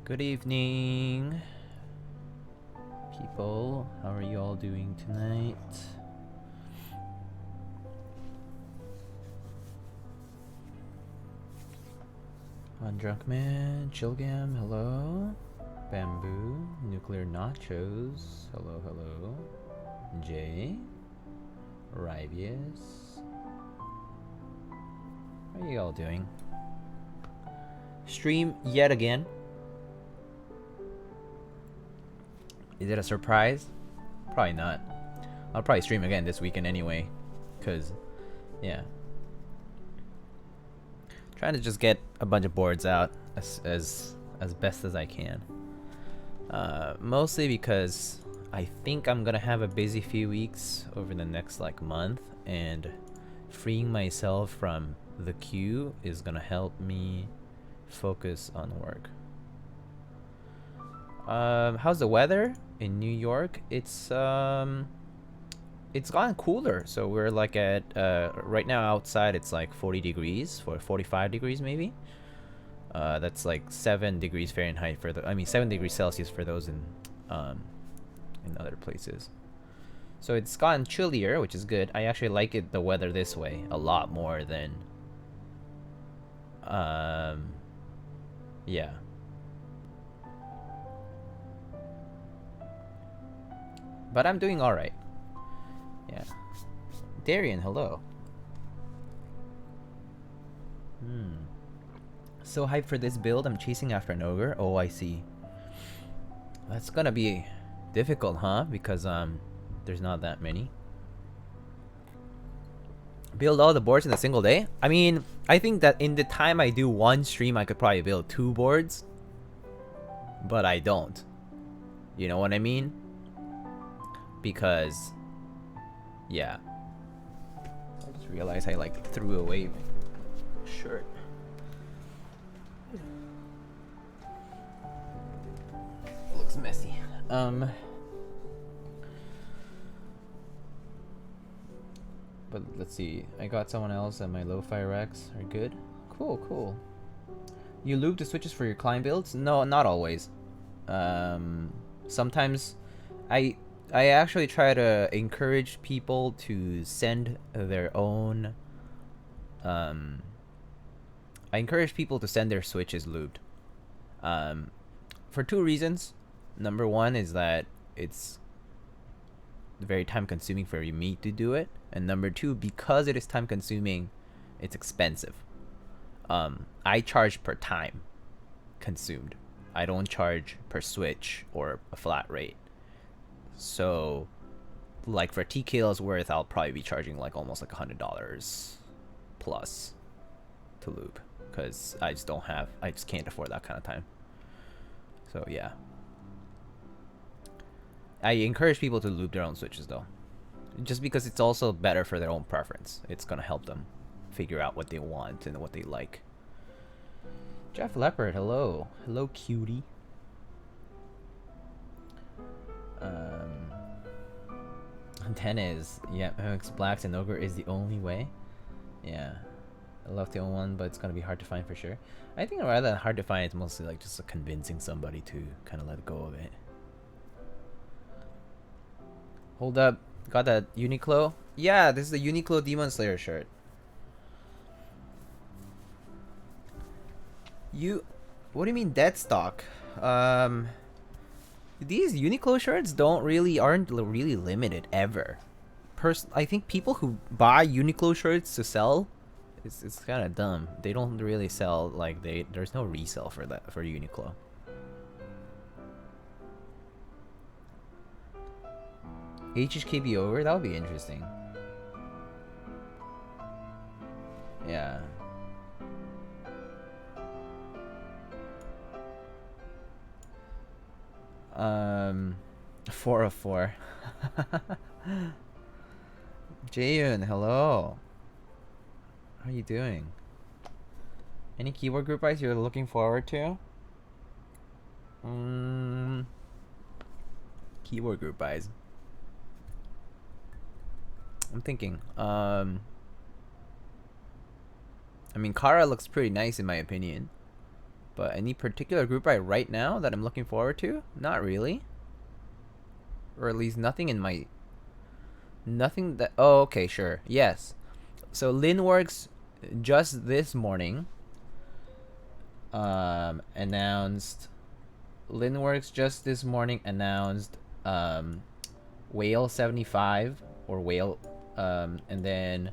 Good evening, people. How are you all doing tonight? Undrunk Man, Chilgam, hello. Bamboo, Nuclear Nachos, hello, hello. Jay, Rivius. How are you all doing? Stream yet again. Is it a surprise? Probably not. I'll probably stream again this weekend anyway. Cause, yeah. Trying to just get a bunch of boards out as best as I can. Mostly because I think I'm gonna have a busy few weeks over the next like month, and freeing myself from the queue is gonna help me focus on work. How's the weather in New York? It's gotten cooler, so we're like at right now outside it's like 40 degrees, 45 degrees maybe. That's like 7 degrees Fahrenheit for 7 degrees Celsius for those in other places. So it's gotten chillier, which is good. I actually like the weather this way a lot more than yeah. But I'm doing all right. Yeah. Darian, hello. So hyped for this build. I'm chasing after an ogre. Oh, I see. That's gonna be difficult, huh? Because there's not that many. Build all the boards in a single day? I mean, I think that in the time I do one stream, I could probably build 2 boards. But I don't. You know what I mean? Because, yeah. I just realized I like threw away my shirt. Looks messy. But let's see. I got someone else and my lo-fi racks are good. Cool, cool. You lube the switches for your climb builds? No, not always. Sometimes I actually try to encourage people to send their own I encourage people to send their switches lubed. For 2 reasons. Number 1 is that it's very time consuming for me to do it, and number 2, because it is time consuming, it's expensive. I charge per time consumed. I don't charge per switch or a flat rate. So like for TKL's worth, I'll probably be charging like almost like $100 plus to lube, because I just can't afford that kind of time. So yeah, I encourage people to lube their own switches though, just because it's also better for their own preference. It's gonna help them figure out what they want and what they like. Jeff Leopard, hello. Hello, cutie. Tennis, yeah, MX Blacks and Ogre is the only way. Yeah, I love to own one, but it's gonna be hard to find for sure. I think rather than hard to find, it's mostly like just convincing somebody to kind of let go of it. Hold up, got that Uniqlo? Yeah, this is the Uniqlo Demon Slayer shirt. What do you mean dead stock? These Uniqlo shirts aren't really limited ever. I think people who buy Uniqlo shirts to sell, it's kind of dumb. They don't really sell, like there's no resale for that for Uniqlo. HHKB over? That would be interesting. Yeah. 4 of 4. Jaeyoon, hello. How are you doing? Any keyword group buys you're looking forward to? Keyword group buys. I'm thinking. I mean, Kara looks pretty nice in my opinion. But any particular group buy right now that I'm looking forward to? Not really. Or at least nothing in my... Nothing that... Oh, okay, sure. Yes. So Linworks, just this morning, announced Linworks just this morning announced Whale 75 or Whale, and then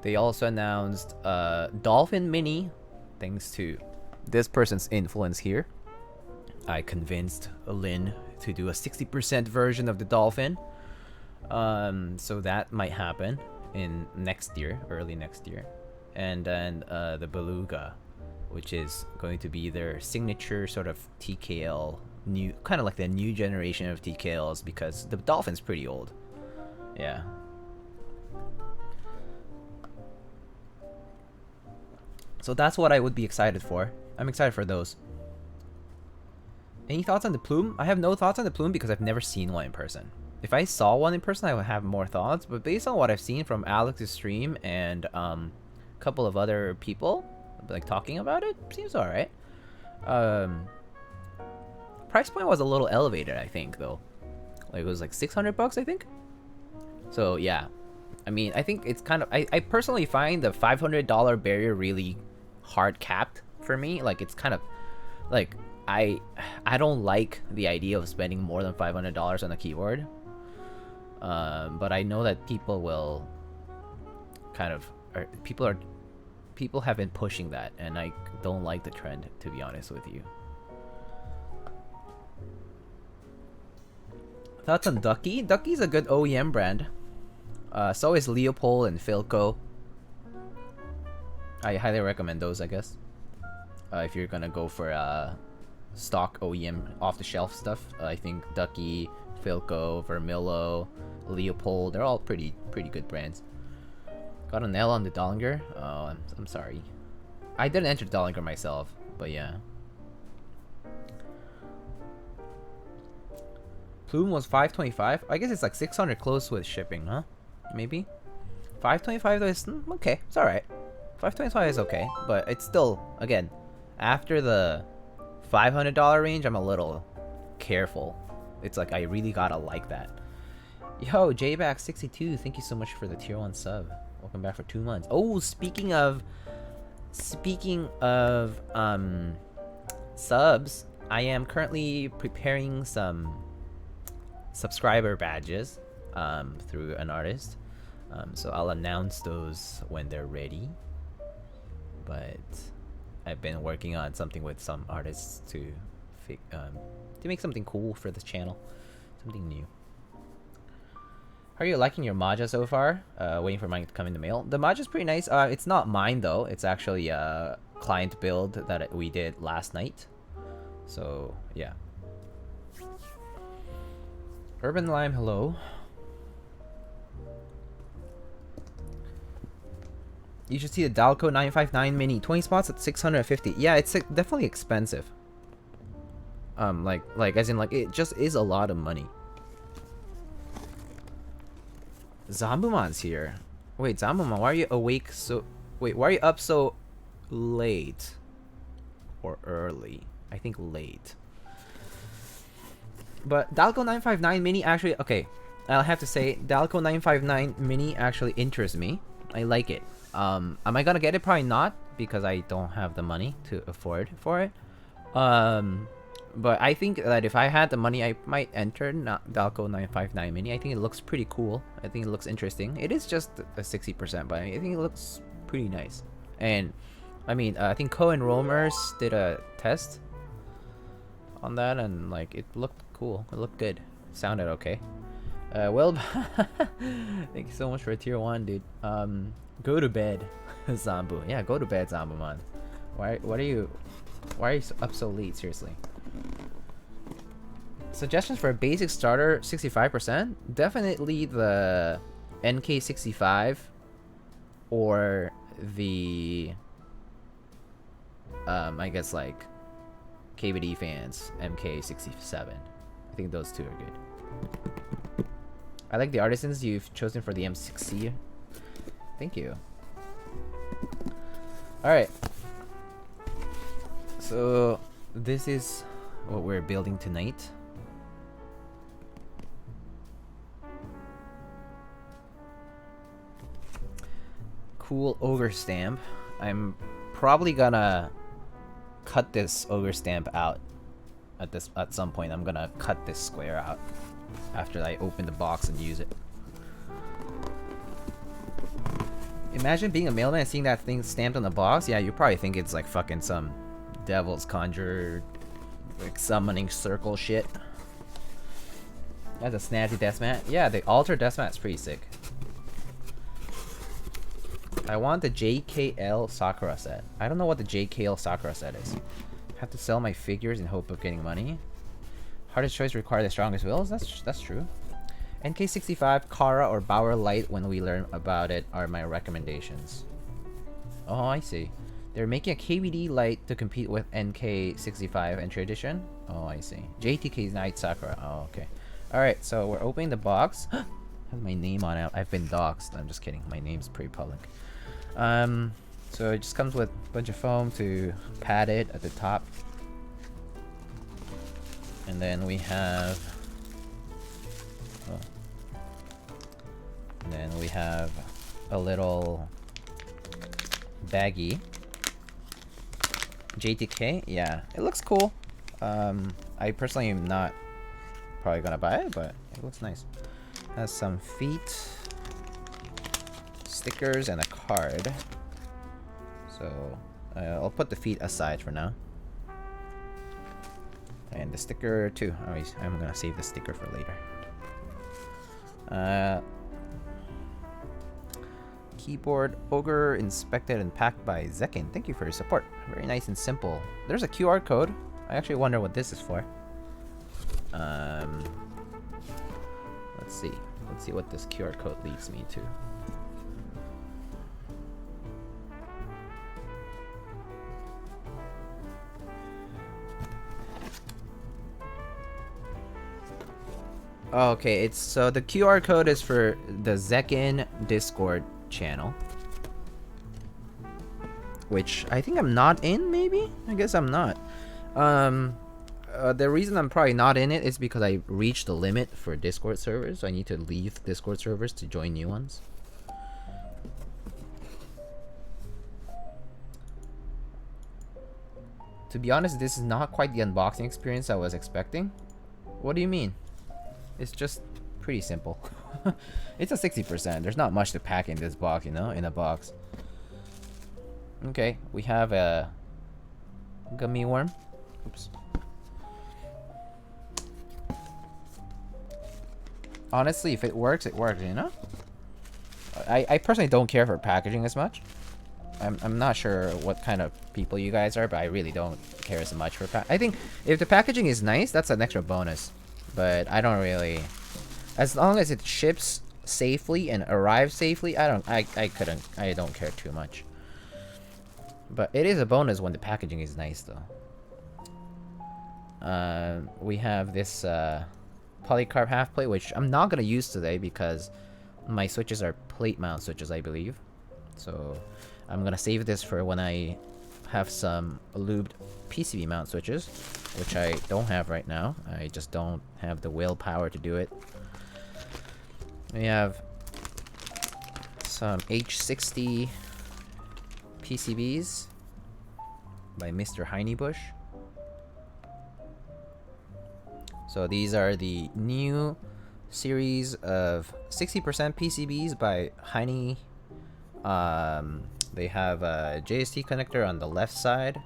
they also announced Dolphin Mini. Thanks to this person's influence here, I convinced Lin to do a 60% version of the Dolphin. So that might happen in next year, early next year. And then the Beluga, which is going to be their signature sort of TKL, new, kind of like the new generation of TKLs, because the Dolphin's pretty old. Yeah. So that's what I would be excited for. I'm excited for those. Any thoughts on the Plume? I have no thoughts on the Plume because I've never seen one in person. If I saw one in person, I would have more thoughts. But based on what I've seen from Alex's stream and a couple of other people, like talking about it, seems alright. Price point was a little elevated, I think, though. Like it was like $600, I think. So yeah, I mean, I think it's kind of. I personally find the $500 barrier really hard capped for me. Like it's kind of like I don't like the idea of spending more than $500 on a keyboard. But I know that people will kind of people have been pushing that, and I don't like the trend, to be honest with you. Thoughts on Ducky? Ducky's a good OEM brand. So is Leopold and Philco. I highly recommend those, I guess. If you're gonna go for stock OEM off-the-shelf stuff, I think Ducky, Philco, Vermillo, Leopold, they're all pretty good brands. Got an L on the Dollinger? Oh, I'm sorry. I didn't enter the Dollinger myself, but yeah. Plume was $525. I guess it's like $600 close with shipping, huh? Maybe. $525 is okay. It's all right. $525 is okay, but it's still, again, after the $500 range, I'm a little careful. It's like I really gotta like that. Yo, JBack62, thank you so much for the tier 1 sub. Welcome back for 2 months. Oh, speaking of subs, I am currently preparing some subscriber badges through an artist. So I'll announce those when they're ready. But I've been working on something with some artists to make something cool for this channel, something new. How are you liking your Maja so far? Waiting for mine to come in the mail. The Maja's pretty nice. It's not mine though. It's actually a client build that we did last night. So yeah. Urban Lime, hello. You should see the Dalco 959 Mini. 20 spots at 650. Yeah, it's definitely expensive. Like as in like it just is a lot of money. Zambuman's here. Wait, Zambuman, why are you awake so... Wait, why are you up so late? Or early? I think late. But Dalco 959 Mini actually... Okay, I'll have to say, Dalco 959 Mini actually interests me. I like it. Am I gonna get it? Probably not, because I don't have the money to afford for it. But I think that if I had the money, I might enter Dalco 959 Mini. I think it looks pretty cool. I think it looks interesting. It is just a 60%, but I think it looks pretty nice. And, I mean, I think Cohen Romers did a test on that, and, like, it looked cool. It looked good. It sounded okay. Well, thank you so much for a tier 1, dude. Go to bed, Zambu. Yeah, go to bed, Zambuman. Why are you up so late, seriously? Suggestions for a basic starter, 65%? Definitely the NK65 or the I guess like KBD fans MK67. I think those two are good. I like the artisans you've chosen for the M6C. Thank you. Alright. So this is what we're building tonight. Cool ogre stamp. I'm probably gonna cut this ogre stamp out at some point. I'm gonna cut this square out after I open the box and use it. Imagine being a mailman and seeing that thing stamped on the box. Yeah, you probably think it's like fucking some devil's conjurer, like summoning circle shit. That's a snazzy deathmat. Yeah, the altar deathmat's pretty sick. I want the JKL Sakura set. I don't know what the JKL Sakura set is. Have to sell my figures in hope of getting money. Hardest choice require the strongest wills. That's true. NK65, Kara, or Bauer Light, when we learn about it, are my recommendations. Oh, I see. They're making a KVD Light to compete with NK65 Entry Edition. Oh, I see. JTK Night Sakura. Oh, okay. Alright, so we're opening the box. Has my name on it. I've been doxxed. I'm just kidding. My name's pretty public. So it just comes with a bunch of foam to pad it at the top. And then we have... And then we have a little baggie. JTK, yeah, it looks cool. I personally am not probably gonna buy it, but it looks nice. Has some feet, stickers, and a card. So I'll put the feet aside for now. And the sticker too. I'm gonna save the sticker for later. Keyboard Ogre inspected and packed by Zekkin. Thank you for your support. Very nice and simple. There's a QR code. I actually wonder what this is for. Let's see. Let's see what this QR code leads me to. Okay, it's so the QR code is for the Zekkin Discord channel, which I think I'm not in. Maybe I guess I'm not. The reason I'm probably not in it is because I reached the limit for Discord servers, so I need to leave Discord servers to join new ones. To be honest, this is not quite the unboxing experience I was expecting. What do you mean? It's just pretty simple. It's a 60%. There's not much to pack in this box, you know, in a box. Okay, we have a gummy worm. Oops. Honestly, if it works, you know? I personally don't care for packaging as much. I'm not sure what kind of people you guys are, but I really don't care as much for I think if the packaging is nice, that's an extra bonus. But I don't really... As long as it ships safely and arrives safely, I don't care too much. But it is a bonus when the packaging is nice, though. We have this polycarb half plate, which I'm not gonna use today because my switches are plate mount switches, I believe. So I'm gonna save this for when I have some lubed PCB mount switches, which I don't have right now. I just don't have the willpower to do it. We have some H60 PCBs by Mr. Heinebush. So these are the new series of 60% PCBs by Heine. They have a JST connector on the left side.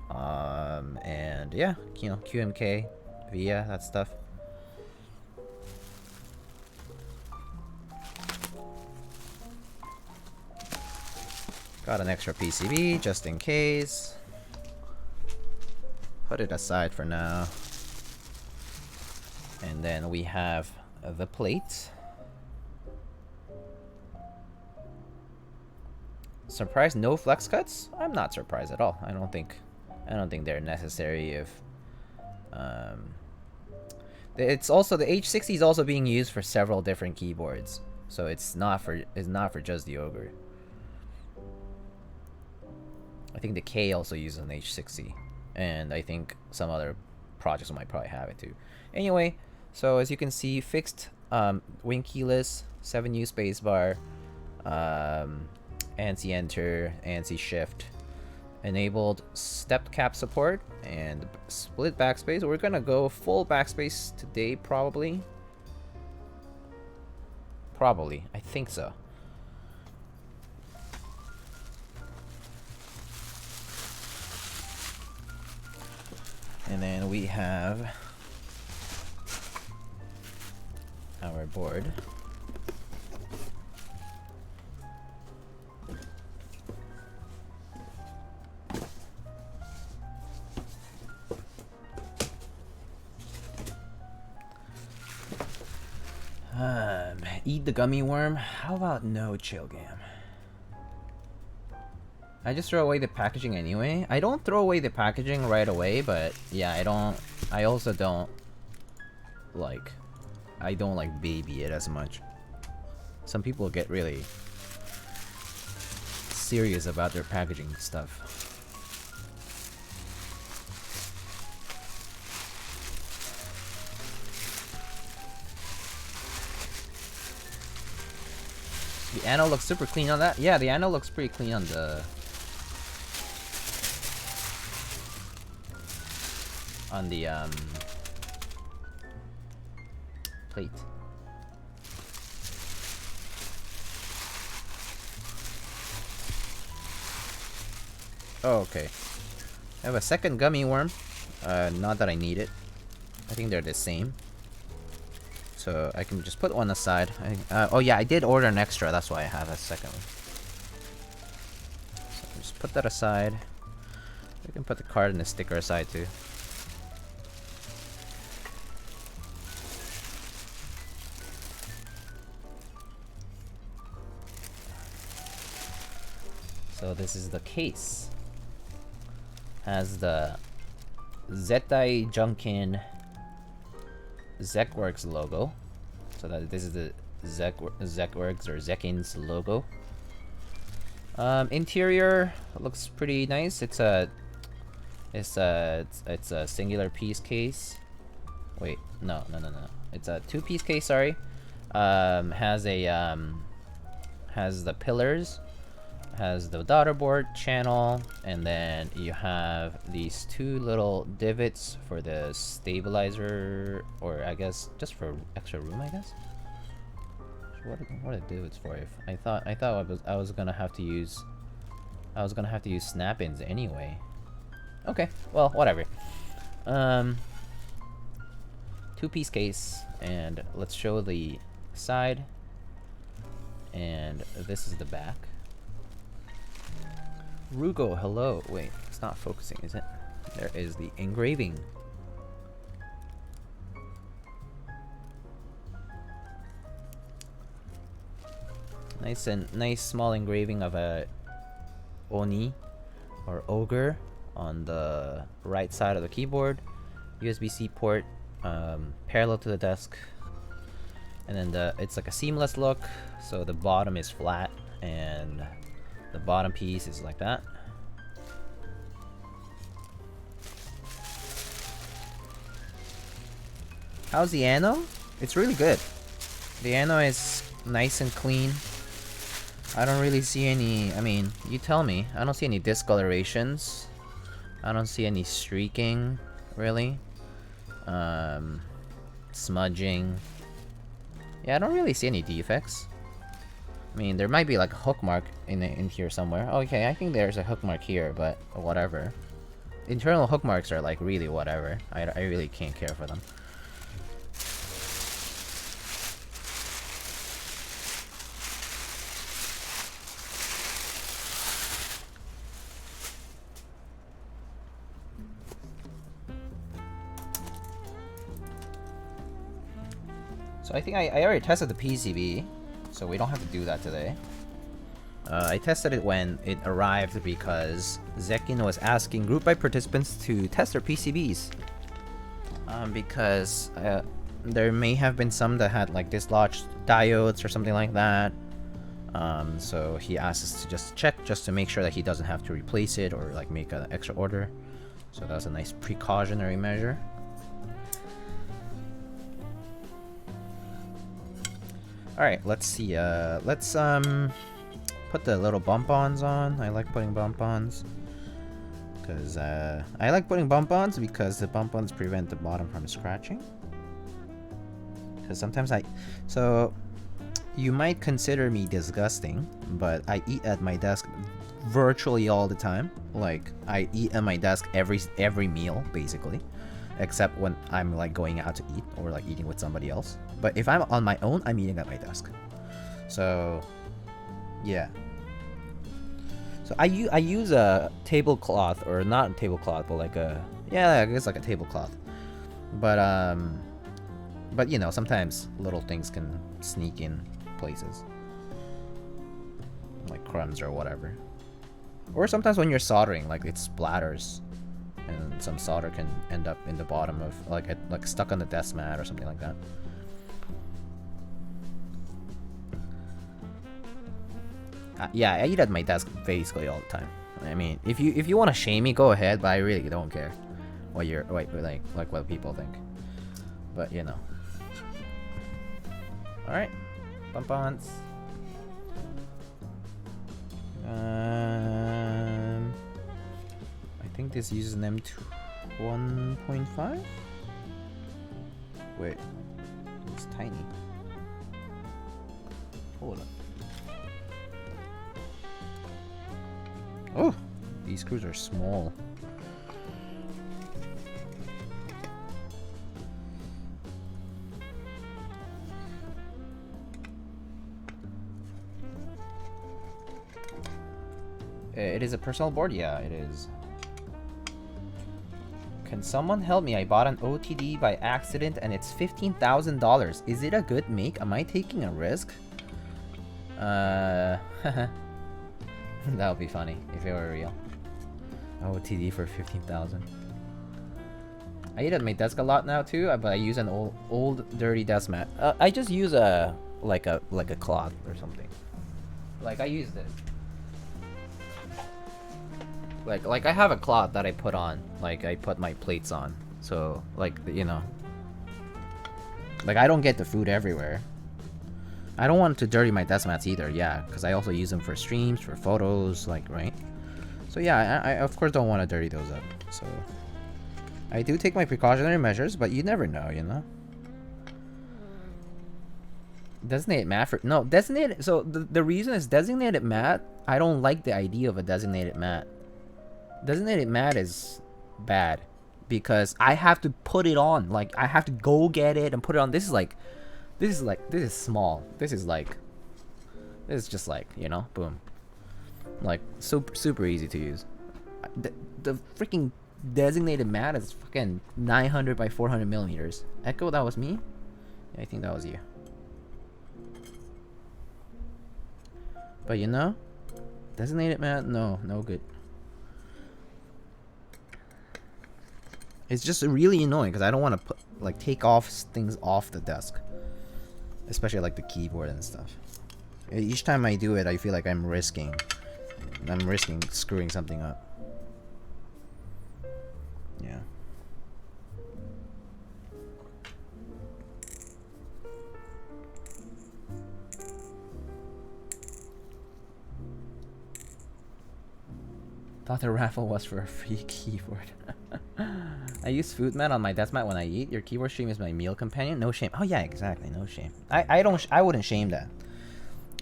And yeah, you know, QMK, VIA, that stuff. Got an extra PCB just in case. Put it aside for now. And then we have the plate. Surprised no flex cuts? I'm not surprised at all. I don't think they're necessary if it's also the H60 is also being used for several different keyboards. So it's not for just the Ogre. I think the K also uses an H60, and I think some other projects might probably have it too. Anyway, so as you can see, fixed wing keyless, 7U spacebar, ANSI enter, ANSI shift, enabled stepped cap support and split backspace. We're gonna go full backspace today, probably. I think so. And then we have our board. Eat the gummy worm. How about no chill gam? I just throw away the packaging anyway. I don't throw away the packaging right away, but yeah, I also don't like baby it as much. Some people get really serious about their packaging stuff. The anno looks super clean on that. Yeah, the anno looks pretty clean on the plate. Oh, okay. I have a second gummy worm. Not that I need it. I think they're the same. So I can just put one aside. Oh yeah, I did order an extra. That's why I have a second one. So just put that aside. We can put the card and the sticker aside too. So this is the case. Has the zekkin zekk.works logo. So that this is the zekk.works or zekkin's logo. Interior looks pretty nice. It's a singular piece case. Wait, no. It's a two-piece case. Sorry. Has the pillars. Has the daughter board channel, and then you have these two little divots for the stabilizer, or I guess just for extra room. I guess. What are divots for? If I thought I was gonna have to use snap-ins anyway. Okay, well, whatever. Two-piece case, and let's show the side. And this is the back. Rugo, hello. Wait, it's not focusing, is it? There is the engraving. Nice small engraving of a Oni or Ogre on the right side of the keyboard. USB-C port parallel to the desk. And then it's like a seamless look, so the bottom is flat and the bottom piece is like that. How's the anno? It's really good. The anno is nice and clean. I don't really see any, I mean, you tell me. I don't see any discolorations. I don't see any streaking, really. Smudging. Yeah, I don't really see any defects. I mean, there might be like a hook mark in here somewhere. Okay, I think there's a hook mark here, but whatever. Internal hook marks are like really whatever. I really can't care for them. So I think I already tested the PCB. So we don't have to do that today. I tested it when it arrived because Zekkin was asking group by participants to test their PCBs. Because there may have been some that had like dislodged diodes or something like that. So he asked us to just check just to make sure that he doesn't have to replace it or like make an extra order. So that was a nice precautionary measure. Alright, let's see, let's put the little bump-ons on. I like putting bump-ons. Because I like putting bump-ons because the bump-ons prevent the bottom from scratching. Because sometimes so you might consider me disgusting, but I eat at my desk virtually all the time. Like, I eat at my desk every meal, basically. Except when I'm like going out to eat or like eating with somebody else. But if I'm on my own, I'm eating at my desk. So, yeah. So I use a tablecloth, or not a tablecloth, but like a, yeah, I guess like a tablecloth. But you know, sometimes little things can sneak in places, like crumbs or whatever. Or sometimes when you're soldering, like it splatters, and some solder can end up in the bottom of like stuck on the desk mat or something like that. Yeah, I eat at my desk basically all the time. I mean, if you want to shame me, go ahead, but I really don't care what you're like what people think. But you know. All right, bump-ons. I think this uses an M1.5. Wait, it's tiny. Hold on. Oh, these screws are small. It is a personal board? Yeah, it is. Can someone help me? I bought an OTD by accident and it's $15,000. Is it a good make? Am I taking a risk? That would be funny if it were real. OTD for 15,000. I eat at my desk a lot now too, but I use an old dirty desk mat. I just use a cloth or something. Like I use this. Like I have a cloth that I put on, like I put my plates on. So like, you know, like I don't get the food everywhere. I don't want to dirty my desk mats either, yeah, because I also use them for streams, for photos, like, right? So yeah, I of course don't want to dirty those up. So I do take my precautionary measures, but you never know, you know. Designated mat for no designated. So the reason is designated mat. I don't like the idea of a designated mat. Designated mat is bad because I have to put it on. Like I have to go get it and put it on. This is small. This is just like, you know, boom. Like super easy to use. The freaking designated mat is fucking 900 by 400 millimeters. Echo, that was me? Yeah, I think that was you. But you know, designated mat, no good. It's just really annoying because I don't want to take off things off the desk, especially like the keyboard and stuff. Each time I do it, I feel like I'm risking screwing something up. Yeah. Thought the raffle was for a free keyboard. I use food mat on my desk mat when I eat. Your keyboard stream is my meal companion. No shame. Oh yeah, exactly. No shame. I wouldn't shame that.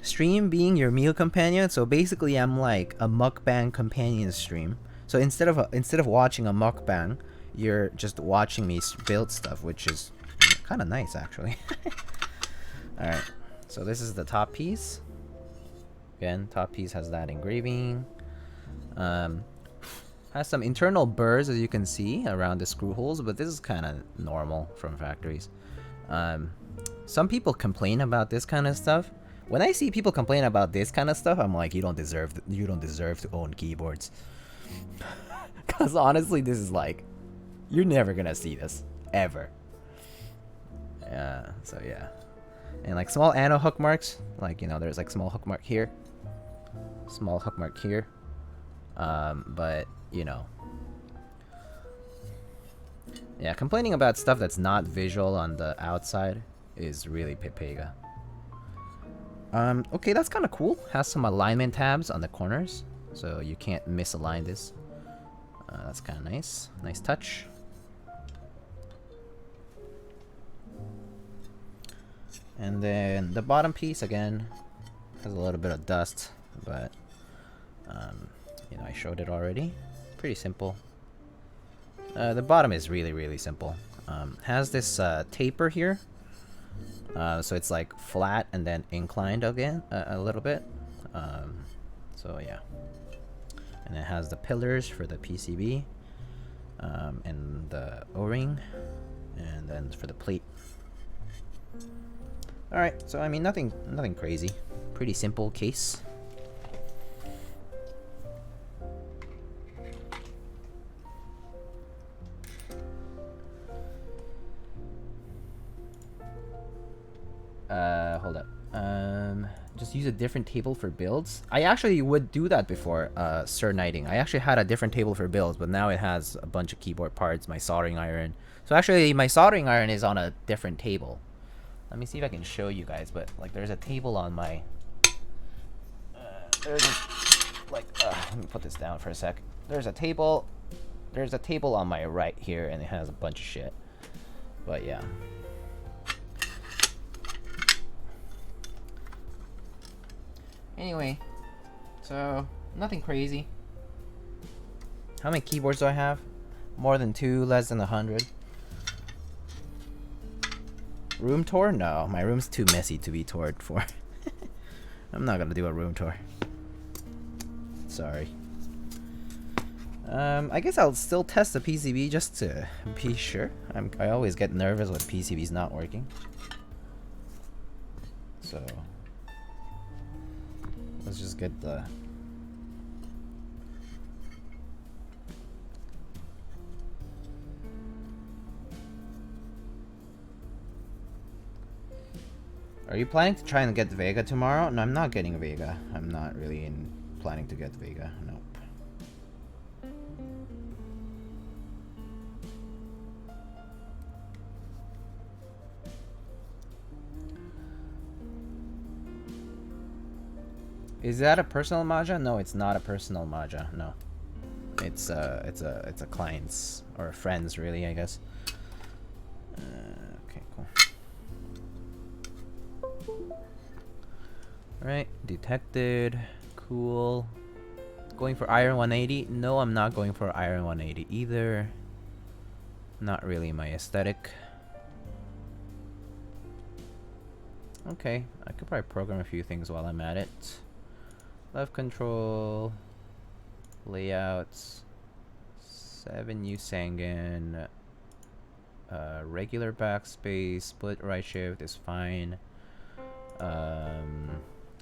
Stream being your meal companion. So basically, I'm like a mukbang companion stream. So instead of watching a mukbang, you're just watching me build stuff, which is kind of nice actually. All right. So this is the top piece. Again, top piece has that engraving. Has some internal burrs, as you can see, around the screw holes, but this is kind of normal from factories. Some people complain about this kind of stuff. When I see people complain about this kind of stuff, I'm like, you don't deserve to own keyboards. Because honestly, this is like, you're never gonna see this ever. Yeah. So yeah, and like small anno hook marks, like, you know, there's like small hook mark here, small hook mark here. But you know, yeah, complaining about stuff that's not visual on the outside is really pepega. Okay, that's kind of cool. Has some alignment tabs on the corners, so you can't misalign this. That's kind of nice. Nice touch. And then the bottom piece again has a little bit of dust, but you know, I showed it already. Pretty simple. The bottom is really simple. Has this taper here, so it's like flat and then inclined again a little bit. So yeah, and it has the pillars for the PCB, and the O-ring, and then for the plate. All right, so I mean nothing crazy. Pretty simple case. Hold up. Just use a different table for builds. I actually would do that before, Sir Knighting. I actually had a different table for builds, but now it has a bunch of keyboard parts, my soldering iron. So actually, my soldering iron is on a different table. Let me see if I can show you guys, but like there's a table on my... let me put this down for a sec. There's a table on my right here, and it has a bunch of shit. But yeah. Anyway, so nothing crazy. How many keyboards do I have? More than 2, less than 100. Room tour? No, my room's too messy to be toured for. I'm not gonna do a room tour. Sorry. I guess I'll still test the PCB just to be sure. I always get nervous when PCB's not working. So let's just get the... Are you planning to try and get Vega tomorrow? No, I'm not getting Vega. I'm not really planning to get Vega. Nope. Is that a personal Maja? No, it's not a personal Maja. No, it's a client's or a friend's, really, I guess. Okay, cool. All right, detected. Cool. Going for iron 180? No, I'm not going for iron 180 either. Not really my aesthetic. Okay, I could probably program a few things while I'm at it. Left control, layouts, 7 Usangan, regular backspace, split right shift is fine.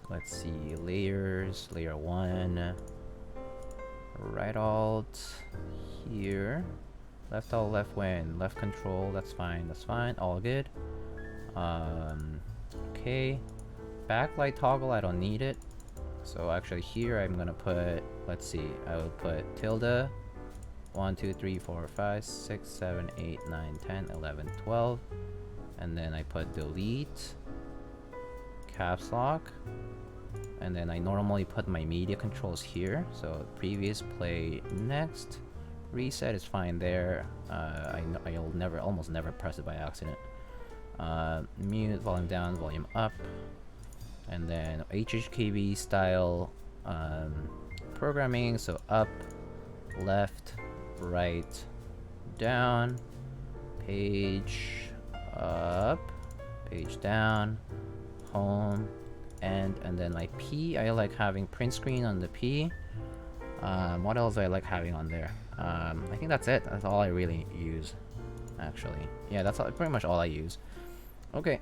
Let's see, layers, layer 1, right alt here, left alt, left when, left control, that's fine, all good. Okay, backlight toggle, I don't need it. So actually here I'm gonna put, let's see, I will put tilde 1 2 3 4 5 6 7 8 9 10 11 12, and then I put delete, caps lock, and then I normally put my media controls here. So previous, play, next, reset is fine there. I'll almost never press it by accident. Mute, volume down, volume up. And then HHKB style programming, so up, left, right, down, page up, page down, home, and then my P, I like having print screen on the P. What else do I like having on there? I think that's it. That's all I really use, actually. Yeah, that's pretty much all I use. Okay.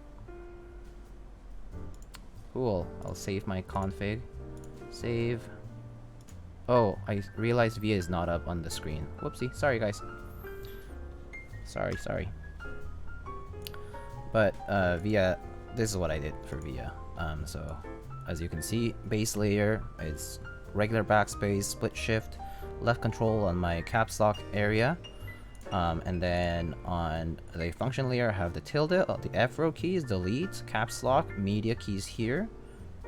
Cool. I'll save my config. Save. Oh, I realized VIA is not up on the screen. Whoopsie. Sorry, guys. Sorry. But VIA, this is what I did for VIA. So as you can see, base layer is regular backspace, split shift, left control on my caps lock area. And then on the function layer, I have the tilde, the F row keys, delete, caps lock, media keys here,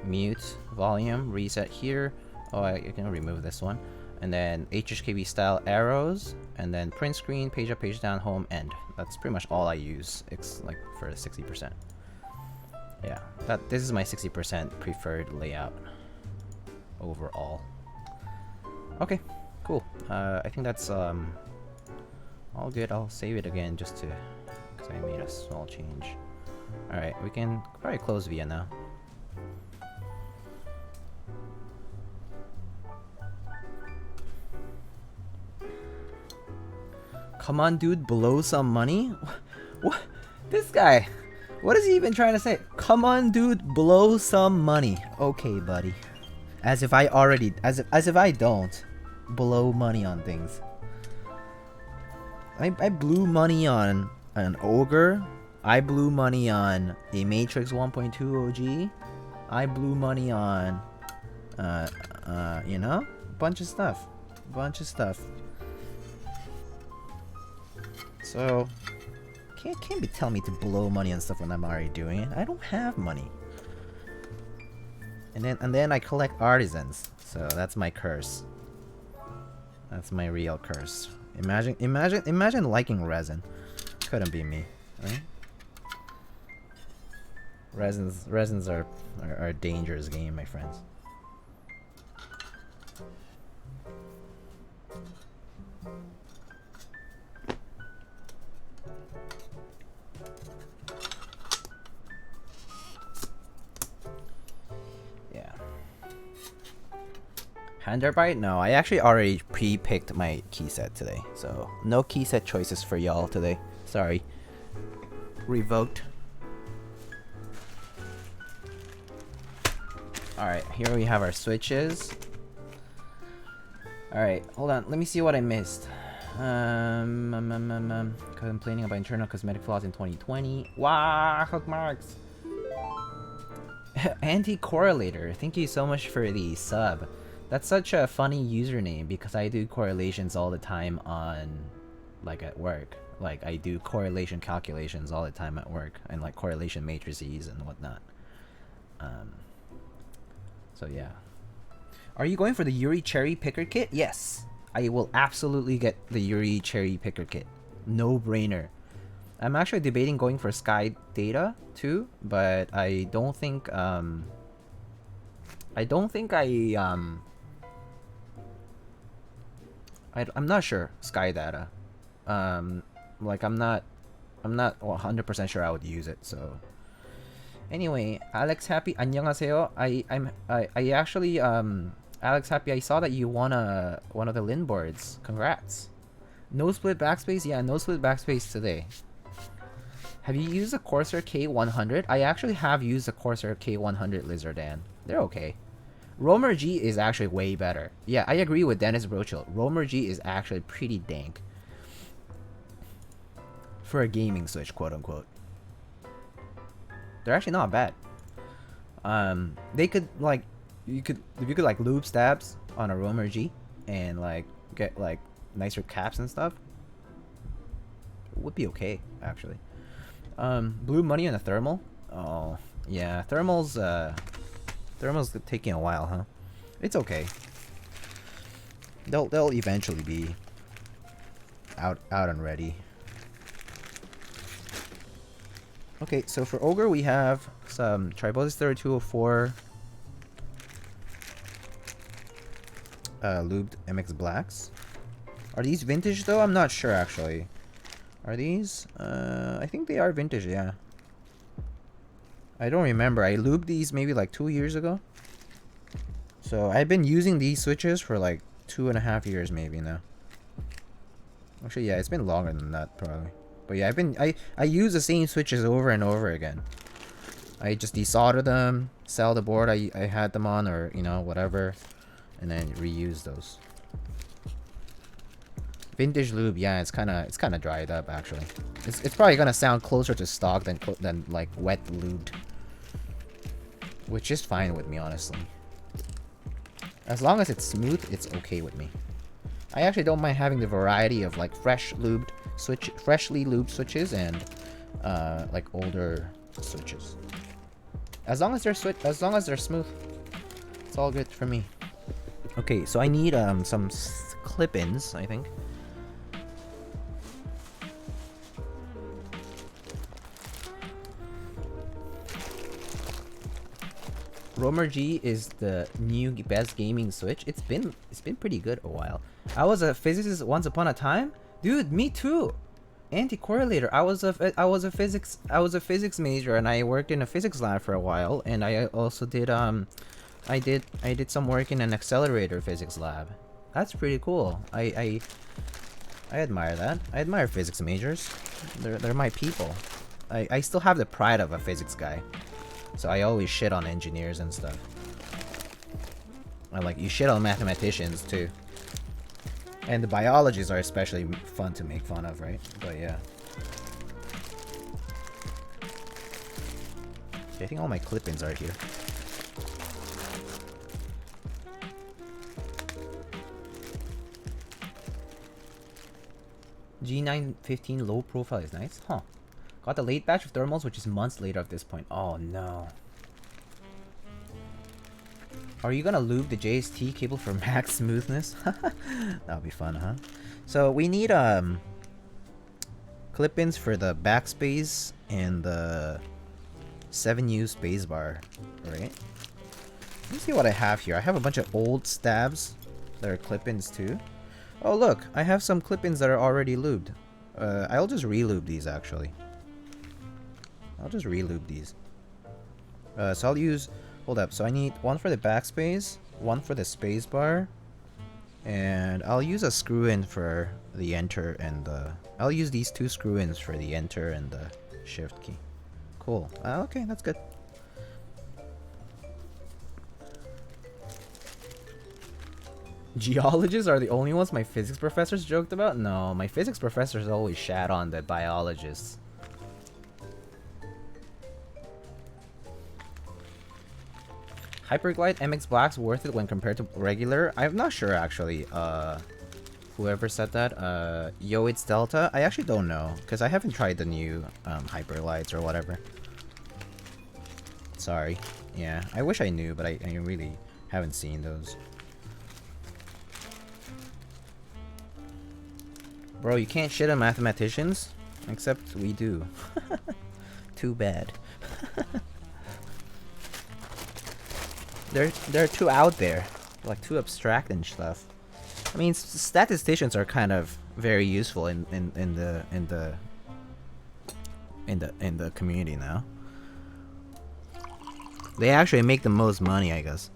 mute, volume, reset here. Oh, I can remove this one. and then HHKB style arrows, and then print screen, page up, page down, home, end. That's pretty much all I use. It's like for 60%. Yeah, this is my 60% preferred layout overall. Okay, cool. I think that's all good. I'll save it again just to, because I made a small change. All right, we can probably close via now. Come on, dude, blow some money? What? This guy, what is he even trying to say? Come on, dude, blow some money. Okay, buddy. As if I already, as if I don't blow money on things. I blew money on an Ogre. I blew money on a Matrix 1.2 OG. I blew money on, you know, bunch of stuff. So, can't be telling me to blow money on stuff when I'm already doing it. I don't have money. And then I collect artisans. So that's my curse. That's my real curse. Imagine liking resin. Couldn't be me, right? Resins are a dangerous game, my friends. Handerbite? No, I actually already pre-picked my key set today, so no key set choices for y'all today. Sorry. Revoked. Alright, here we have our switches. Alright, hold on, let me see what I missed. Complaining about internal cosmetic flaws in 2020. Wow, hook marks. Anti-correlator, thank you so much for the sub. That's such a funny username because I do correlations all the time on, like, at work. Like, I do correlation calculations all the time at work, and like correlation matrices and whatnot. So yeah. Are you going for the Yuri Cherry Picker Kit? Yes, I will absolutely get the Yuri Cherry Picker Kit. No brainer. I'm actually debating going for Sky Data too, but I don't think I'm not sure Sky Data. Like I'm not 100% sure I would use it. So anyway, Alex Happy, 안녕하세요. I actually Alex Happy, I saw that you won one of the Lin boards. Congrats. No split backspace? Yeah, no split backspace today. Have you used the Corsair K100? I actually have used the Corsair K100 Lizardan. They're okay. Roamer G is actually way better. Yeah, I agree with Dennis Brochel. Roamer G is actually pretty dank. For a gaming switch, quote unquote. They're actually not bad. They could like, if you could like lube stabs on a Roamer G and like get like nicer caps and stuff, it would be okay actually. Blue money on a thermal. Oh yeah, thermals taking a while, huh? It's okay. They'll eventually be out and ready. Okay, so for Ogre we have some Tribosys 3204 lubed MX Blacks. Are these vintage though? I'm not sure actually. Are these? I think they are vintage, yeah. I don't remember. I lubed these maybe like 2 years ago. So I've been using these switches for like 2.5 years maybe now. Actually, yeah, it's been longer than that probably. But yeah, I use the same switches over and over again. I just desolder them, sell the board I had them on, or you know, whatever, and then reuse those. Vintage lube, yeah, it's kind of dried up actually. It's probably gonna sound closer to stock than like wet lubed, which is fine with me honestly. As long as it's smooth, it's okay with me. I actually don't mind having the variety of like freshly lubed switches and like older switches. As long as they're smooth, it's all good for me. Okay, so I need some clip-ins, I think. Roamer G is the new best gaming switch. It's been pretty good a while. I was a physicist once upon a time, dude. Me too. Anti-correlator. I was a physics major, and I worked in a physics lab for a while, and I also did I did some work in an accelerator physics lab. That's pretty cool. I admire that. I admire physics majors. They're my people. I still have the pride of a physics guy. So I always shit on engineers and stuff. I like, you shit on mathematicians too. And the biologists are especially fun to make fun of, right? But yeah. I think all my clip-ins are here. G915 low profile is nice. Huh. Got the late batch of thermals, which is months later at this point. Oh no. Are you gonna lube the JST cable for max smoothness? That would be fun, huh? So we need clip-ins for the backspace and the 7U spacebar, right? Let me see what I have here. I have a bunch of old stabs that are clip-ins too. Oh look, I have some clip-ins that are already lubed. I'll just re-lube these actually. I'll just re-lube these. So I'll use... Hold up. So I need one for the backspace, one for the spacebar, and I'll use a screw-in for the enter and the... I'll use these two screw-ins for the enter and the shift key. Cool. Okay, that's good. Geologists are the only ones my physics professors joked about? No, my physics professors always shat on the biologists. Hyperglide MX Black's worth it when compared to regular? I'm not sure actually. Whoever said that, Yo it's Delta? I actually don't know, because I haven't tried the new Hyperglides or whatever. Sorry. Yeah, I wish I knew, but I really haven't seen those. Bro, you can't shit on mathematicians? Except we do. Too bad. They're too out there, like too abstract and stuff. I mean, statisticians are kind of very useful in the community now. They actually make the most money, I guess.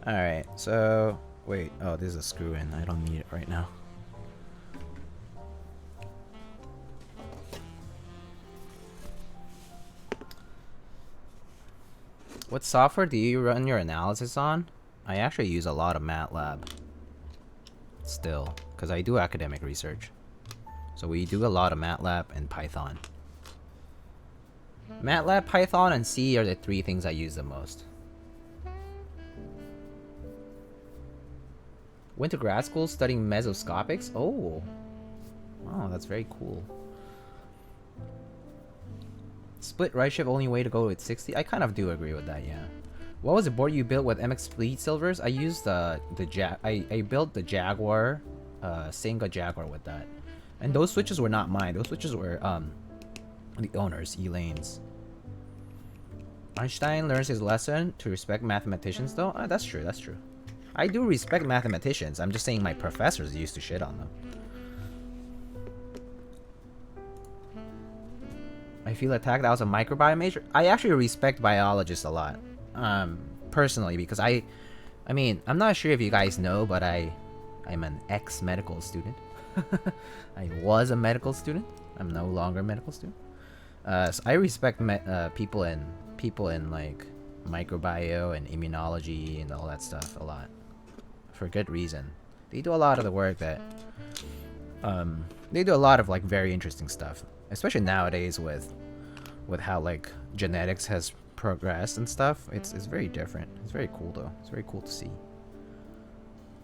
All right, so wait. Oh, this is a screw-in. I don't need it right now. What software do you run your analysis on? I actually use a lot of MATLAB. Still, because I do academic research. So we do a lot of MATLAB and Python. MATLAB, Python, and C are the three things I use the most. Went to grad school studying mesoscopics? Oh. Oh, that's very cool. Split right shift only way to go with 60? I kind of do agree with that, yeah. What was the board you built with MX Fleet Silvers? I used I built the Jaguar, Singa Jaguar with that. And those switches were not mine. Those switches were the owner's, Elaine's. Einstein learns his lesson to respect mathematicians though? That's true, that's true. I do respect mathematicians. I'm just saying my professors used to shit on them. I feel attacked. I was a microbiome major. I actually respect biologists a lot, personally, because I mean, I'm not sure if you guys know, but I'm an ex-medical student. I was a medical student. I'm no longer a medical student. So I respect people in like microbiome and immunology and all that stuff a lot, for good reason. They do a lot of the work that they do a lot of like very interesting stuff. Especially nowadays with how like genetics has progressed and stuff. It's very different. It's very cool though. It's very cool to see.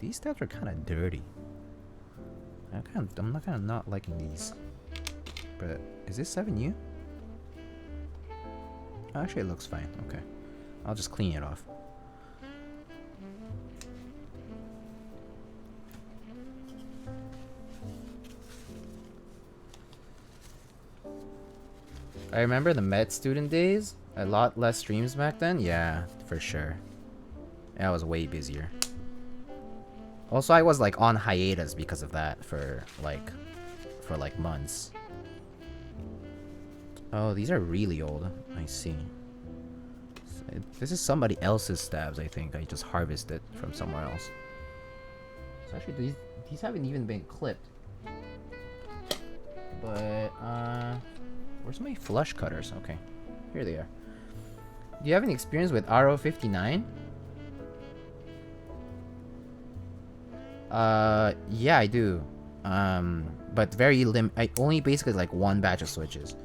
These stats are kind of dirty. I'm not liking these, but Is this 7U? Actually, it looks fine. Okay. I'll just clean it off. I remember the med student days. A lot less streams back then. Yeah, for sure. Yeah, I was way busier. Also, I was like on hiatus because of that for like months. Oh, these are really old. I see. This is somebody else's stabs, I think. I just harvested from somewhere else. So actually, these haven't even been clipped. But, where's my flush cutters? Okay, here they are. Do you have any experience with RO59? Yeah, I do. But very I only basically like one batch of switches.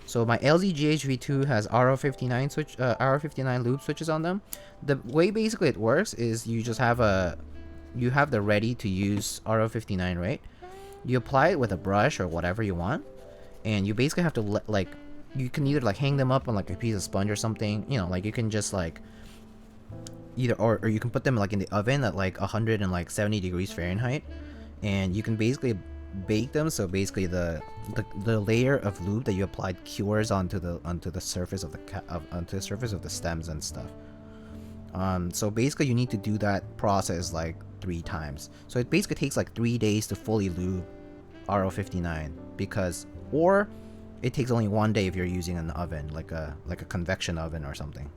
So my LZGHV2 has RO59 loop switches on them. The way basically it works is you just have the ready to use RO59, right? You apply it with a brush or whatever you want, and you basically have to you can either like hang them up on like a piece of sponge or something, you know, like you can just like either or you can put them like in the oven at like 170 degrees Fahrenheit, and you can basically bake them. So basically the layer of lube that you applied cures onto the surface of the stems and stuff. So basically you need to do that process like 3 times. So it basically takes like 3 days to fully lube RO59, or it takes only 1 day if you're using an oven like a convection oven or something.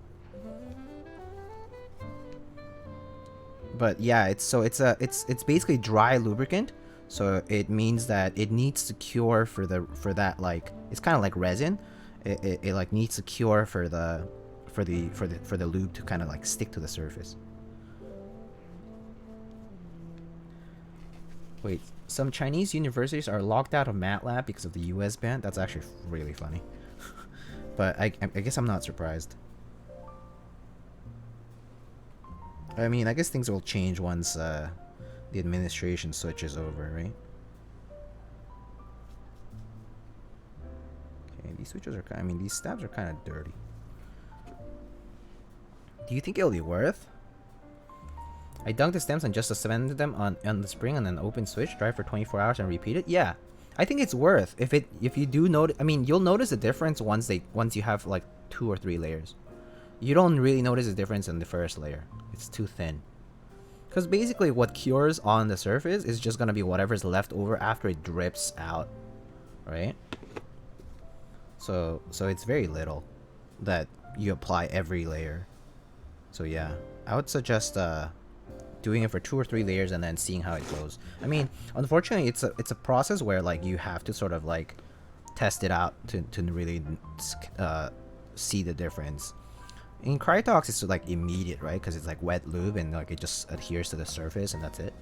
But yeah, it's basically dry lubricant. So it means that it needs to cure for that, like it's kind of like resin. It like needs to cure for the lube to kind of like stick to the surface. Wait, some Chinese universities are locked out of MATLAB because of the US ban? That's actually really funny. But I guess I'm not surprised. I mean, I guess things will change once the administration switches over, right? Okay, these switches are these stabs are kind of dirty. Do you think it'll be worth? I dunked the stems and just suspended them on the spring and then open switch, dry for 24 hours and repeat it. Yeah, I think it's worth. If you do notice, I mean, you'll notice the difference once you have like 2 or 3 layers. You don't really notice the difference in the first layer. It's too thin. Because basically what cures on the surface is just going to be whatever's left over after it drips out. Right? So it's very little that you apply every layer. So yeah, I would suggest doing it for 2 or 3 layers and then seeing how it goes. I mean, unfortunately, it's a process where like you have to sort of like test it out to really see the difference. In Crytox, it's like immediate, right? Because it's like wet lube and like it just adheres to the surface and that's it.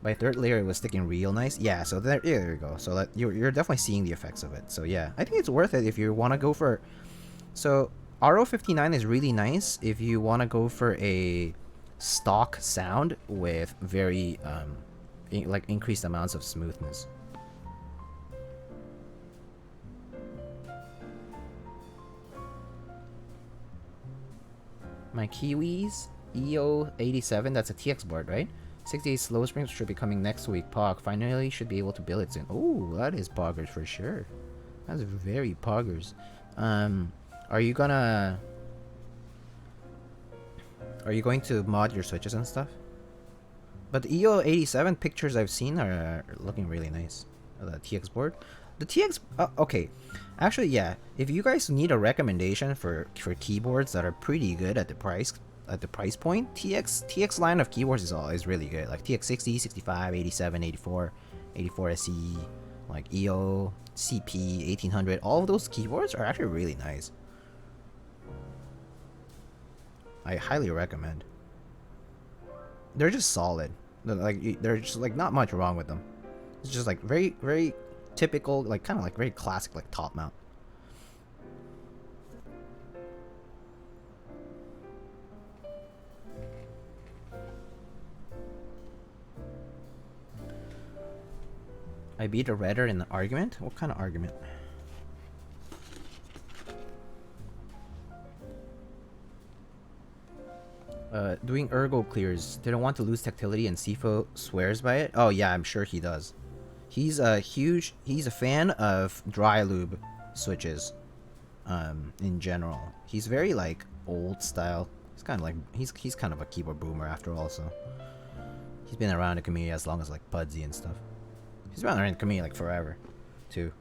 By 3rd layer, it was sticking real nice. Yeah, so there you go. So that you're definitely seeing the effects of it. So yeah, I think it's worth it if you want to go for. So RO59 is really nice if you want to go for a stock sound with very like increased amounts of smoothness. My Kiwis EO87, that's a TX board, right? 68 slow springs should be coming next week. Pog finally should be able to build it soon. Oh, that is poggers for sure. That's very poggers. Are you going to mod your switches and stuff? But the EO87 pictures I've seen are looking really nice. The TX board. The TX, okay. Actually, yeah. If you guys need a recommendation for keyboards that are pretty good at the price point, TX line of keyboards is really good. Like TX 60, 65, 87, 84, 84 SE, like EO, CP, 1800. All of those keyboards are actually really nice. I highly recommend. They're just solid. They're just like not much wrong with them. It's just like very, very typical, like kind of like very classic, like top mount. I beat a redder in an argument? What kind of argument? Doing ergo clears. Didn't want to lose tactility and Sifo swears by it. Oh yeah, I'm sure he does. He's a fan of dry lube switches. In general. He's very like old style. He's kind of like he's kind of a keyboard boomer after all, so he's been around the community as long as like Pudsey and stuff. He's been around the community like forever, too.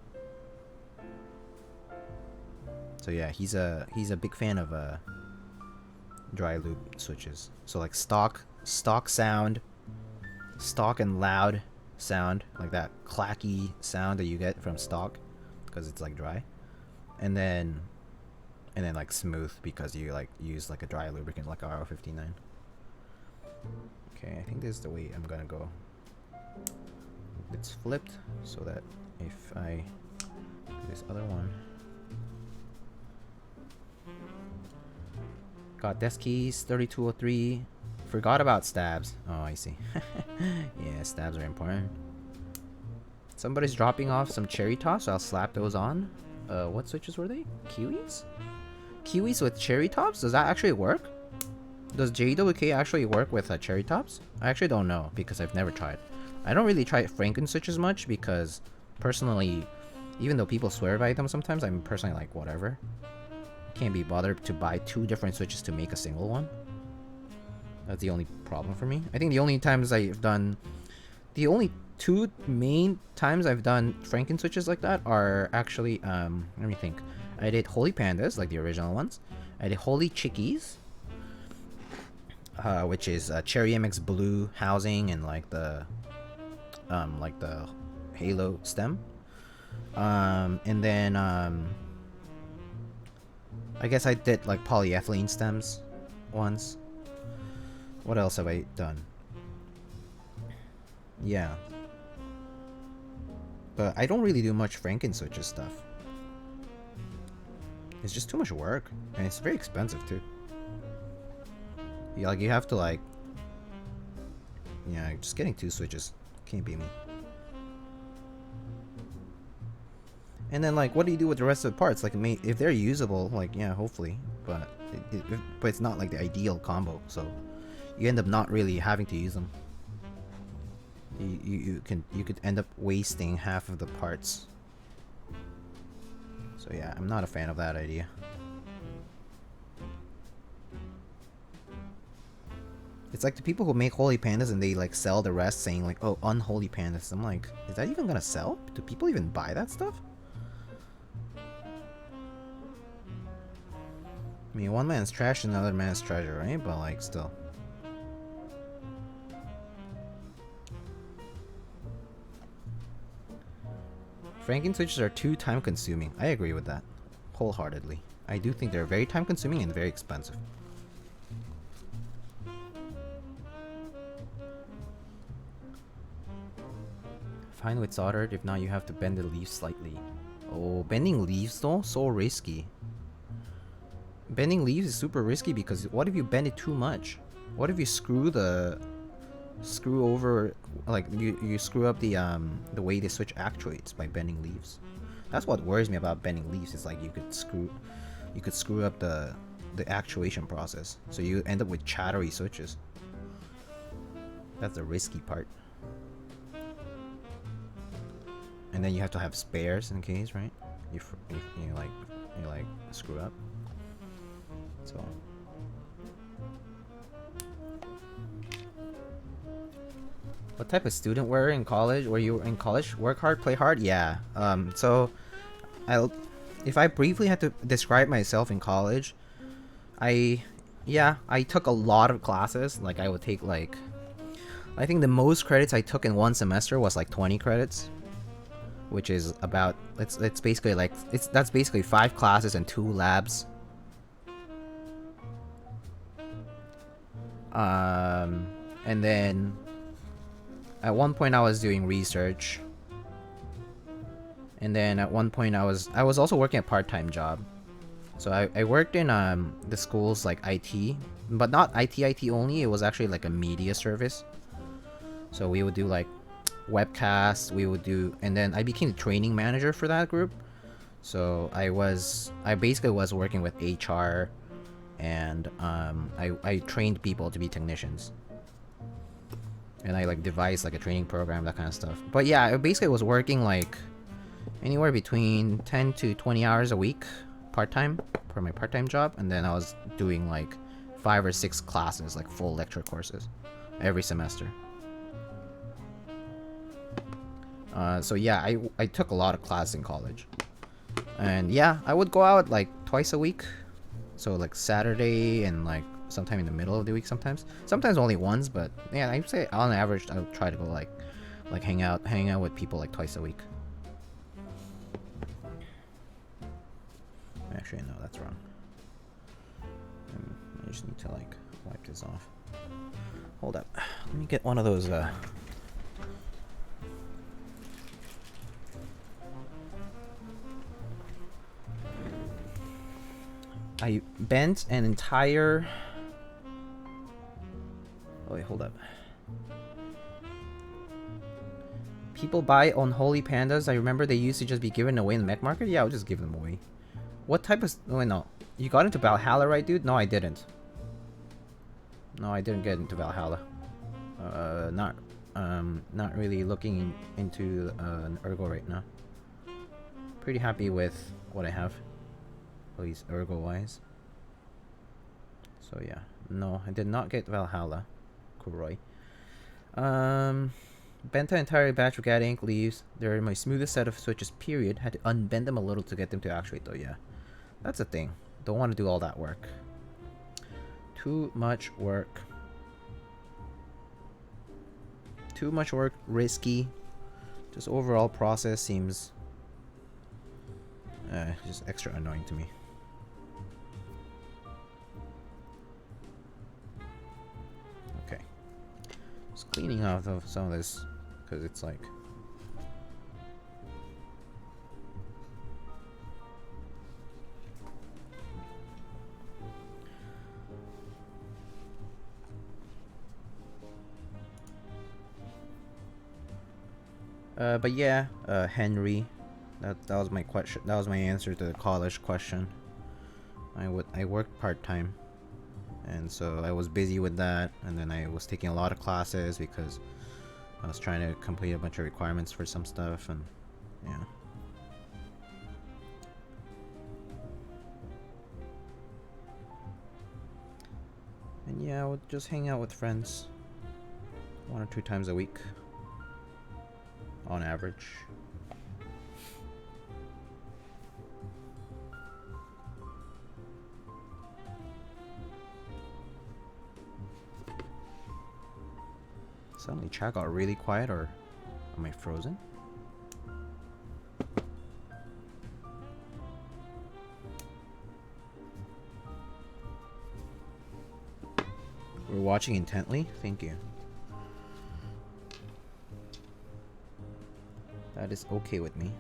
So yeah, he's a big fan of dry loop switches. So like stock sound, stock and loud sound, like that clacky sound that you get from stock, because it's like dry, and then like smooth because you like use like a dry lubricant like RO59. Okay, I think this is the way I'm gonna go. It's flipped so that if I do this other one, got desk keys 3203. Forgot about stabs. Oh, I see. Yeah, stabs are important. Somebody's dropping off some cherry tops, so I'll slap those on. What switches were they? Kiwis? Kiwis with cherry tops? Does that actually work? Does JWK actually work with cherry tops? I actually don't know because I've never tried. I don't really try Franken switches much because personally, even though people swear by them sometimes, I'm personally like whatever. Can't be bothered to buy 2 different switches to make a single one. That's the only problem for me. I think the only 2 main times I've done Franken switches like that are actually, let me think. I did Holy Pandas, like the original ones. I did Holy Chickies, which is Cherry MX blue housing and like the halo stem. And then I guess I did like polyethylene stems once. What else have I done? Yeah. But I don't really do much Franken switches stuff. It's just too much work. And it's very expensive too. Yeah, like you have to like... Yeah, just getting 2 switches can't be me. And then like, what do you do with the rest of the parts? Like, if they're usable, like, yeah, hopefully. But it's not like the ideal combo, so you end up not really having to use them. You could end up wasting half of the parts. So yeah, I'm not a fan of that idea. It's like the people who make holy pandas and they like sell the rest saying like, oh, unholy pandas. I'm like, is that even gonna sell? Do people even buy that stuff? I mean, one man's trash and another man's treasure, right? But like, still. Franken switches are too time consuming. I agree with that. Wholeheartedly. I do think they're very time consuming and very expensive. Fine with soldered, if not you have to bend the leaves slightly. Oh, bending leaves though? So risky. Bending leaves is super risky because what if you bend it too much? What if you screw over, like you screw up the way the switch actuates by bending leaves? That's what worries me about bending leaves. Is like you could screw up the actuation process, so you end up with chattery switches. That's the risky part. And then you have to have spares in case, right? You like screw up. So. What type of student were you in college? Were you in college? Work hard, play hard? Yeah. So, if I briefly had to describe myself in college, I took a lot of classes. Like I would take like, I think the most credits I took in one semester was like 20 credits, which is about it's basically like that's basically 5 classes and 2 labs. And then at one point I was doing research, and then at one point I was also working a part-time job. So I worked in the school's like IT, but not IT only. It was actually like a media service. So we would do like webcasts. We would do, and then I became the training manager for that group. So I basically was working with HR, and I trained people to be technicians. And I like devised like a training program, that kind of stuff. But yeah, I basically was working like anywhere between 10 to 20 hours a week part-time for my part-time job, and then I was doing like 5 or 6 classes, like full lecture courses every semester. So yeah, I took a lot of classes in college. And yeah, I would go out like twice a week. So like Saturday and like sometime in the middle of the week sometimes. Sometimes only once, but yeah, I'd say on average I would try to go like hang out with people like twice a week. Actually, no, that's wrong. I just need to like wipe this off. Hold up. Let me get one of those I bent an entire... Oh wait, hold up. People buy unholy pandas. I remember they used to just be given away in the mech market. Yeah, I'll just give them away. What type of... Oh, wait, no. You got into Valhalla, right, dude? No, I didn't. No, I didn't get into Valhalla. Not really looking into an Ergo right now. Pretty happy with what I have. At least Ergo-wise. So yeah. No, I did not get Valhalla. Kuroi. Bent an entire batch of GAD ink leaves. They're my smoothest set of switches, period. Had to unbend them a little to get them to actuate though, yeah. That's a thing. Don't want to do all that work. Too much work. Too much work, risky. Just overall process seems just extra annoying to me. Okay. Just cleaning off of some of this because it's like but yeah, Henry, that was my question. That was my answer to the college question. I worked part-time, and so I was busy with that, and then I was taking a lot of classes because I was trying to complete a bunch of requirements for some stuff, and yeah. And yeah, I would just hang out with friends 1 or 2 times a week on average. Suddenly chat got really quiet, or am I frozen? We're watching intently? Thank you. That is okay with me.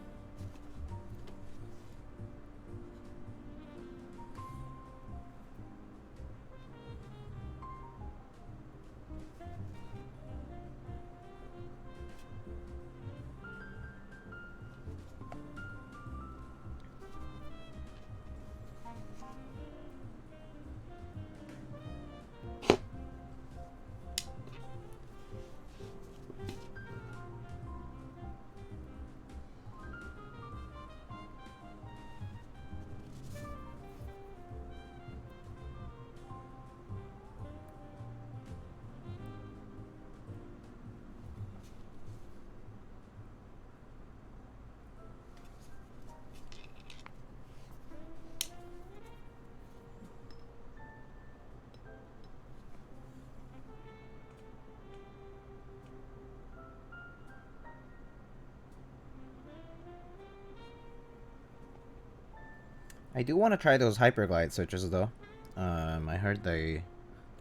I do want to try those hyperglide switches though. I heard they're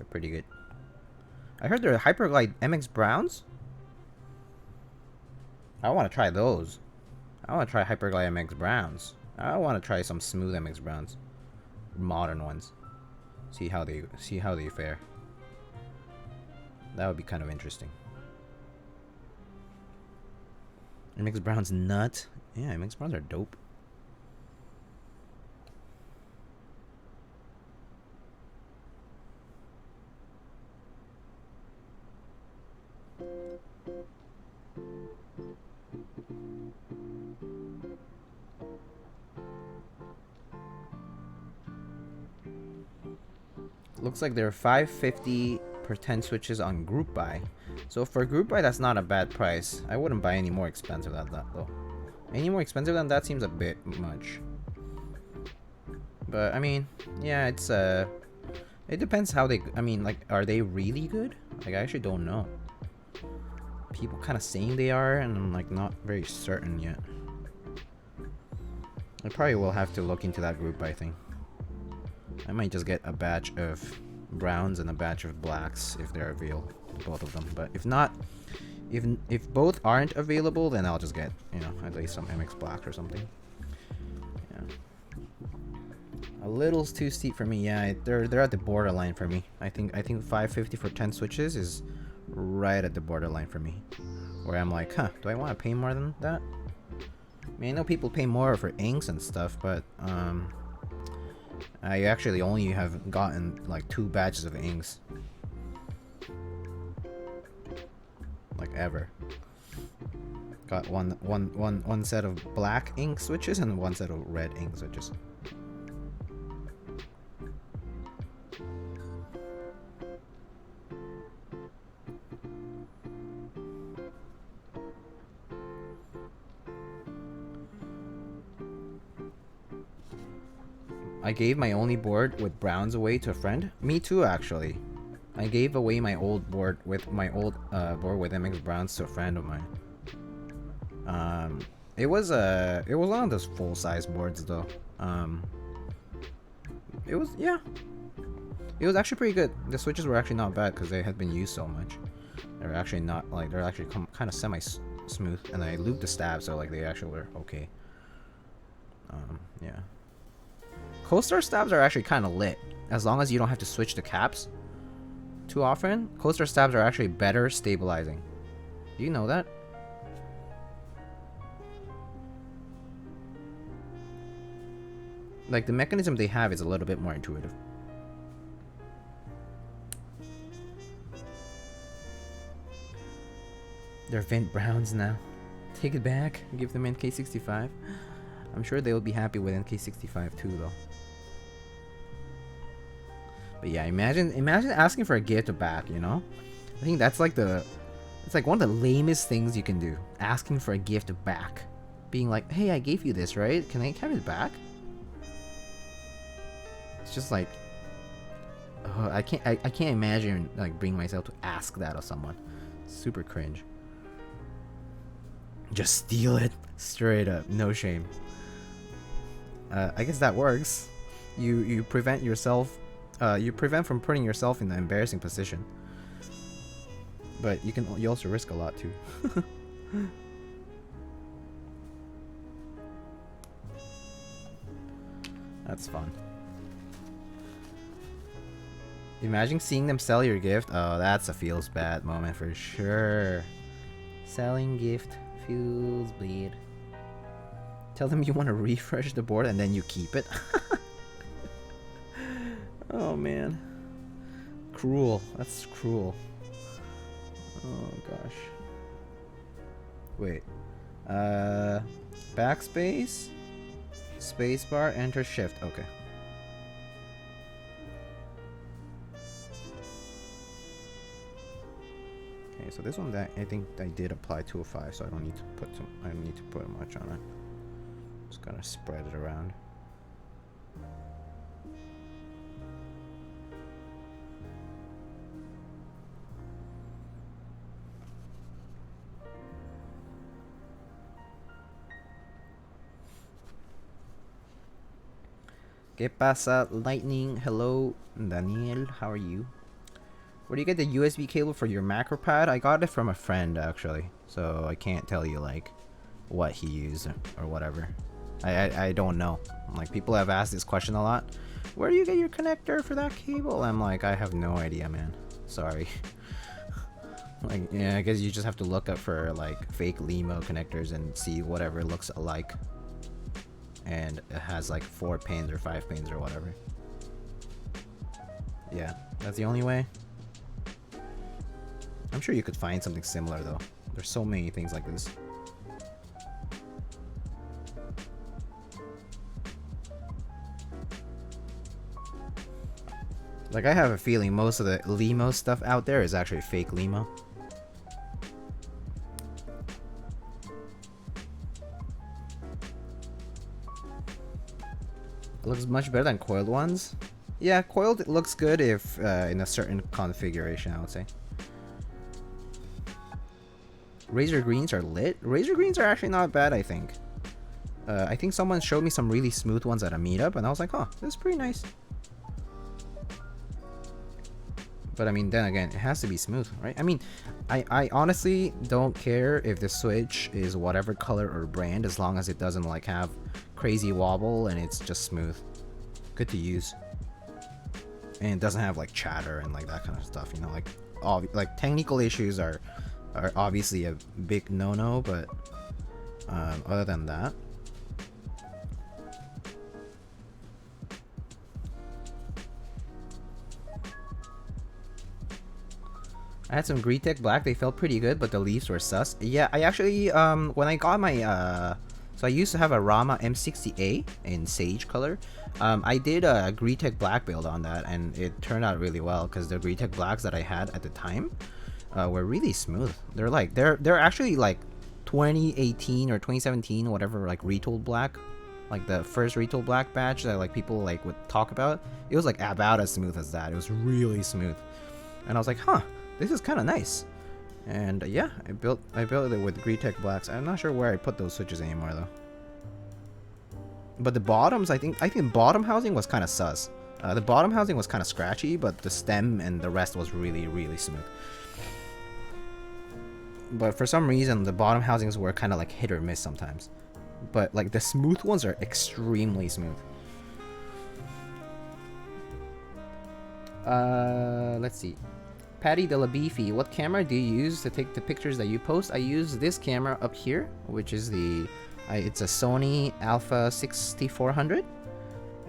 pretty good. I heard they're hyperglide MX Browns. I want to try those. I want to try hyperglide MX Browns. I want to try some smooth MX Browns, modern ones. See how they fare. That would be kind of interesting. Mixed browns nut. Yeah, mixed browns are dope. Looks like there are 550 per 10 switches on group buy. So for group buy, that's not a bad price. I wouldn't buy any more expensive than that though. Any more expensive than that seems a bit much. But I mean, yeah, it's it depends how they, I mean, like, are they really good? Like, I actually don't know. People kind of saying they are, and I'm like not very certain yet. I probably will have to look into that group buy thing. I might just get a batch of browns and a batch of blacks if they're available, both of them. But if not, if both aren't available, then I'll just get, you know, at least some MX black or something. Yeah. A little too steep for me. Yeah, they're at the borderline for me. I think 550 for 10 switches is right at the borderline for me, where I'm like, huh, do I want to pay more than that? I mean, I know people pay more for inks and stuff, but I actually only have gotten like 2 batches of inks, like ever. Got one set of black ink switches and one set of red ink switches. I gave my only board with browns away to a friend. Me too, actually. I gave away my old board with board with MX browns to a friend of mine. It was one of those full size boards though. It was, yeah. It was actually pretty good. The switches were actually not bad because they had been used so much. They're actually not like, they're actually kind of semi smooth, and I lubed the stabs, so like they actually were okay. Yeah. CoStar stabs are actually kind of lit, as long as you don't have to switch the caps too often. CoStar stabs are actually better stabilizing. Do you know that? Like, the mechanism they have is a little bit more intuitive. They're Vint Browns now. Take it back. Give them NK65. I'm sure they will be happy with NK65 too, though. But yeah, imagine asking for a gift back, you know? I think that's like it's like one of the lamest things you can do. Asking for a gift back. Being like, hey, I gave you this, right? Can I have it back? It's just like, I can't imagine like bringing myself to ask that of someone. Super cringe. Just steal it straight up, no shame. I guess that works. You prevent yourself. You prevent from putting yourself in an embarrassing position. But you also risk a lot too. That's fun. Imagine seeing them sell your gift. Oh, that's a feels bad moment for sure. Selling gift feels bleed. Tell them you want to refresh the board and then you keep it. Oh man. Cruel. That's cruel. Oh gosh. Wait. Backspace? Spacebar, enter shift. Okay. Okay, so this one that I think I did apply 205, so I don't need to put much on it. Just gonna spread it around. ¿Qué pasa, Lightning? Hello, Daniel. How are you? Where do you get the USB cable for your macro pad? I got it from a friend, actually. So I can't tell you, like, what he used or whatever. I don't know. Like, people have asked this question a lot. Where do you get your connector for that cable? I'm like, I have no idea, man. Sorry. Like, yeah, I guess you just have to look up for like fake Limo connectors and see whatever looks alike. And it has like 4 pins or 5 pins or whatever. Yeah, that's the only way. I'm sure you could find something similar though. There's so many things like this. Like, I have a feeling most of the Limo stuff out there is actually fake Limo. It looks much better than coiled ones. Yeah, coiled looks good if in a certain configuration, I would say. Razor greens are lit. Razor greens are actually not bad, I think. I think someone showed me some really smooth ones at a meetup, and I was like, huh, this is pretty nice. But I mean, then again, it has to be smooth, right? I mean, I honestly don't care if the Switch is whatever color or brand, as long as it doesn't like have crazy wobble and it's just smooth. Good to use. And it doesn't have like chatter and like that kind of stuff, you know, like technical issues are obviously a big no-no, but other than that. I had some Greetech Black, they felt pretty good, but the leaves were sus. Yeah, I actually, when I got my, so I used to have a Rama M60A in Sage color. I did a Greetech Black build on that, and it turned out really well, because the Greetech Blacks that I had at the time were really smooth. They're like, they're actually like 2018 or 2017, whatever, like retooled black. Like the first retooled black batch that like people like would talk about. It was like about as smooth as that. It was really smooth. And I was like, huh. This is kind of nice. And yeah, I built it with Greetech Blacks. I'm not sure where I put those switches anymore though. But the bottoms, I think bottom housing was kind of sus. The bottom housing was kind of scratchy, but the stem and the rest was really, really smooth. But for some reason, the bottom housings were kind of like hit or miss sometimes. But like the smooth ones are extremely smooth. Let's see. Patty de la Beefy, what camera do you use to take the pictures that you post? I use this camera up here, which is it's a Sony Alpha 6400,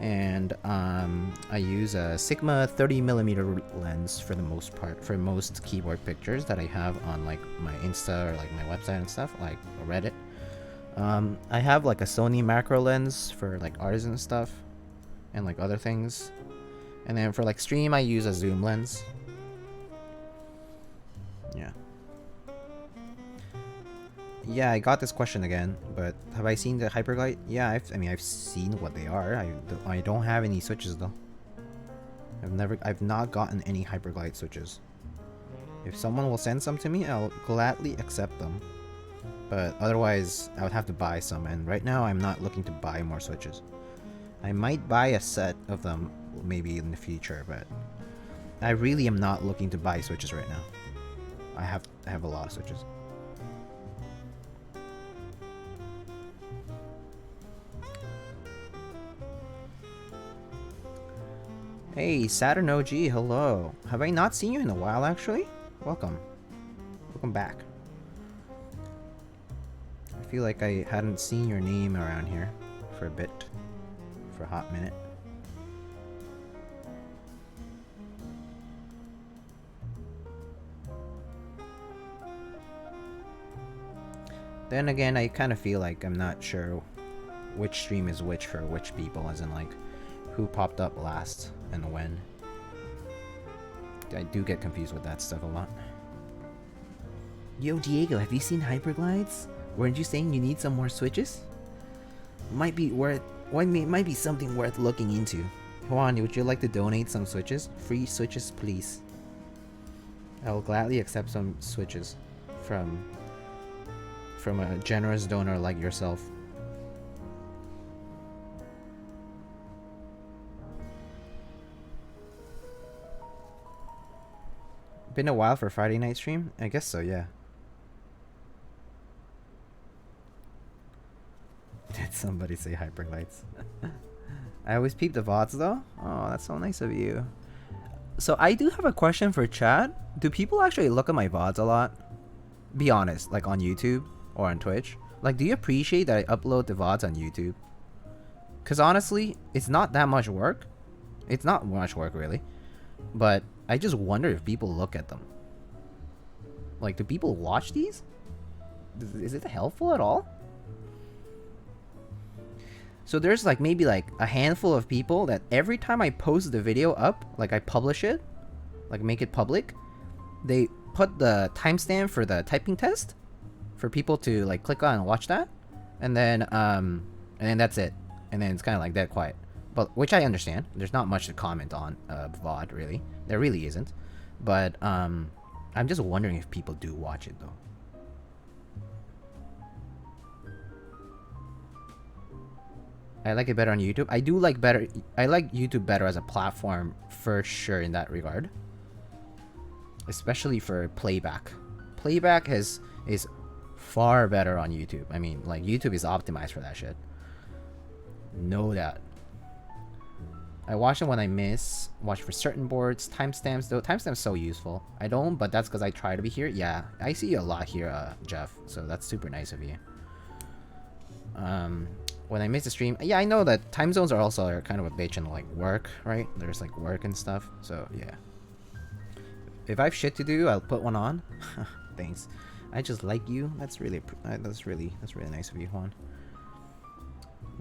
and I use a Sigma 30mm lens for the most part for most keyboard pictures that I have on like my Insta or like my website and stuff, like Reddit. I have like a Sony macro lens for like artisan stuff and like other things, and then for like stream I use a zoom lens. Yeah, I got this question again, but have I seen the Hyperglide? Yeah, I've seen what they are. I don't have any switches though. I've not gotten any Hyperglide switches. If someone will send some to me, I'll gladly accept them. But otherwise, I would have to buy some, and right now I'm not looking to buy more switches. I might buy a set of them maybe in the future, but I really am not looking to buy switches right now. I have a lot of switches. Hey, Saturn OG, hello. Have I not seen you in a while, actually? Welcome. Welcome back. I feel like I hadn't seen your name around here for a bit. For a hot minute. Then again, I kind of feel like I'm not sure which stream is which for which people, as in like who popped up last and when. I do get confused with that stuff a lot. Yo, Diego, have you seen Hyperglides? Weren't you saying you need some more switches? Might be something worth looking into. Juan, would you like to donate some switches? Free switches, please. I will gladly accept some switches from a generous donor like yourself. Been a while for Friday night stream? I guess so, yeah. Did somebody say Hyperglides? I always peep the VODs though. Oh, that's so nice of you. So I do have a question for chat. Do people actually look at my VODs a lot? Be honest, like on YouTube or on Twitch. Like, do you appreciate that I upload the VODs on YouTube? Because honestly, it's not that much work. It's not much work, really. But I just wonder if people look at them. Like, do people watch these? Is it helpful at all? So there's like maybe like a handful of people that every time I post the video up, like I publish it, like make it public, they put the timestamp for the typing test for people to like click on and watch that, and then that's it, and then it's kind of like dead quiet. But which I understand. There's not much to comment on VOD really. There really isn't. But I'm just wondering if people do watch it though. I like it better on YouTube. I do like better. I like YouTube better as a platform for sure in that regard. Especially for playback. Playback is far better on YouTube. I mean, like YouTube is optimized for that shit. Know that. I watch it when I miss. Watch for certain boards. Timestamps though. Timestamps so useful. I don't, but that's because I try to be here. Yeah, I see you a lot here, Jeff. So that's super nice of you. When I miss the stream, yeah, I know that time zones are also kind of a bitch and like work, right? There's like work and stuff. So yeah. If I have shit to do, I'll put one on. Thanks. I just like you. That's really nice of you, Juan.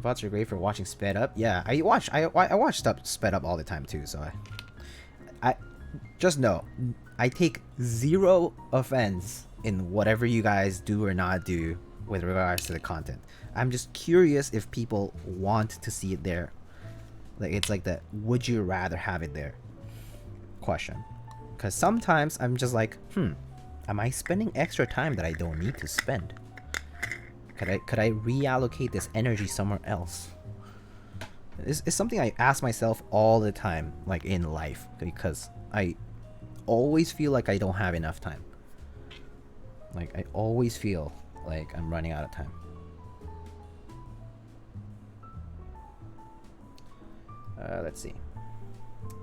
VODs are great for watching sped up. Yeah, I watch stuff sped up all the time too. So I just know I take zero offense in whatever you guys do or not do with regards to the content. I'm just curious if people want to see it there. Like it's like the would you rather have it there question. Because sometimes I'm just like, am I spending extra time that I don't need to spend? Could I reallocate this energy somewhere else? It's something I ask myself all the time, like in life, because I always feel like I don't have enough time. Like I always feel like I'm running out of time. Let's see.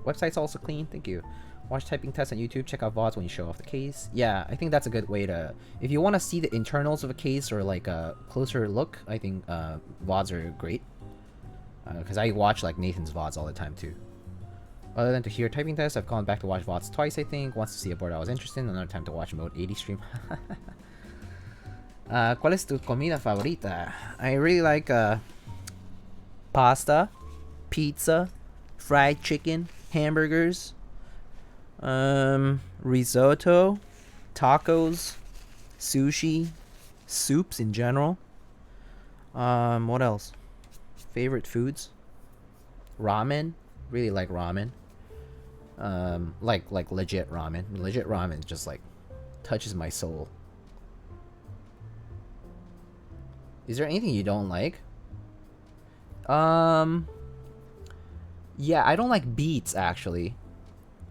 Website's also clean. Thank you. Watch typing tests on YouTube. Check out VODs when you show off the case. Yeah, I think that's a good way to... If you want to see the internals of a case or like a closer look, I think VODs are great. Because I watch like Nathan's VODs all the time too. Other than to hear typing tests, I've gone back to watch VODs twice, I think. Once to see a board I was interested in, another time to watch Mode 80 stream. ¿Cuál es tu comida favorita? I really like pasta, pizza, fried chicken, hamburgers, risotto, tacos, sushi, soups in general. What else? Favorite foods? Ramen. Really like ramen. Like legit ramen. Legit ramen just like touches my soul. Is there anything you don't like? Yeah, I don't like beets actually.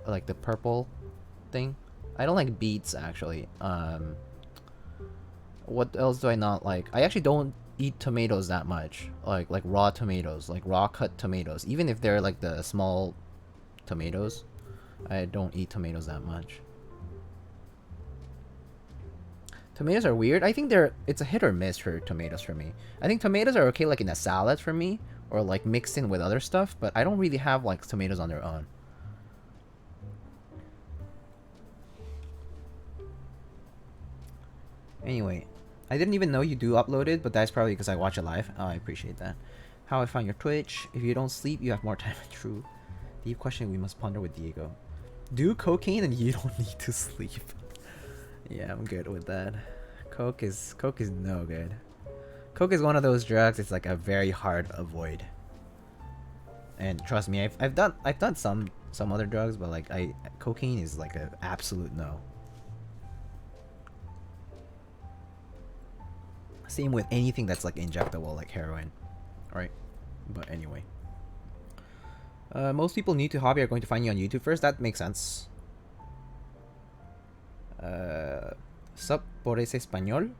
Like the purple thing. I don't like beets actually. What else do I not like? I actually don't eat tomatoes that much. Like raw tomatoes, like raw cut tomatoes. Even if they're like the small tomatoes, I don't eat tomatoes that much. Tomatoes are weird. I think it's a hit or miss for tomatoes for me. I think tomatoes are okay like in a salad for me, or like mixed in with other stuff, but I don't really have like tomatoes on their own. Anyway, I didn't even know you do upload it, but that's probably because I watch it live. Oh, I appreciate that. How I find your Twitch. If you don't sleep, you have more time. True. Deep question we must ponder with Diego. Do cocaine and you don't need to sleep. Yeah, I'm good with that. Coke is no good. Coke is one of those drugs. It's like a very hard avoid. And trust me, I've done some other drugs, but like cocaine is like an absolute no. Same with anything that's like injectable, like heroin, right? But anyway, most people new to hobby are going to find you on YouTube first. That makes sense. Sup por ese español.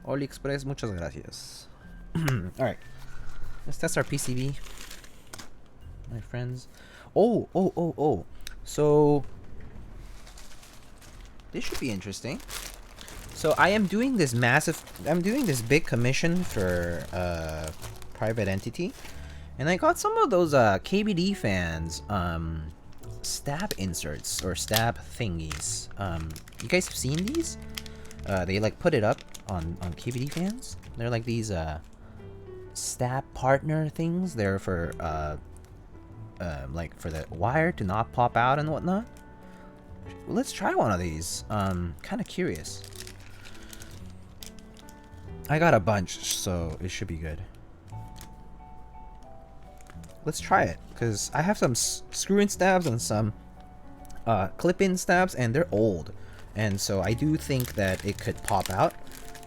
AliExpress, muchas gracias. Alright. Let's test our PCB. My friends. Oh. So this should be interesting. So I am doing this big commission for private entity, and I got some of those KBD fans stab inserts or stab thingies. You guys have seen these? They like put it up on KBD fans. They're like these stab partner things. They're for like for the wire to not pop out and whatnot. Let's try one of these. Kind of curious. I got a bunch, so it should be good. Let's try it, because I have some screw-in stabs and some clip-in stabs, and they're old. And so I do think that it could pop out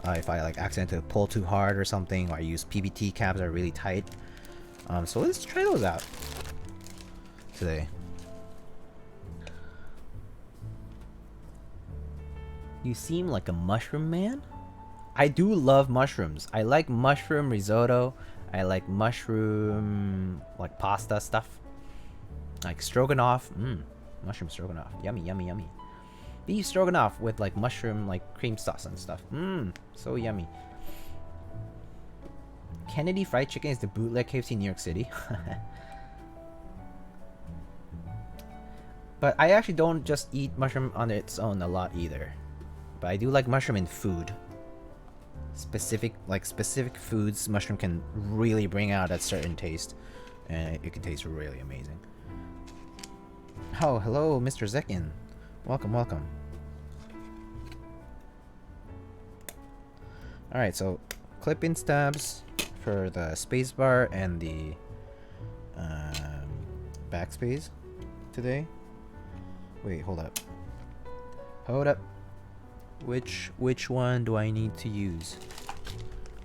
if I like accidentally pull too hard or something, or I use PBT caps that are really tight. So let's try those out today. You seem like a mushroom man? I do love mushrooms. I like mushroom risotto. I like mushroom like pasta stuff. Like stroganoff. Mushroom stroganoff. Yummy, yummy, yummy. Beef stroganoff with like mushroom like cream sauce and stuff. So yummy. Kennedy Fried Chicken is the bootleg KFC in New York City. But I actually don't just eat mushroom on its own a lot either. But I do like mushroom in food. Specific foods, mushroom can really bring out that certain taste, and it can taste really amazing. Oh, hello, Mr. Zekkin. Welcome, welcome. All right, so clip-in stabs for the spacebar and the backspace today. Wait, hold up. Hold up. Which one do I need to use?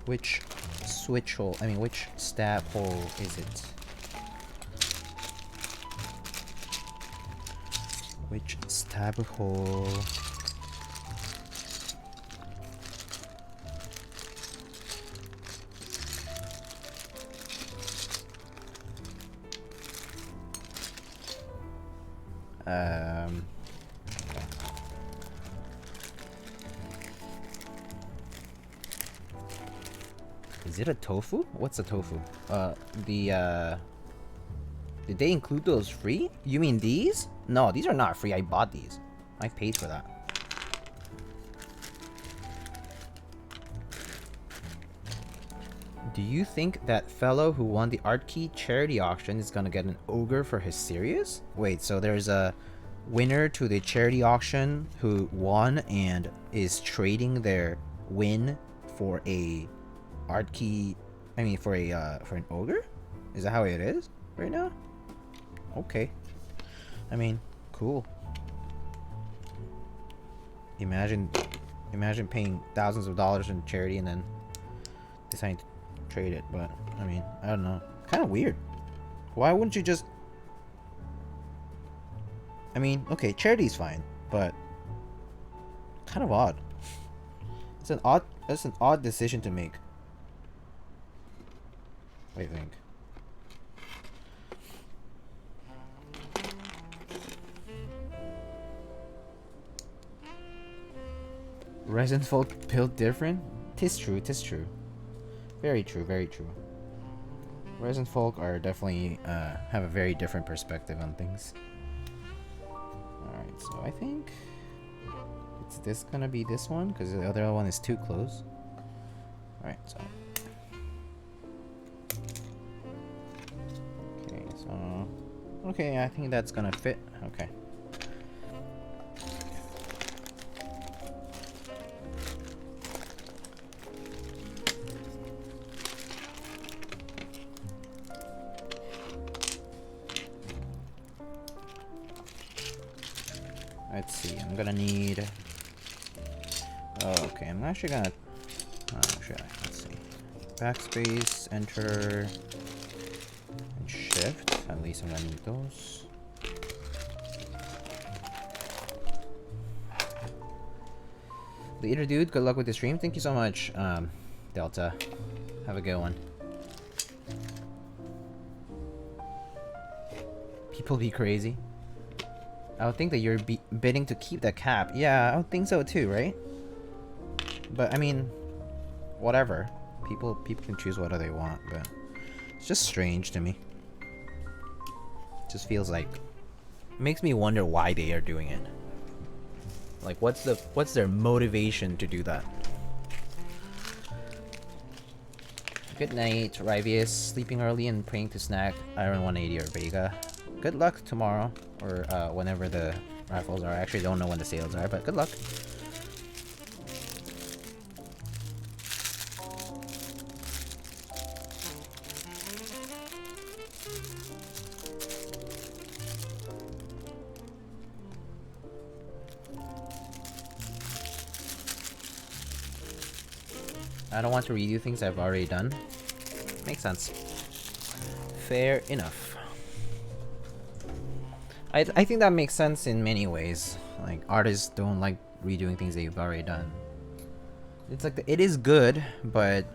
Which switch hole? I mean, which stab hole is it? Which stab hole? Is it a tofu? What's a tofu? Did they include those free? You mean these? No, these are not free. I bought these. I paid for that. Do you think that fellow who won the Art Key charity auction is gonna get an ogre for his series? Wait, so there's a winner to the charity auction who won and is trading their win for a Art Key, I mean for an ogre? Is that how it is right now? Okay. I mean, cool. Imagine paying thousands of dollars in charity and then deciding to trade it, but I mean, I don't know. Kind of weird. Why wouldn't you just... I mean, okay, charity's fine, but kind of odd. It's an odd decision to make. What do you think? Resident folk built different? Tis true, tis true. Very true, very true. Resident folk are definitely have a very different perspective on things. Alright, so I think it's this gonna be this one because the other one is too close. Alright, so okay, I think that's gonna fit. Okay. Let's see, I'm gonna need... Oh, okay, I'm actually gonna... Oh, shit, let's see. Backspace, enter, and shift. At least I'm gonna need those. Later, dude. Good luck with the stream. Thank you so much, Delta. Have a good one. People be crazy. I would think that you're bidding to keep the cap. Yeah, I would think so too, right? But I mean, whatever. People can choose whatever they want, but it's just strange to me. It just feels like it makes me wonder why they are doing it. Like, what's their motivation to do that? Good night, Rivius. Sleeping early and praying to snag Iron 180 or Vega. Good luck tomorrow, or whenever the raffles are. I actually don't know when the sales are, but good luck. I don't want to redo things I've already done. Makes sense. Fair enough. I think that makes sense in many ways. Like, artists don't like redoing things they've already done. It's like, it is good, but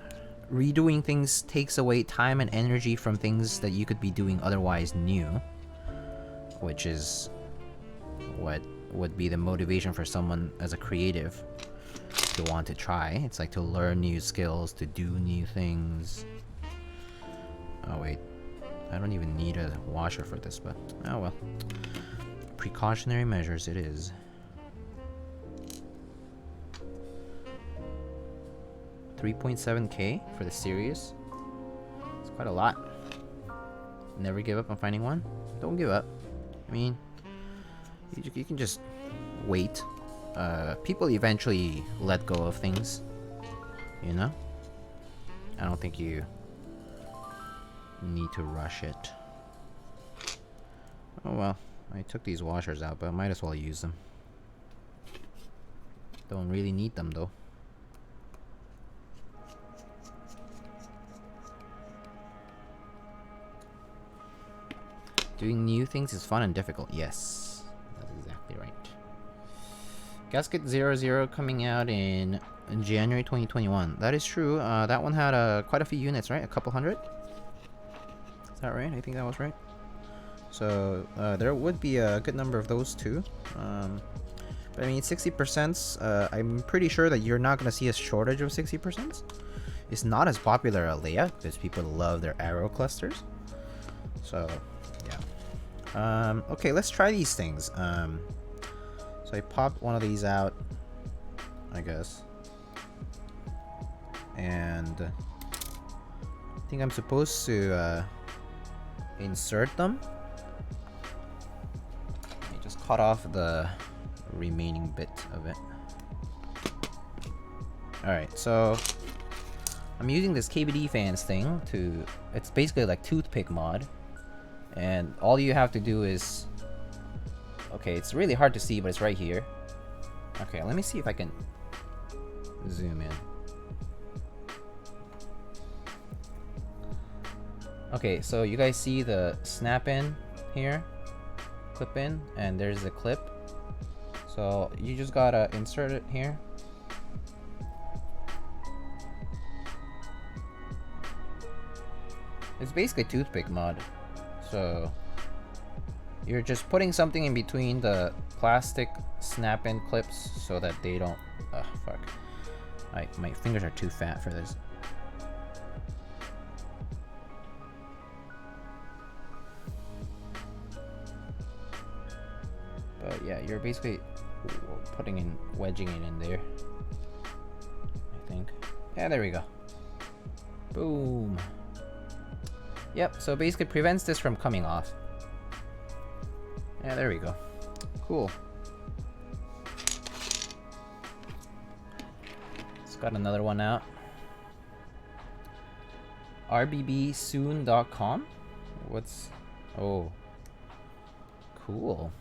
redoing things takes away time and energy from things that you could be doing otherwise new. Which is what would be the motivation for someone as a creative to want to try. It's like to learn new skills, to do new things. Oh wait, I don't even need a washer for this, but oh well. Precautionary measures it is. $3.7K for the series. It's quite a lot. Never give up on finding one. Don't give up. I mean, you can just wait. People eventually let go of things, you know? I don't think you need to rush it. Oh well, I took these washers out, but I might as well use them. Don't really need them though. Doing new things is fun and difficult. Yes, that's exactly right. Gasket 00 coming out in January 2021. That is true. That one had quite a few units, right? A couple hundred? Is that right? I think that was right. So there would be a good number of those too. But I mean, 60%, I'm pretty sure that you're not going to see a shortage of 60%. It's not as popular a layout because people love their arrow clusters. So, yeah. Okay, let's try these things. So I popped one of these out, I guess. And I think I'm supposed to insert them. Let me just cut off the remaining bit of it. Alright, so I'm using this KBD fans thing to... It's basically like toothpick mod. And all you have to do is... Okay, it's really hard to see, but it's right here. Okay, let me see if I can zoom in. Okay, so you guys see the snap in here, clip in, and there's the clip. So you just gotta insert it here. It's basically toothpick mod. So you're just putting something in between the plastic snap-in clips so that they don't... Ugh, fuck. My fingers are too fat for this. But yeah, you're basically wedging it in there. I think. Yeah, there we go. Boom. Yep, so basically prevents this from coming off. Yeah, there we go. Cool. It's got another one out. rbbsoon.com? What's... Oh. Cool.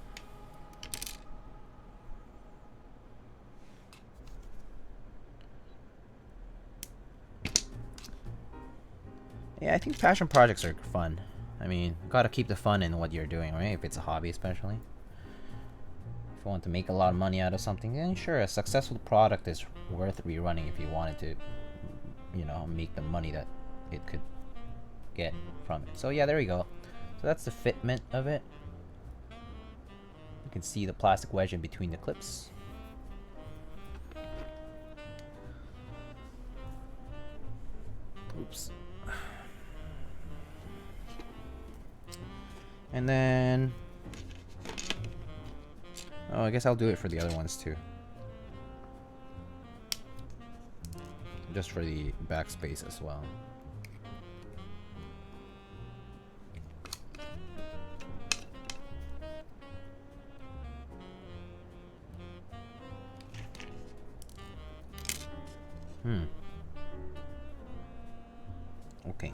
Yeah, I think passion projects are fun. I mean, gotta keep the fun in what you're doing, right? If it's a hobby, especially. If you want to make a lot of money out of something, then sure, a successful product is worth rerunning if you wanted to, you know, make the money that it could get from it. So yeah, there we go. So that's the fitment of it. You can see the plastic wedge in between the clips. Oops. And then... oh, I guess I'll do it for the other ones too. Just for the backspace as well. Okay.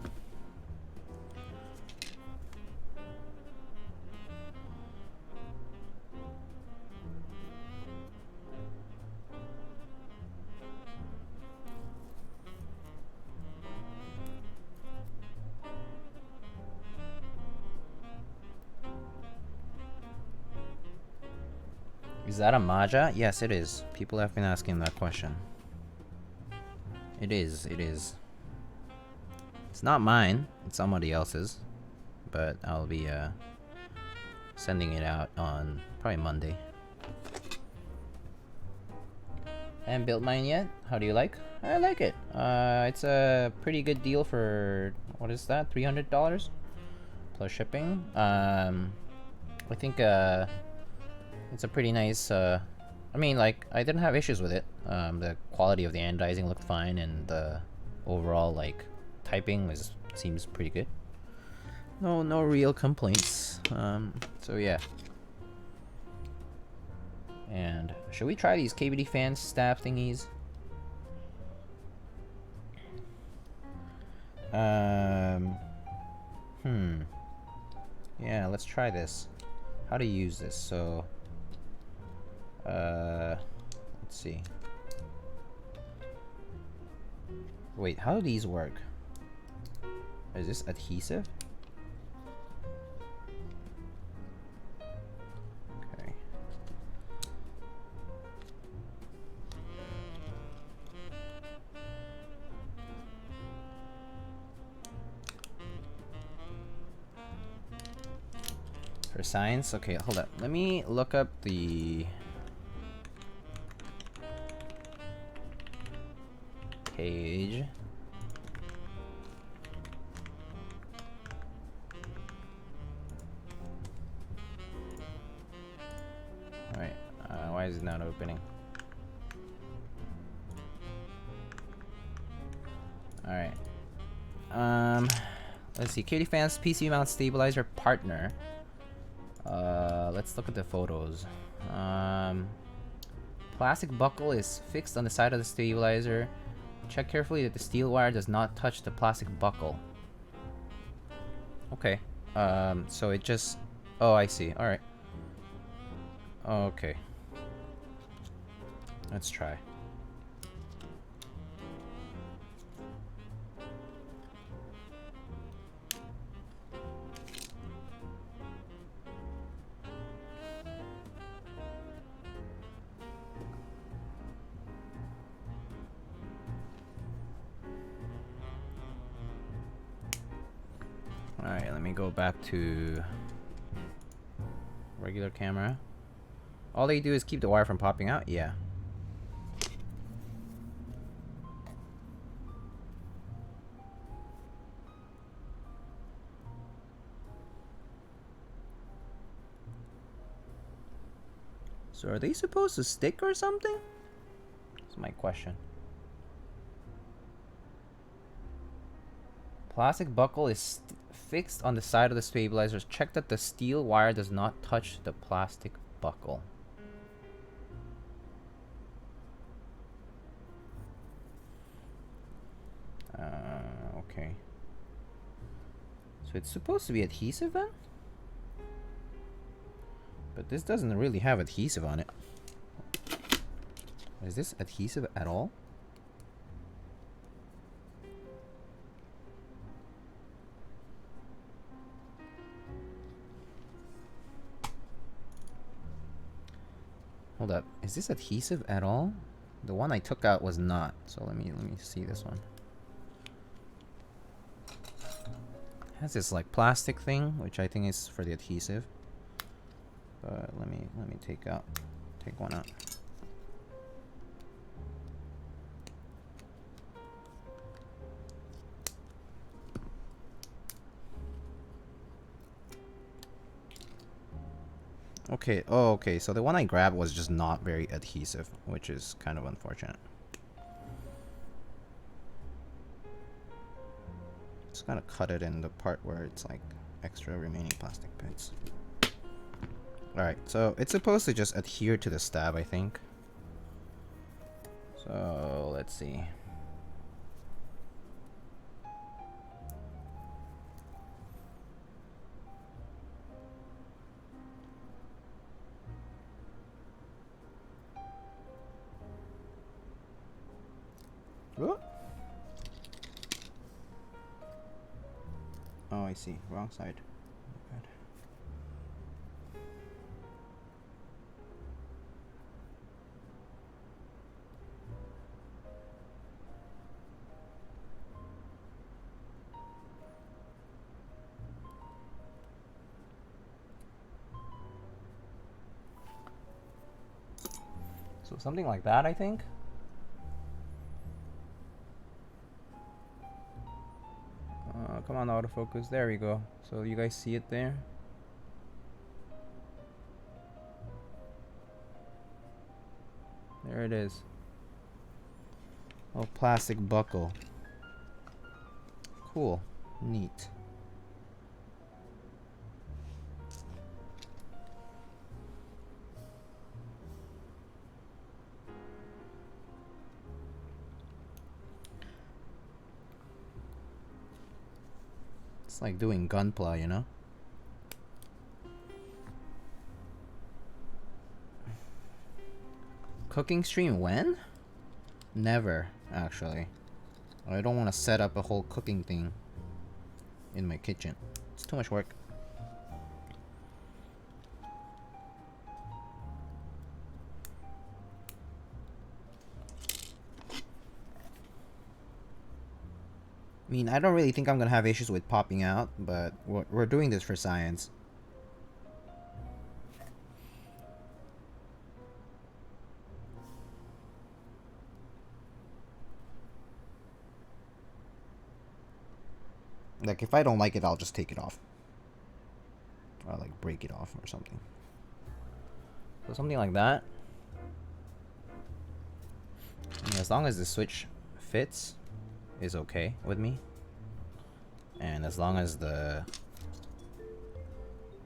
Is that a Maja? Yes, it is. People have been asking that question. It is, it is. It's not mine, it's somebody else's. But I'll be sending it out on probably Monday. I haven't built mine yet. How do you like? I like it. It's a pretty good deal for, what is that? $300 plus shipping. I think it's a pretty nice, I mean, like, I didn't have issues with it. The quality of the anodizing looked fine, and the overall, like, typing seems pretty good. No real complaints. So yeah. And should we try these KBD fan stab thingies? Yeah, let's try this. How to use this? So, let's see. Wait, how do these work? Is this adhesive? Okay. For science? Okay, hold up. Let me look up the page. Alright, why is it not opening? Alright. Let's see. KD Fans PC mount stabilizer partner. Let's look at the photos. Plastic buckle is fixed on the side of the stabilizer. Check carefully that the steel wire does not touch the plastic buckle. Okay. So it just... oh, I see. Alright. Okay. Let's try. Alright, let me go back to regular camera. All they do is keep the wire from popping out? Yeah. So are they supposed to stick or something? That's my question. Plastic buckle is fixed on the side of the stabilizers. Check that the steel wire does not touch the plastic buckle. Okay. So it's supposed to be adhesive then? But this doesn't really have adhesive on it. Is this adhesive at all? Hold up. Is this adhesive at all? The one I took out was not. So let me see this one. It has this like plastic thing, which I think is for the adhesive. But let me take one out. Okay, oh, okay, so the one I grabbed was just not very adhesive, which is kind of unfortunate. Just gotta cut it in the part where it's like extra remaining plastic bits. Alright, so it's supposed to just adhere to the stab, I think. So, let's see. Oh, I see. Wrong side. Bad. So something like that, I think. Come on, autofocus. There we go. So you guys see it there? There it is. Oh, plastic buckle. Cool. Neat. It's like doing gunpla, you know? Cooking stream when? Never, actually. I don't want to set up a whole cooking thing in my kitchen. It's too much work. I mean, I don't really think I'm gonna have issues with popping out, but we're doing this for science. Like, if I don't like it, I'll just take it off. Or, like, break it off or something. So something like that. And as long as the switch fits, is okay with me. And as long as the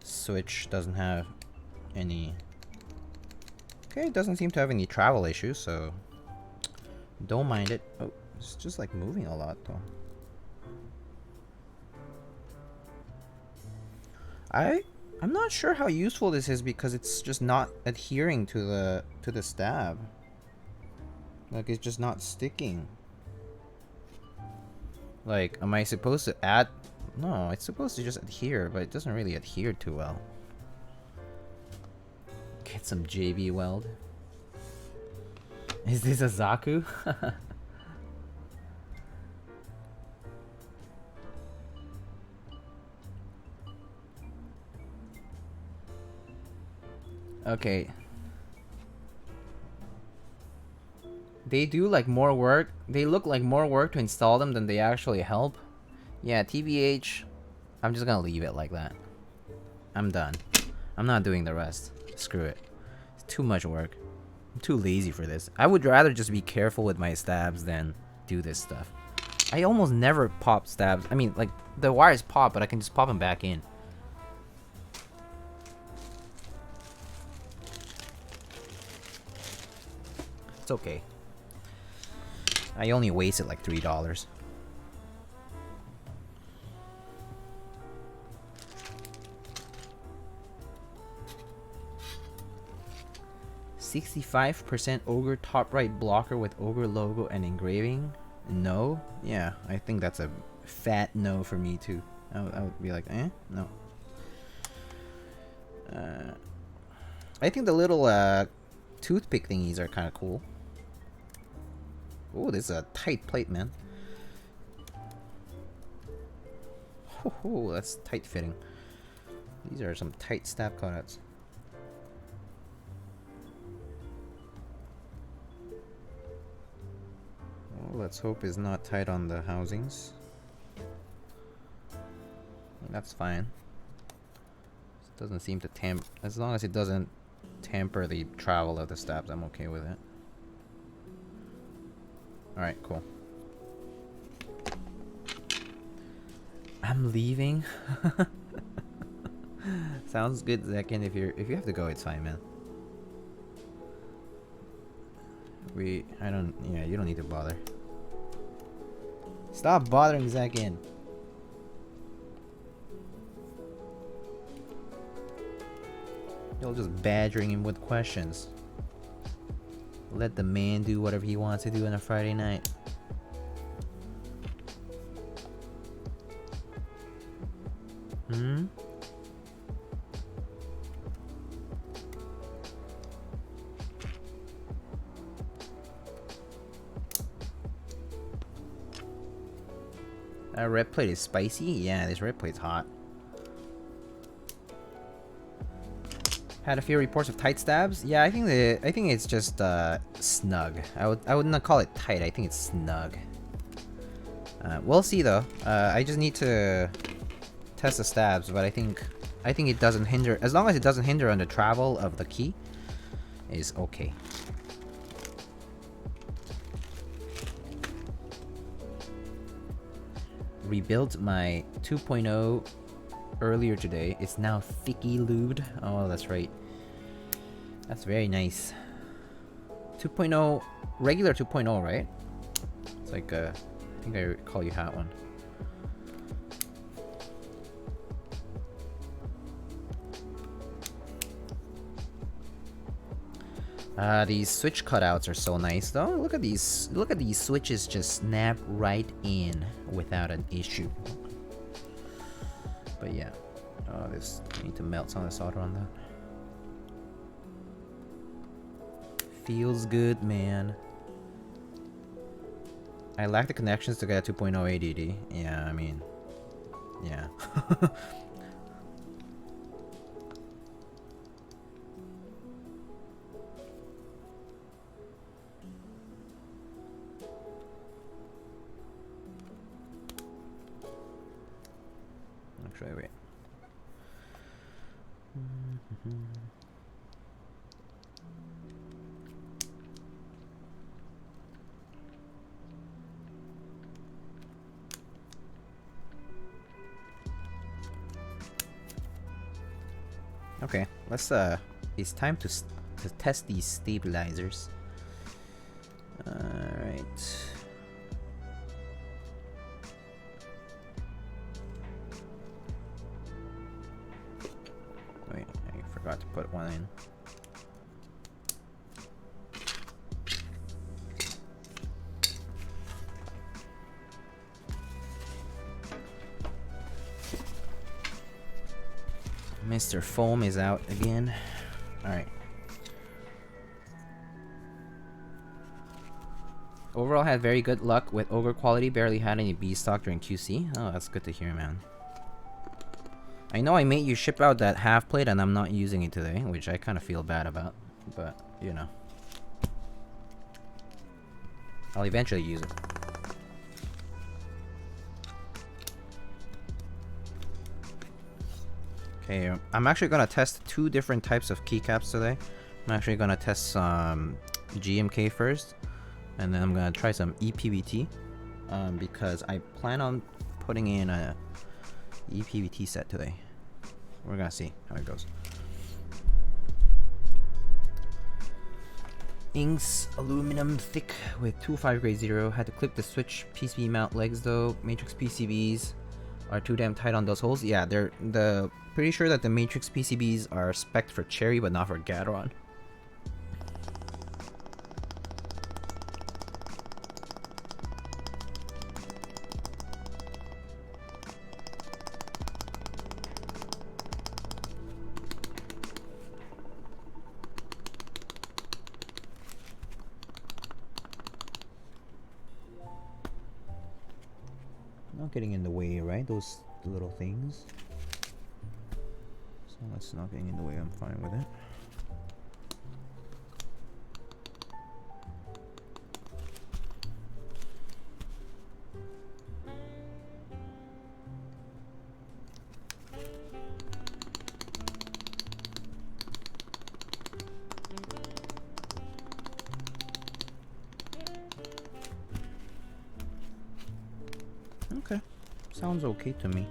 switch doesn't have any... Okay, it doesn't seem to have any travel issues, so... Don't mind it. Oh, it's just like moving a lot, though. I'm not sure how useful this is because it's just not adhering to the stab. Like, it's just not sticking. Like, am I supposed to add... No, it's supposed to just adhere, but it doesn't really adhere too well. Get some JB weld. Is this a Zaku? Okay. They do like more work. They look like more work to install them than they actually help. Yeah, TBH. I'm just gonna leave it like that. I'm done. I'm not doing the rest. Screw it. It's too much work. I'm too lazy for this. I would rather just be careful with my stabs than do this stuff. I almost never pop stabs. I mean, like, the wires pop, but I can just pop them back in. It's okay. I only wasted like $3. %65% Ogre top right blocker with Ogre logo and engraving. No? Yeah, I think that's a fat no for me too. I would be like, eh? No. I think the little toothpick thingies are kind of cool. Oh, this is a tight plate, man. Oh, that's tight fitting. These are some tight stab cutouts. let's hope it's not tight on the housings. That's fine. It doesn't seem to as long as it doesn't tamper the travel of the stabs, I'm okay with it. Alright, cool. I'm leaving. Sounds good, Zekkin. If you have to go, it's fine, man. You don't need to bother. Stop bothering Zekkin. You're just badgering him with questions. Let the man do whatever he wants to do on a Friday night. Hmm? Red plate is spicy? Yeah, this red plate's hot. Had a few reports of tight stabs. Yeah, I think it's just snug. I would not call it tight. I think it's snug. We'll see though. I just need to test the stabs, but I think it doesn't hinder. As long as it doesn't hinder on the travel of the key, is okay. Rebuilt my 2.0 earlier today. It's now thicky lubed. Oh, that's right. That's very nice. 2.0, regular 2.0, right? It's like I think I recall you had one. These switch cutouts are so nice though. Look at these switches just snap right in without an issue. But yeah. Oh, I need to melt some of the solder on that. Feels good, man. I lack the connections to get a 2.0 ADD. Yeah, I mean, yeah. Actually, wait. Okay, let's it's time to test these stabilizers. Alright. Wait, I forgot to put one in. Mr. Foam is out again. Alright. Overall had very good luck with Ogre quality, barely had any B stock during QC. Oh, that's good to hear, man. I know I made you ship out that half plate and I'm not using it today, which I kind of feel bad about, but you know. I'll eventually use it. Okay, I'm actually gonna test two different types of keycaps today. I'm actually gonna test some GMK first, and then I'm gonna try some ePVT, because I plan on putting in a ePVT set today. We're gonna see how it goes. Inks aluminum thick with 2.5 grade 0. Had to clip the switch PCB mount legs though. Matrix PCBs are too damn tight on those holes. Yeah, they're pretty sure that the Matrix PCBs are spec'd for Cherry but not for Gateron. Not getting in the way, right? Those little things. So that's not getting in the way, I'm fine with it. Sounds okay to me.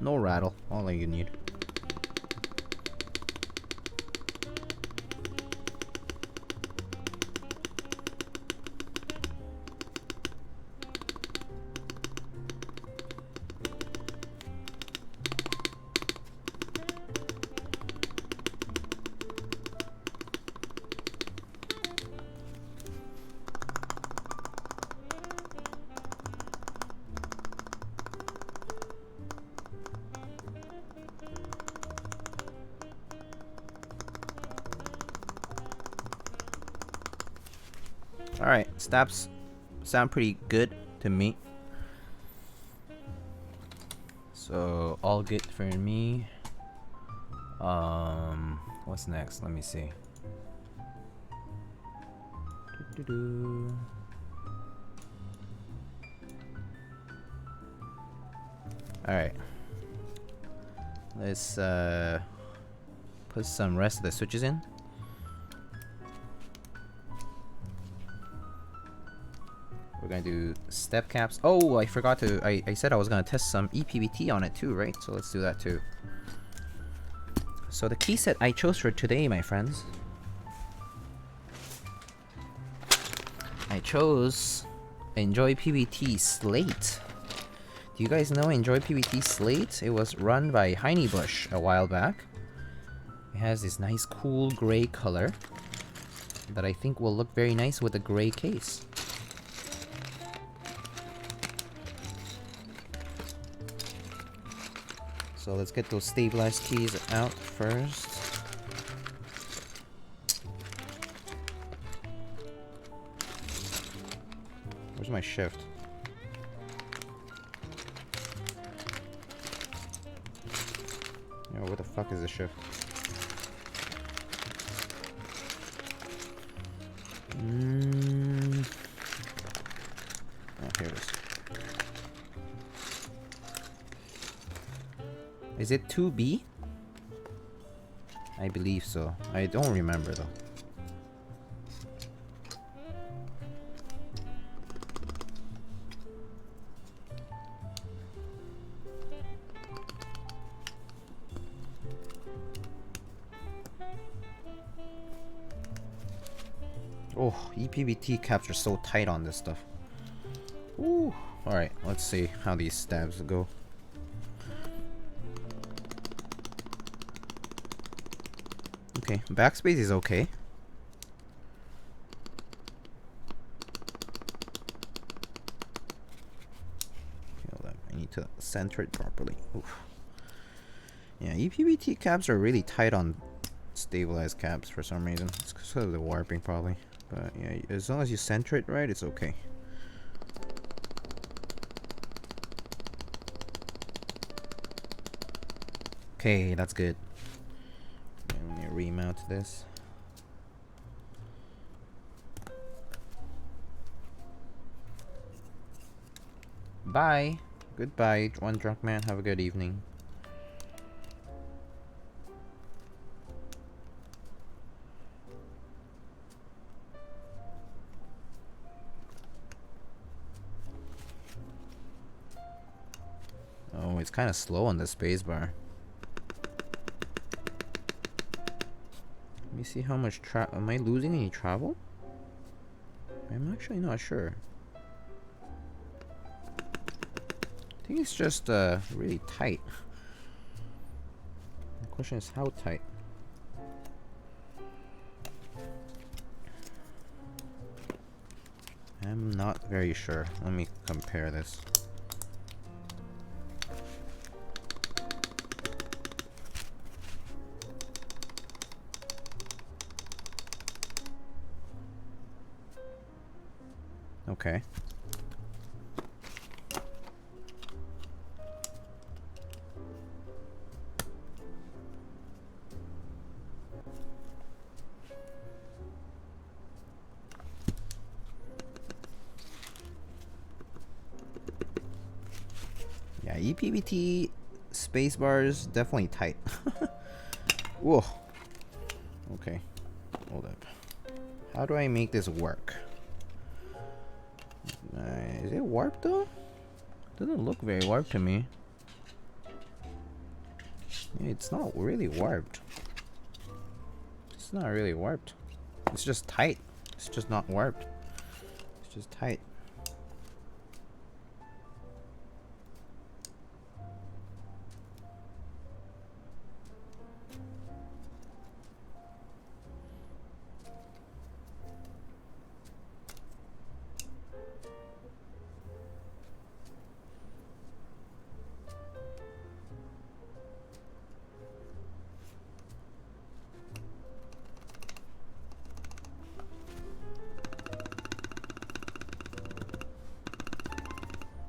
No rattle, all you need. Alright, snaps sound pretty good to me. So, all good for me. What's next? Let me see. Alright. Let's put some rest of the switches in. We're gonna do step caps. Oh, I forgot to. I said I was gonna test some ePVT on it too, right? So let's do that too. So the key set I chose for today, my friends. I chose Enjoy PVT Slate. Do you guys know Enjoy PVT Slate? It was run by Heinebush a while back. It has this nice cool gray color that I think will look very nice with a gray case. So let's get those stabilized keys out first. Where's my shift? Yo, where the fuck is the shift? Oh, here it is. Is it 2B? I believe so. I don't remember though. Oh, ePVT caps are so tight on this stuff. Ooh. Alright, let's see how these stabs go. Okay, backspace is okay. Okay, hold on. I need to center it properly. Oof. Yeah, ePVT caps are really tight on stabilized caps for some reason. It's because of the warping probably. But yeah, as long as you center it right, it's okay. Okay, that's good. Let me remount this. Bye. Goodbye, one drunk man. Have a good evening. Oh, it's kind of slow on the spacebar. Let me see how much am I losing any travel? I'm actually not sure. I think it's just really tight. The question is how tight. I'm not very sure. Let me compare this. Okay. Yeah, ePVT spacebars definitely tight. Whoa. Okay. Hold up. How do I make this work? Is it warped though? Doesn't look very warped to me. Yeah, it's not really warped. It's not really warped. It's just tight. It's just not warped. It's just tight.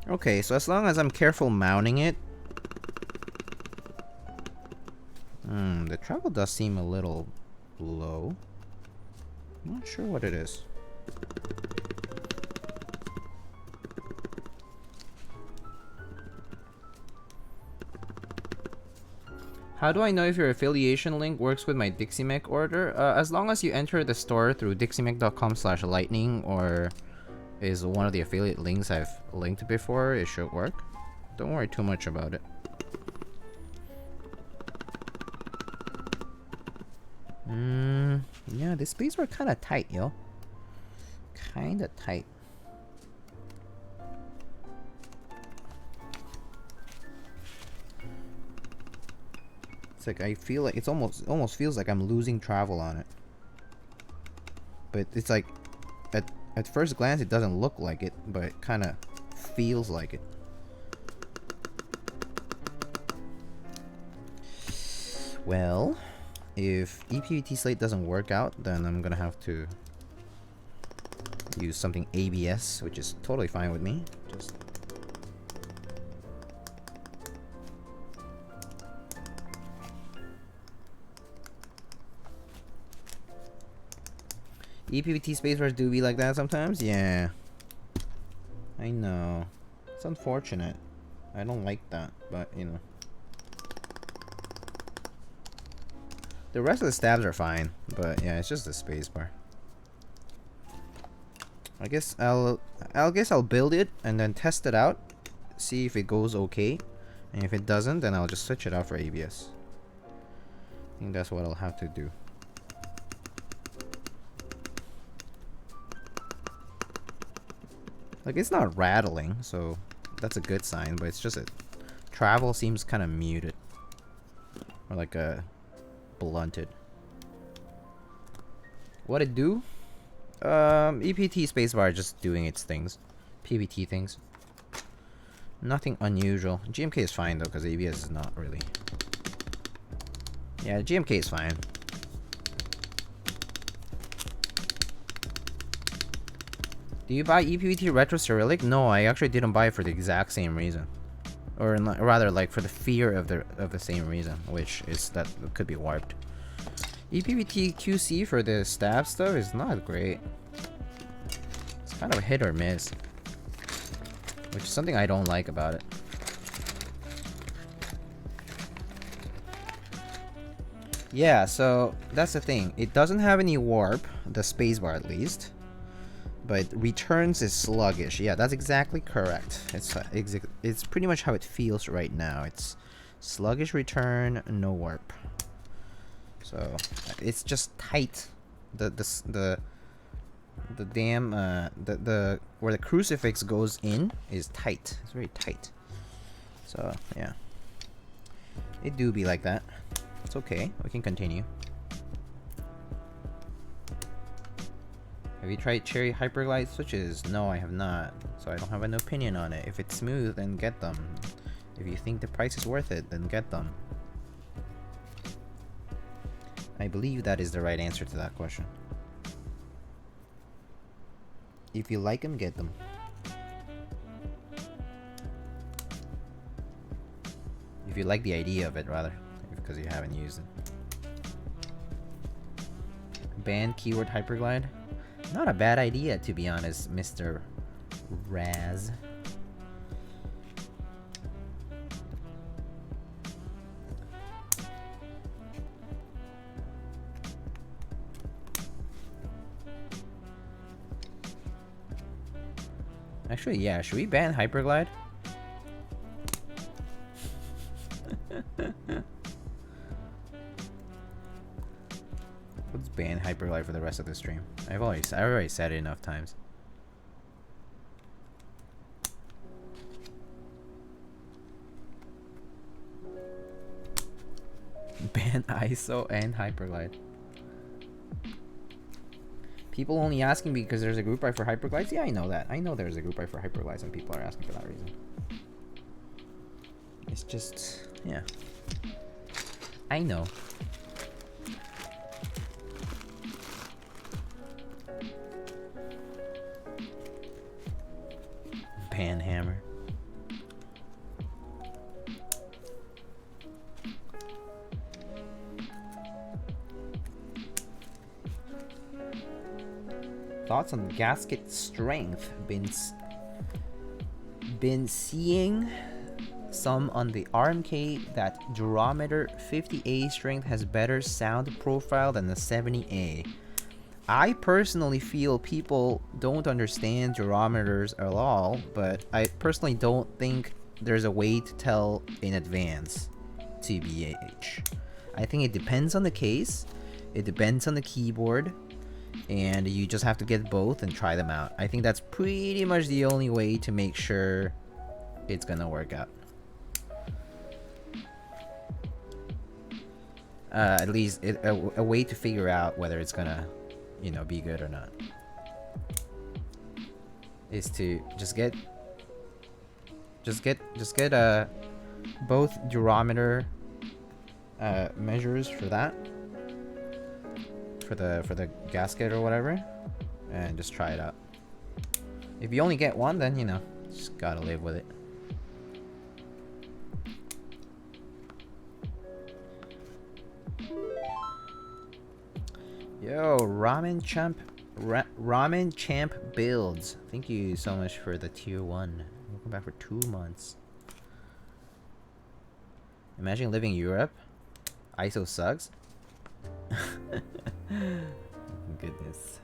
Okay, so as long as I'm careful mounting it. The travel does seem a little low. I'm not sure what it is. How do I know if your affiliation link works with my DixieMech order? As long as you enter the store through dixiemech.com/lightning or is one of the affiliate links I've linked before, it should work. Don't worry too much about it. Yeah, the space were kind of tight, yo. Kind of tight. It's like I feel like it's almost feels like I'm losing travel on it. But it's like at first glance it doesn't look like it, but it kind of feels like it. Well, if ePVT slate doesn't work out, then I'm gonna have to use something ABS, which is totally fine with me. Just ePVT spacebars do be like that sometimes. Yeah, I know. It's unfortunate. I don't like that, but you know. The rest of the stabs are fine, but yeah, it's just the spacebar. I guess I'll build it and then test it out, see if it goes okay, and if it doesn't, then I'll just switch it out for ABS. I think that's what I'll have to do. Like, it's not rattling, so that's a good sign, but it's just travel seems kind of muted, or like a blunted. What it do? EPT spacebar just doing its things. PVT things. Nothing unusual. GMK is fine though, because ABS is not really. Yeah, GMK is fine. Do you buy ePVT Retro Cyrillic? No, I actually didn't buy it for the exact same reason. Or rather, like, for the fear of the same reason, which is that it could be warped. ePVT QC for the stab stuff is not great. It's kind of a hit or miss, which is something I don't like about it. Yeah, so that's the thing. It doesn't have any warp, the spacebar at least. But returns is sluggish. Yeah, that's exactly correct. It's pretty much how it feels right now. It's sluggish return, no warp. So it's just tight. The damn the where the crucifix goes in is tight. It's very tight. So yeah, it do be like that. It's okay. We can continue. Have you tried Cherry Hyperglide switches? No, I have not. So I don't have an opinion on it. If it's smooth, then get them. If you think the price is worth it, then get them. I believe that is the right answer to that question. If you like them, get them. If you like the idea of it, rather. Because you haven't used it. Ban keyword Hyperglide? Not a bad idea, to be honest, Mr. Raz. Actually, yeah, should we ban Hyperglide? Let's ban Hyperglide for the rest of the stream. I've already said it enough times. Ban ISO and Hyperglide. People only asking because there's a group buy for Hyperglides? Yeah, I know that. I know there's a group buy for Hyperglides and people are asking for that reason. It's just, yeah. I know. Ban Hammer. Thoughts on gasket strength? Been seeing some on the RMK that durometer 50A strength has better sound profile than the 70A. I personally feel people don't understand durometers at all, but I personally don't think there's a way to tell in advance, TBH. I think it depends on the case, it depends on the keyboard, and you just have to get both and try them out. I think that's pretty much the only way to make sure it's gonna work out. At least a way to figure out whether it's gonna, you know, be good or not, is to just get both durometer measures for that, for the gasket or whatever, and just try it out. If you only get one, then, you know, just gotta live with it. Yo, Ramen Champ Builds. Thank you so much for the tier 1. Welcome back for 2 months. Imagine living in Europe. ISO sucks. Goodness.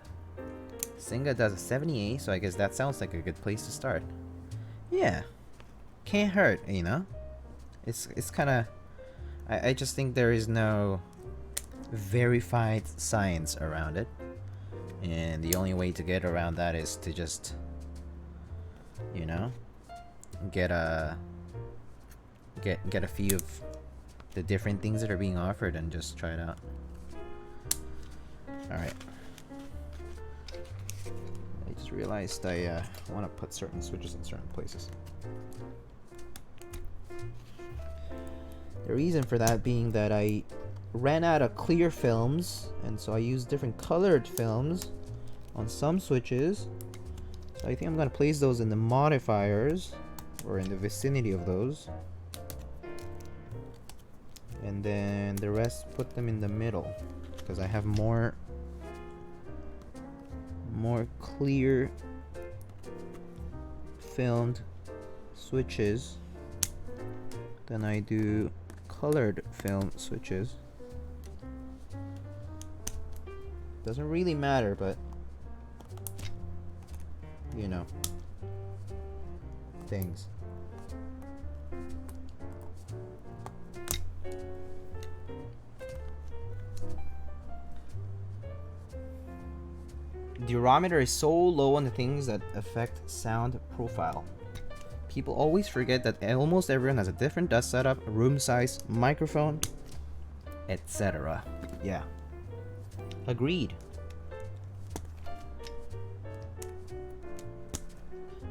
Singa does a 70A, so I guess that sounds like a good place to start. Yeah. Can't hurt, you know? It's kind of... I just think there is no verified science around it, and the only way to get around that is to just, you know, get a few of the different things that are being offered and just try it out. Alright, I just realized I want to put certain switches in certain places. The reason for that being that I ran out of clear films, and so I used different colored films on some switches. So I think I'm gonna place those in the modifiers, or in the vicinity of those, and then the rest put them in the middle, because I have more clear filmed switches than I do colored film switches. Doesn't really matter, but you know, things. Durometer is so low on the things that affect sound profile. People always forget that almost everyone has a different desk setup, room size, microphone, etc. Yeah. Agreed.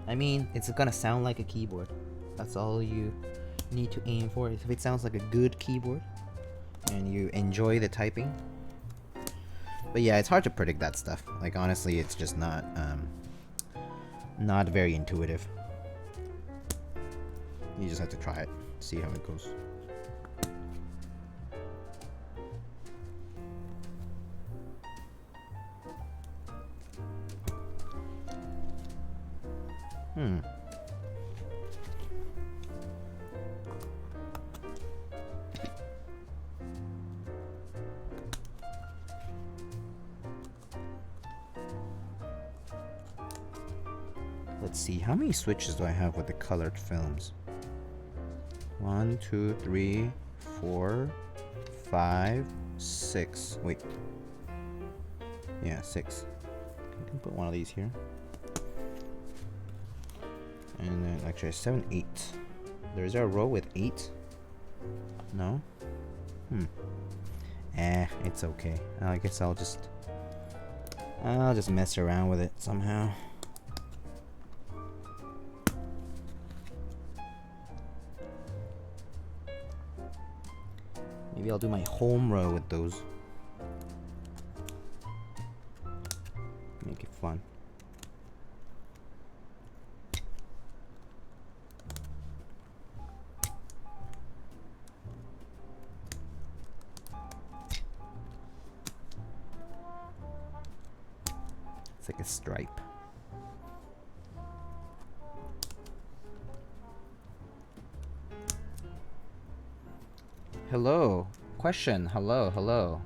I mean, it's gonna sound like a keyboard. That's all you need to aim for. If it sounds like a good keyboard and you enjoy the typing. But yeah, it's hard to predict that stuff. Like, honestly, it's just not very intuitive. You just have to try it, see how it goes. Let's see, how many switches do I have with the colored films? 1, 2, 3, 4, 5, 6. Wait. Yeah, 6. I can put one of these here. And then actually 7, 8. There's a row with 8? No? It's okay. I guess I'll just mess around with it somehow. Maybe I'll do my home row with those. Make it fun. It's like a stripe. Hello. Question. Hello.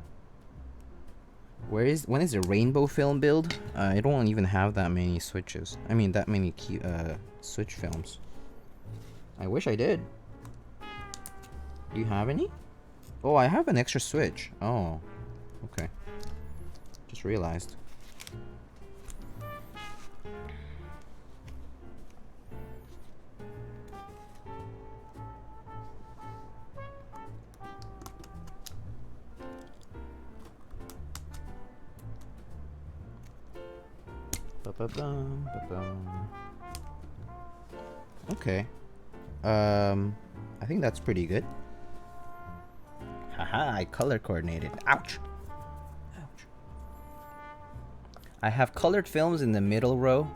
When is the rainbow film build? I don't even have that many switches. I mean, that many switch films. I wish I did. Do you have any? Oh, I have an extra switch. Oh, okay. Just realized. Okay. I think that's pretty good. Haha, I color coordinated. Ouch. Ouch. I have colored films in the middle row,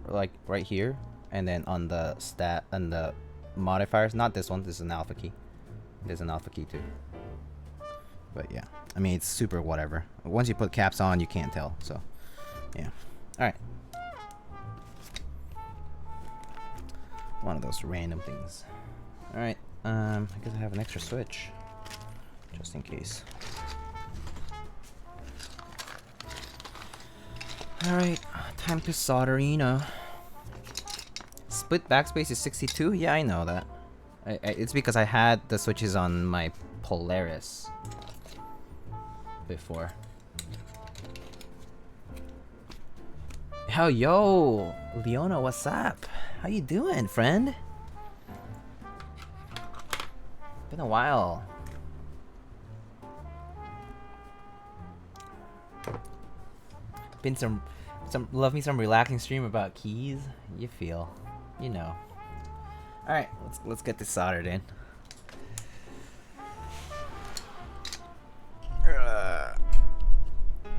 like right here, and then on the modifiers. Not this one. This is an alpha key. There's an alpha key too. But yeah, I mean, it's super whatever. Once you put caps on, you can't tell. So, yeah. All right. One of those random things. All right. I guess I have an extra switch, just in case. All right. Time to solderino. Split backspace is 62. Yeah, I know that. It's because I had the switches on my Polaris before. Yo, Leona, what's up? How you doing, friend? Been a while. Been some love me some relaxing stream about keys. You feel, you know. All right, let's get this soldered in.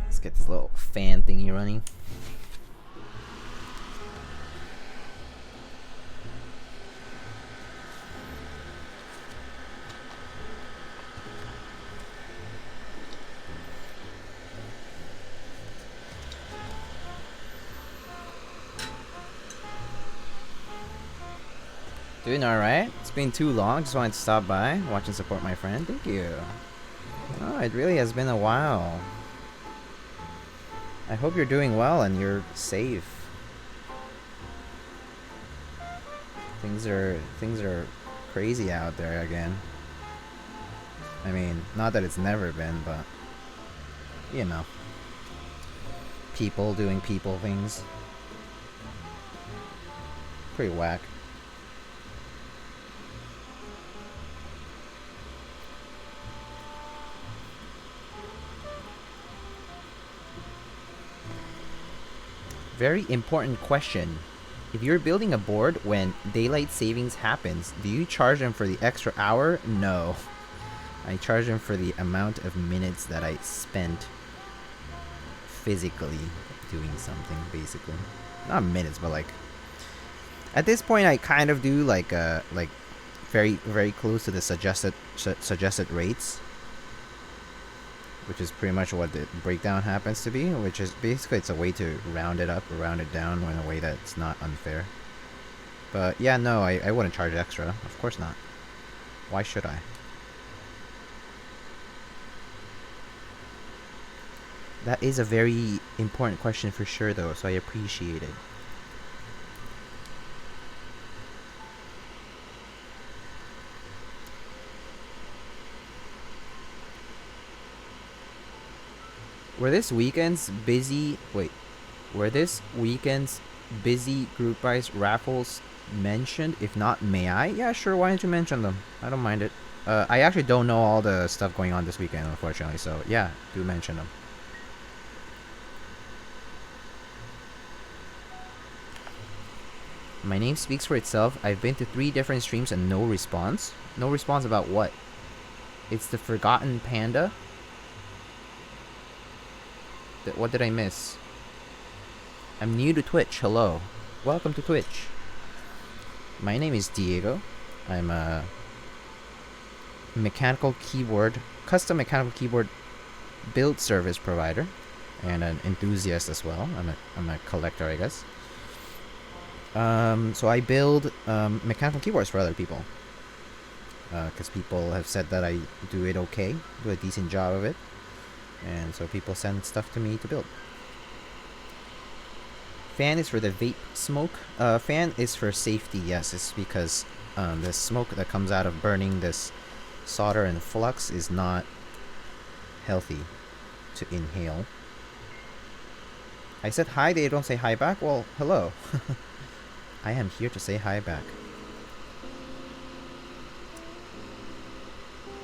Let's get this little fan thingy running. Doing alright. It's been too long. Just wanted to stop by, watch and support my friend. Thank you. Oh, it really has been a while. I hope you're doing well and you're safe. Things are crazy out there again. I mean, not that it's never been, but you know. People doing people things. Pretty whack. Very important question. If you're building a board when daylight savings happens, do you charge them for the extra hour? No. I charge them for the amount of minutes that I spent physically doing something, basically. Not minutes, but like... At this point, I kind of do like very, very close to the suggested rates. Which is pretty much what the breakdown happens to be, which is basically it's a way to round it up or round it down in a way that's not unfair. But yeah, no, I wouldn't charge extra. Of course not. Why should I? That is a very important question for sure though, so I appreciate it. Were this weekend's busy? Wait, were this weekend's busy group buys raffles mentioned? If not, may I? Yeah, sure. Why don't you mention them? I don't mind it. I actually don't know all the stuff going on this weekend, unfortunately. So yeah, do mention them. My name speaks for itself. I've been to 3 different streams and no response. No response about what? It's the Forgotten Panda. What did I miss? I'm new to Twitch. Hello. Welcome to Twitch. My name is Diego. I'm a custom mechanical keyboard build service provider and an enthusiast as well. I'm a collector, I guess. So I build mechanical keyboards for other people. Because people have said that I do it okay, do a decent job of it. And so people send stuff to me to build. Fan is for the vape smoke. Fan is for safety, yes. It's because the smoke that comes out of burning this solder and flux is not healthy to inhale. I said hi, they don't say hi back? Well, hello. I am here to say hi back.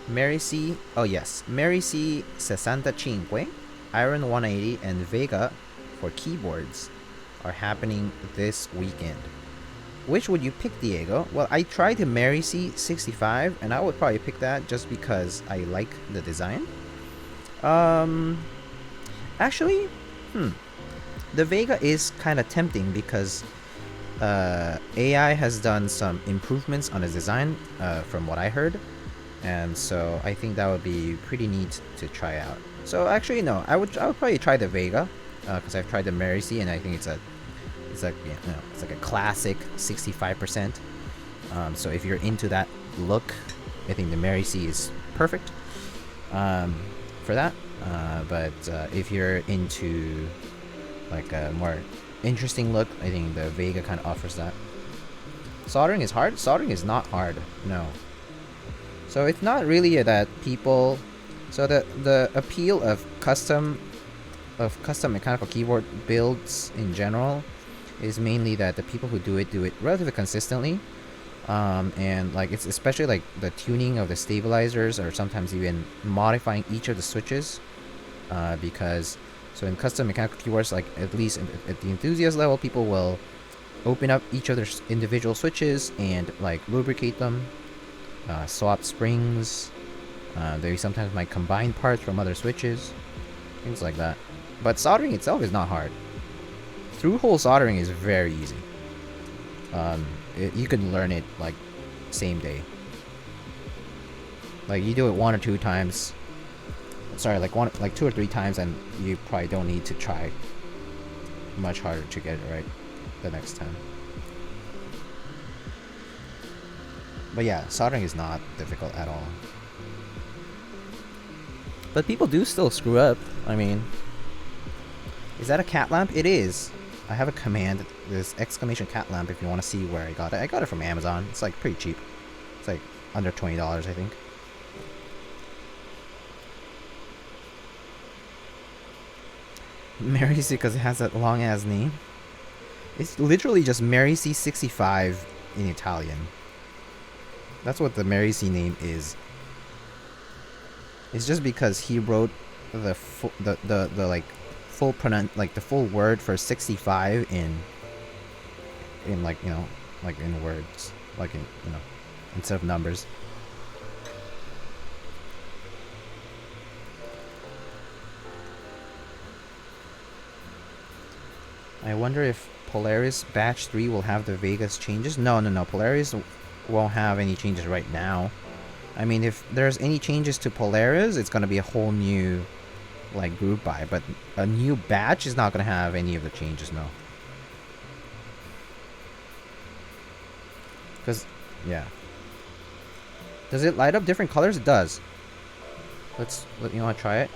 Mary C. Oh yes, Mary C. 65, Iron 180, and Vega for keyboards are happening this weekend. Which would you pick, Diego? Well, I tried the Mary C. 65, and I would probably pick that just because I like the design. Actually, the Vega is kind of tempting because AI has done some improvements on its design, from what I heard. And so I think that would be pretty neat to try out. So actually, no, I would probably try the Vega, because I've tried the Mary C, and I think it's like a classic 65%. So if you're into that look, I think the Mary C is perfect for that. But if you're into like a more interesting look, I think the Vega kind of offers that. Soldering is hard? Soldering is not hard, no. So it's not really that people... So the appeal of custom mechanical keyboard builds in general is mainly that the people who do it relatively consistently. And like it's especially like the tuning of the stabilizers, or sometimes even modifying each of the switches. Because so in custom mechanical keyboards, like at least at the enthusiast level, people will open up each of their individual switches and like lubricate them. Swap springs. They sometimes might combine parts from other switches, things like that. But soldering itself is not hard. Through-hole soldering is very easy. You can learn it like same day. Like you do it 1 or 2 times. Sorry, like 2 or 3 times, and you probably don't need to try much harder to get it right the next time. But yeah, soldering is not difficult at all. But people do still screw up. I mean, is that a cat lamp? It is. I have a command, this exclamation cat lamp, if you want to see where I got it. I got it from Amazon. It's like pretty cheap. It's like under $20, I think. Mary C, because it has that long ass name. It's literally just Mary C 65 in Italian. That's what the Mary C name is. It's just because he wrote the like full the full word for 65 in like, you know, like in words, like in, you know, instead of numbers. I wonder if Polaris Batch 3 will have the Vegas changes. No. Polaris won't have any changes right now. I mean, if there's any changes to Polaris, it's going to be a whole new like group buy. But a new batch is not going to have any of the changes, no. Because, yeah. Does it light up different colors? It does. You want to try it?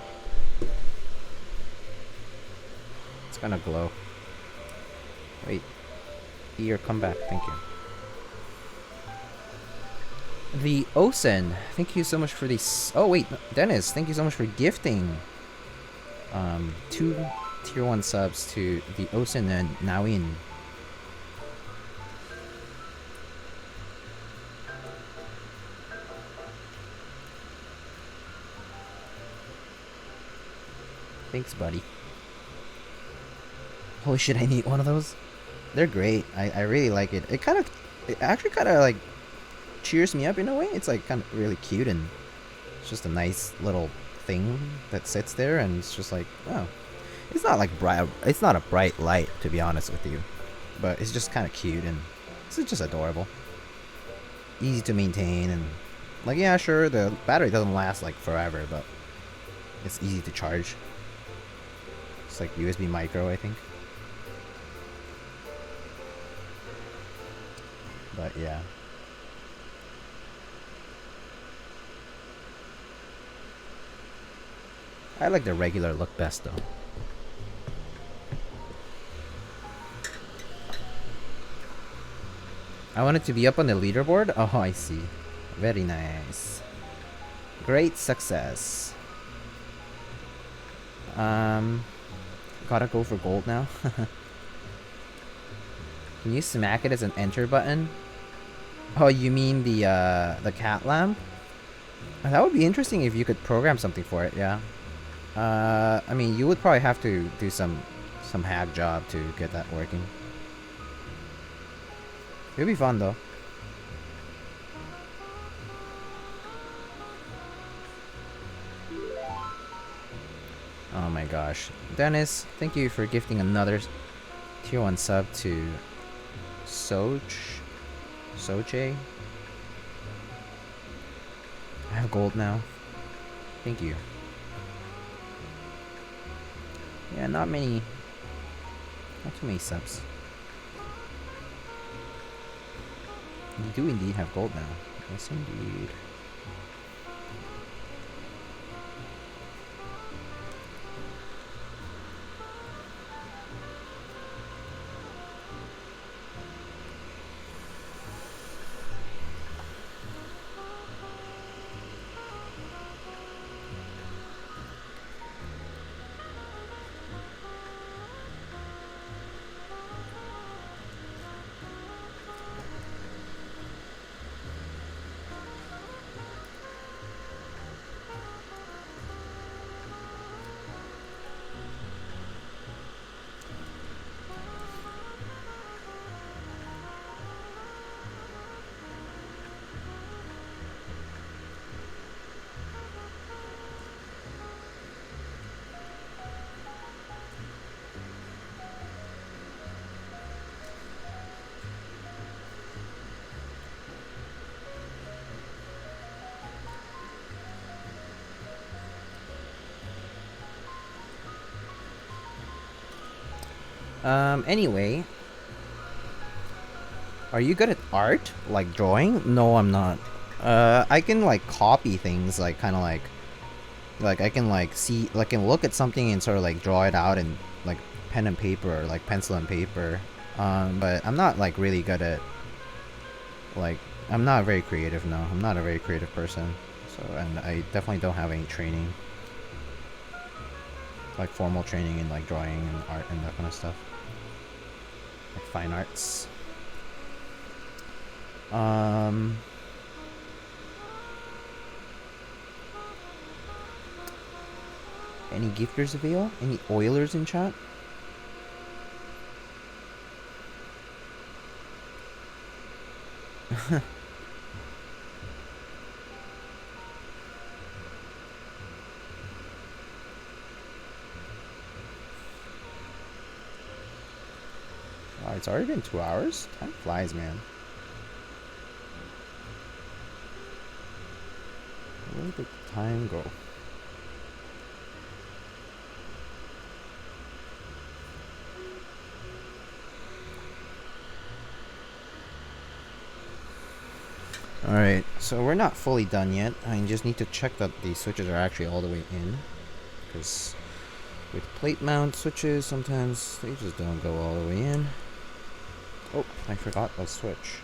It's going to glow. Wait. Here, come back. Thank you. The Osen, thank you so much for the... Oh, wait. Dennis, thank you so much for gifting 2 tier 1 subs to the Osen and Nawin. Thanks, buddy. Holy shit, I need one of those. They're great. I really like it. It actually kind of like cheers me up in a way. It's like kind of really cute, and it's just a nice little thing that sits there, and it's just like, oh, it's not like bright. It's not a bright light, to be honest with you, but it's just kind of cute, and it's just adorable. Easy to maintain, and like, yeah, sure, the battery doesn't last like forever, but it's easy to charge. It's like USB micro, I think. But yeah. I like the regular look best though. I want it to be up on the leaderboard? Oh, I see. Very nice. Great success. Gotta go for gold now. Can you smack it as an enter button? Oh, you mean the cat lamp? That would be interesting if you could program something for it, yeah. I mean, you would probably have to do some hack job to get that working. It'll be fun though. Oh my gosh. Dennis, thank you for gifting another tier 1 sub to Soche. I have gold now. Thank you. Yeah, not too many subs. You do indeed have gold now. Yes, indeed. Anyway. Are you good at art? Like drawing? No, I'm not. I can like copy things, like kind of like I can like see, like can look at something and sort of like draw it out in like pen and paper or like pencil and paper. But I'm not like really good at, like, I'm not very creative, no. I'm not a very creative person. So, and I definitely don't have any training. Like formal training in like drawing and art and that kind of stuff. Like fine arts. Any gifters avail? Any Oilers in chat? Wow, it's already been 2 hours? Time flies, man. Where did the time go? Alright, so we're not fully done yet. I just need to check that the switches are actually all the way in. Because with plate mount switches, sometimes they just don't go all the way in. Oh, I forgot a switch.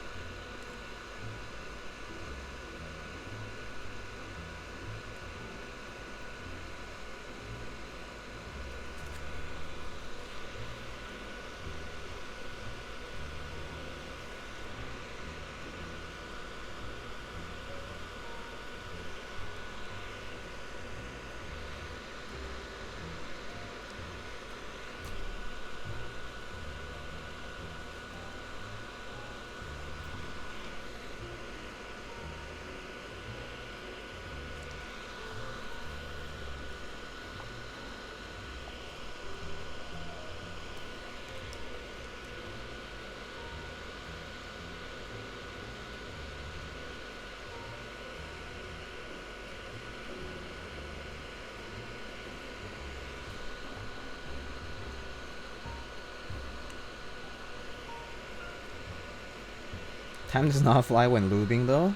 Time does not fly when lubing though?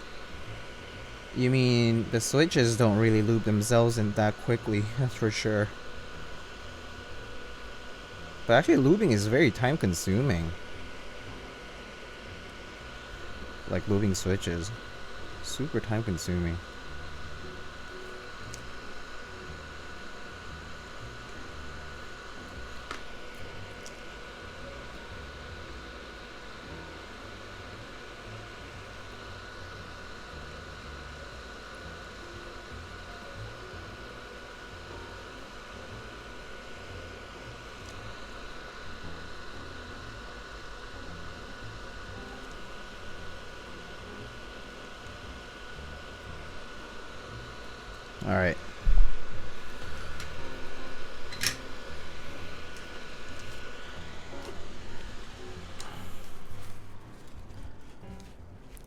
You mean the switches don't really lube themselves in that quickly, that's for sure. But actually lubing is very time consuming. Like lubing switches. Super time consuming. Alright.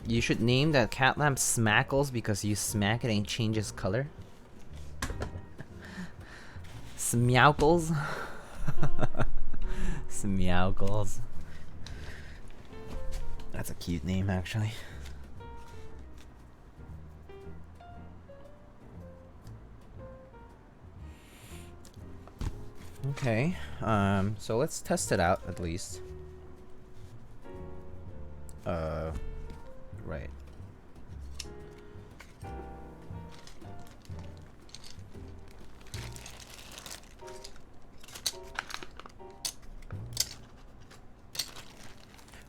You should name that cat lamp Smackles because you smack it and it changes color. Smowkles. Smowkles. That's a cute name actually. Okay, so let's test it out at least. Right.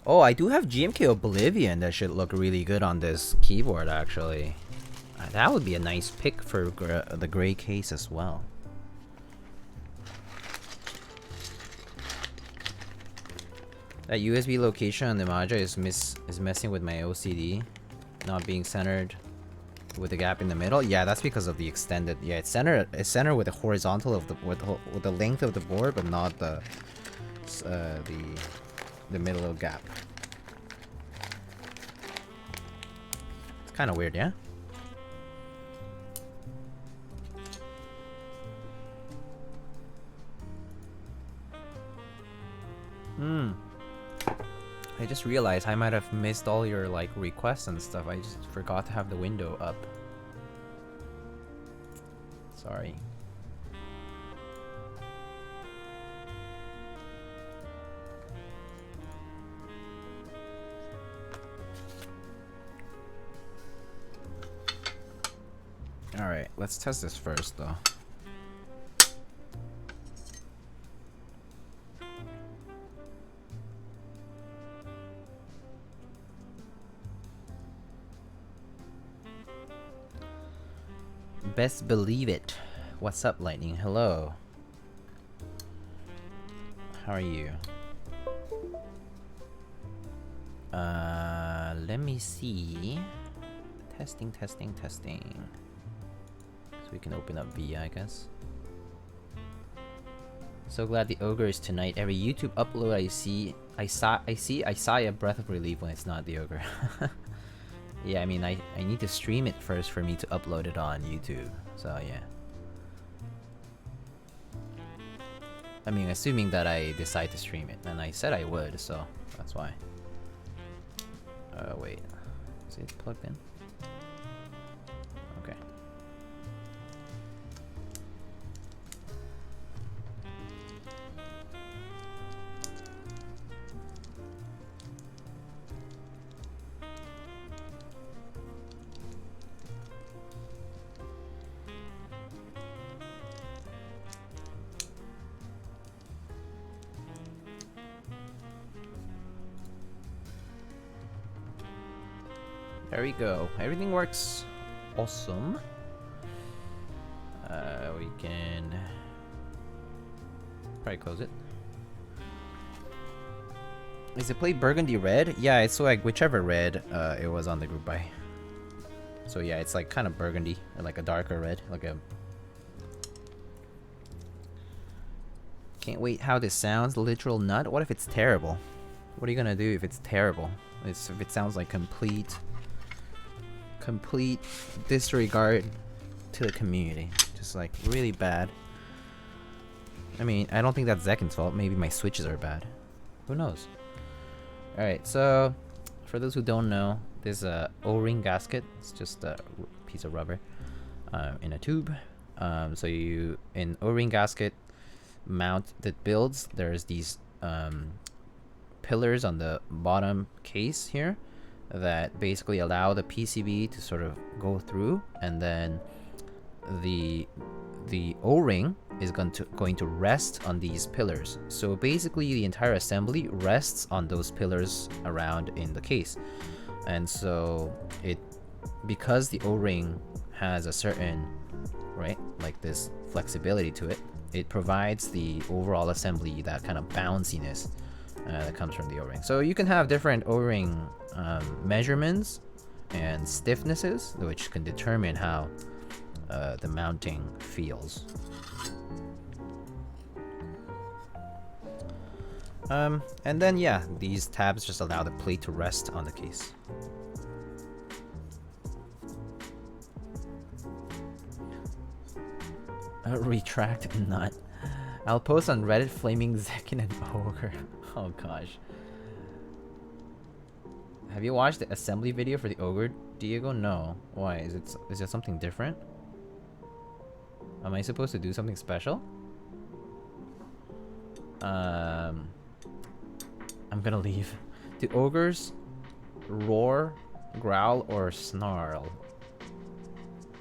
Oh, I do have GMK Oblivion that should look really good on this keyboard actually. That would be a nice pick for the gray case as well. That USB location on the Maja is messing with my OCD, not being centered with the gap in the middle. Yeah, that's because of the extended. Yeah, it's centered with the horizontal of the with the length of the board, but not the middle gap. It's kind of weird, yeah. I just realized I might have missed all your like requests and stuff. I just forgot to have the window up. Sorry. Alright, let's test this first though. Best believe it. What's up, Lightning? Hello. How are you? Let me see. Testing. So we can open up VIA, I guess. So glad the Ogre is tonight. Every YouTube upload I sigh a breath of relief when it's not the Ogre. Yeah, I mean, I need to stream it first for me to upload it on YouTube. So, yeah. I mean, assuming that I decide to stream it. And I said I would, so that's why. Wait. Is it plugged in? Okay. There we go. Everything works awesome. We can probably close it. Is it played burgundy red? Yeah, it's like whichever red it was on the group buy. So yeah, it's like kind of burgundy or like a darker red, like a. Can't wait how this sounds. Literal nut. What if it's terrible? What are you gonna do if it's terrible? If it sounds like complete disregard to the community, just like really bad. I mean, I don't think that's Zekkin's fault. Maybe my switches are bad. Who knows? All right, so for those who don't know, this O-ring gasket. It's just a piece of rubber in a tube. So you in O-ring gasket mount that builds. There's these pillars on the bottom case here that basically allow the PCB to sort of go through, and then the O-ring is going to rest on these pillars. So basically the entire assembly rests on those pillars around in the case. And so because the O-ring has a certain, right, like this flexibility to it, it provides the overall assembly that kind of bounciness that comes from the O-ring. So you can have different O-ring measurements and stiffnesses, which can determine how the mounting feels. And then yeah, these tabs just allow the plate to rest on the case. Retract nut. I'll post on Reddit flaming Zekkin and Ogre. Oh gosh. Have you watched the assembly video for the Ogre, Diego? No. Why? Is it something different? Am I supposed to do something special? I'm gonna leave. Do ogres roar, growl, or snarl?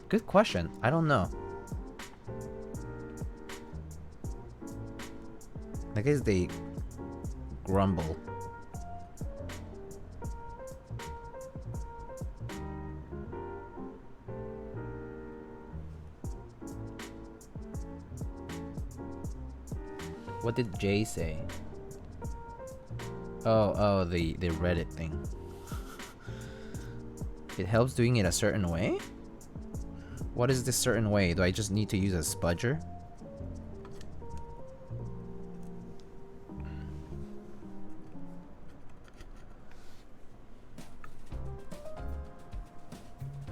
Good question. I don't know. I guess they grumble. What did Jay say? Oh, the Reddit thing. It helps doing it a certain way? What is this certain way? Do I just need to use a spudger?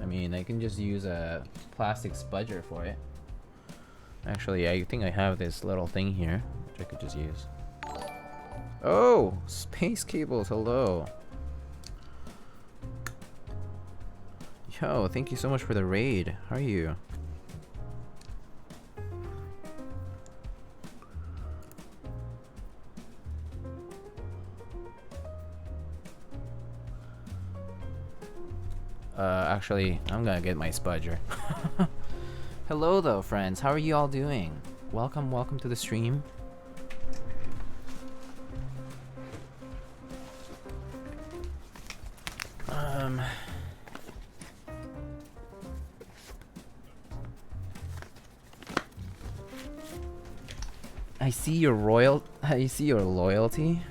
I mean, I can just use a plastic spudger for it. Actually, I think I have this little thing here, which I could just use. Oh, space cables, hello. Yo, thank you so much for the raid. How are you? Actually, I'm gonna get my spudger. Hello though, friends. How are you all doing? Welcome to the stream. I see your loyalty.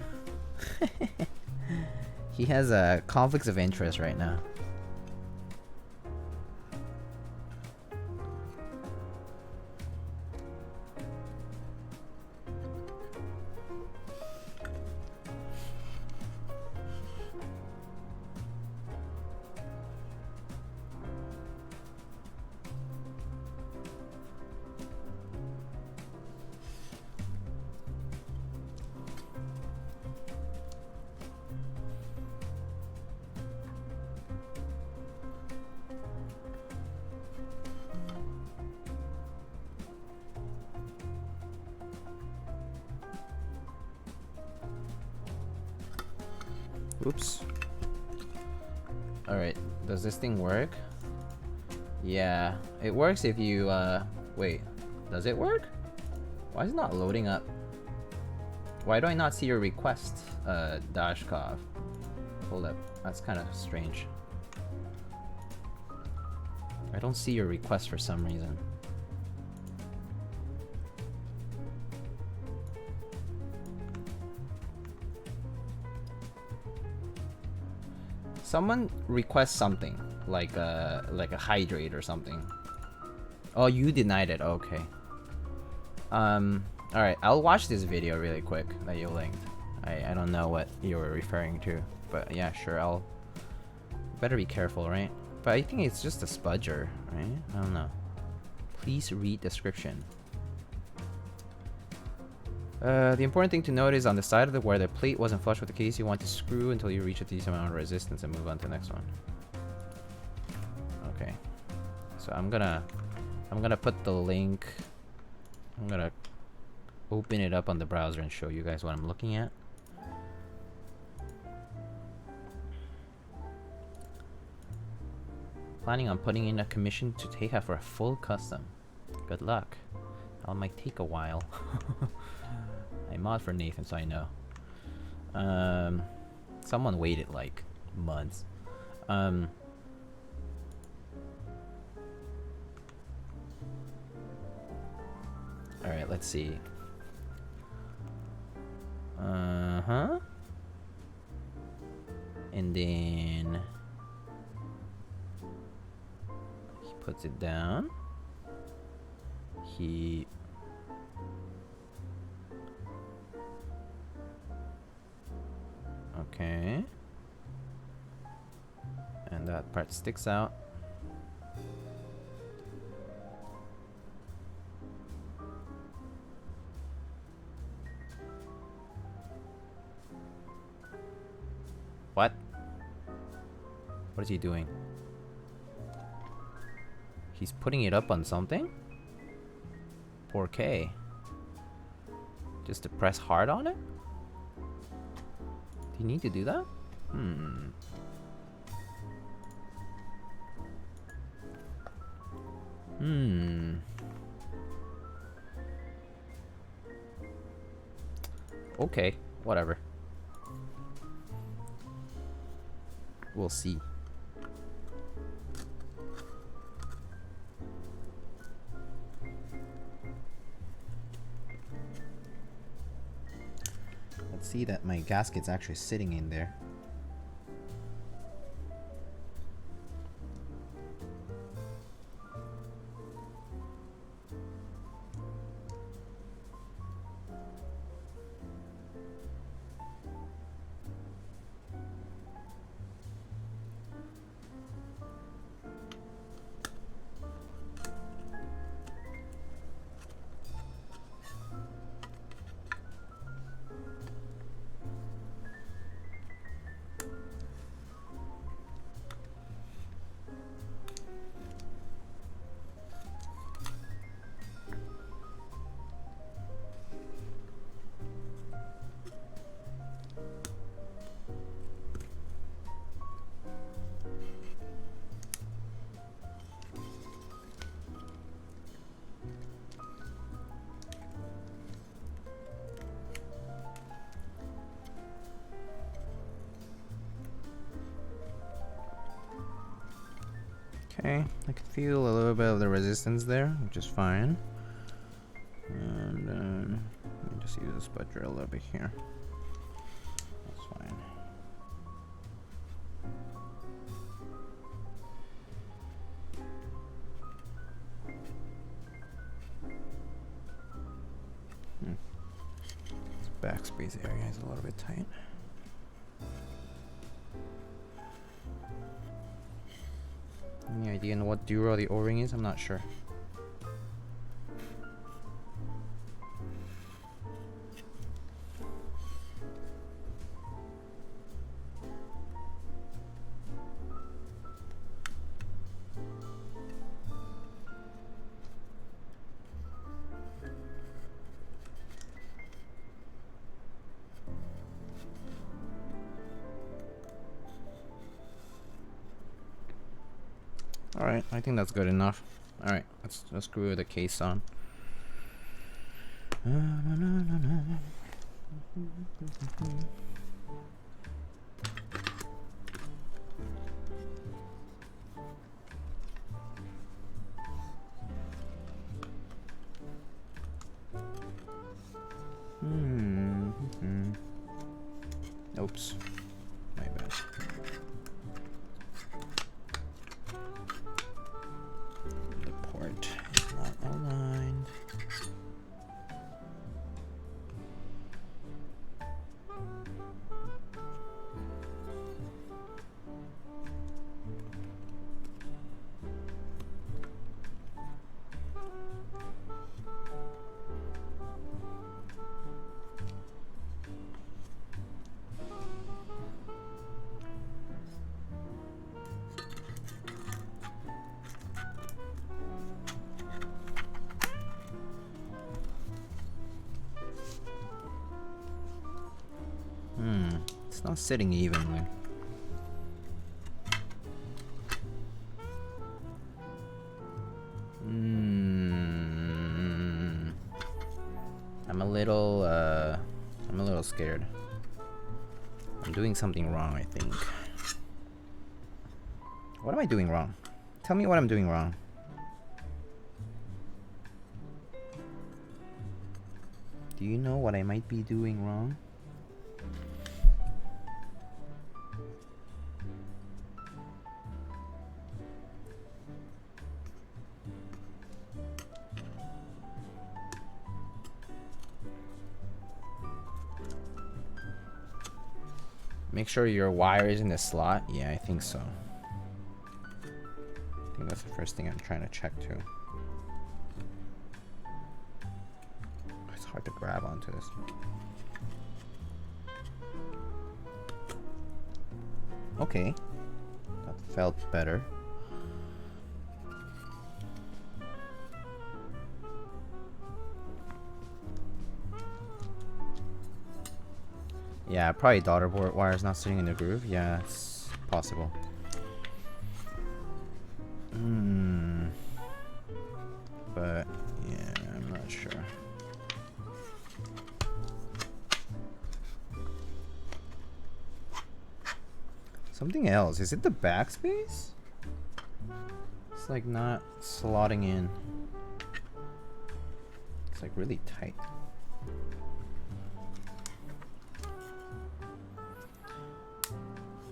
He has conflicts of interest right now. Oops. Alright, does this thing work? Yeah, it works if you, wait, does it work? Why is it not loading up? Why do I not see your request, Dashkov? Hold up, that's kind of strange. I don't see your request for some reason. Someone requests something, like a hydrate or something. Oh, you denied it. Okay. Alright, I'll watch this video really quick that you linked. I don't know what you were referring to, but yeah, sure, I'll... Better be careful, right? But I think it's just a spudger, right? I don't know. Please read description. The important thing to note is on the side of where the plate wasn't flush with the case, you want to screw until you reach a decent amount of resistance and move on to the next one. Okay. So I'm gonna put the link. I'm gonna open it up on the browser and show you guys what I'm looking at. Planning on putting in a commission to take out for a full custom. Good luck. That might take a while. I mod for Nathan, so I know. Someone waited like months. Alright, let's see. And then he puts it down. He okay. And that part sticks out. What? What is he doing? He's putting it up on something? 4K. Just to press hard on it? Do you need to do that? Okay, whatever. We'll see. Let's see that my gasket's actually sitting in there. Okay, I can feel a little bit of the resistance there, which is fine. And let me just use a spud drill a little bit here. That's fine. This backspace area is a little bit tight. Any idea on what duro the O-ring is? I'm not sure. Alright, I think that's good enough. Alright, let's screw the case on. Oops. My bad. Is not aligned. It's not sitting evenly. I'm a little scared. I'm doing something wrong, I think. What am I doing wrong? Tell me what I'm doing wrong. Do you know what I might be doing wrong? Make sure your wire is in the slot. Yeah, I think so. I think that's the first thing I'm trying to check too. It's hard to grab onto this. Okay. That felt better. Yeah, probably daughter board wire is not sitting in the groove. Yeah, it's possible. But yeah, I'm not sure. Something else. Is it the backspace? It's like not slotting in. It's like really tight.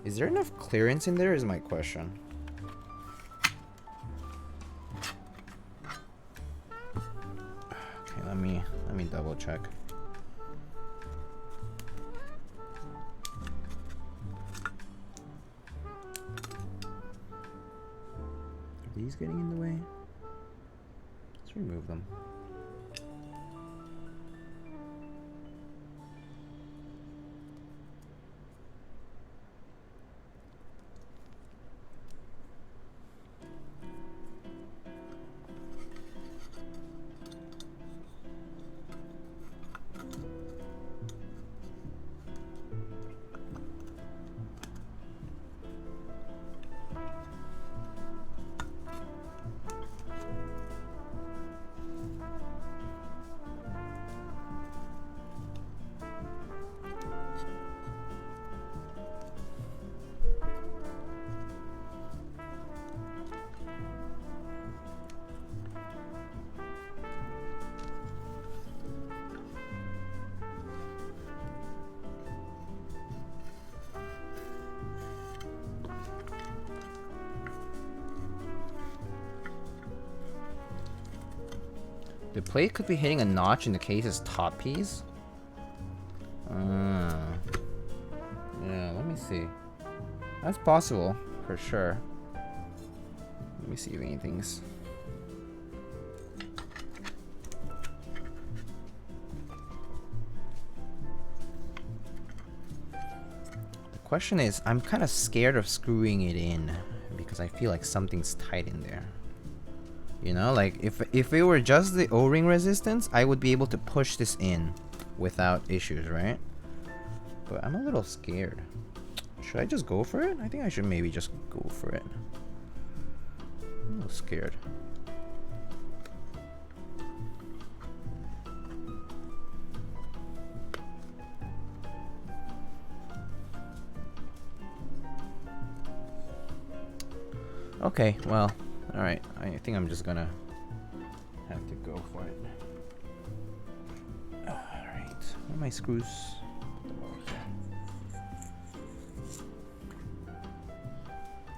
Is there enough clearance in there is my question. Okay, let me double check. Are these getting in the way? Let's remove them. The plate could be hitting a notch in the case's top piece. Yeah, let me see. That's possible, for sure. Let me see if anything's... The question is, I'm kind of scared of screwing it in because I feel like something's tight in there. You know, like if it were just the O-ring resistance, I would be able to push this in without issues, right? But I'm a little scared. Should I just go for it? I think I should maybe just go for it. I'm a little scared. Okay, well, alright. I think I'm just gonna have to go for it. Alright, where are my screws?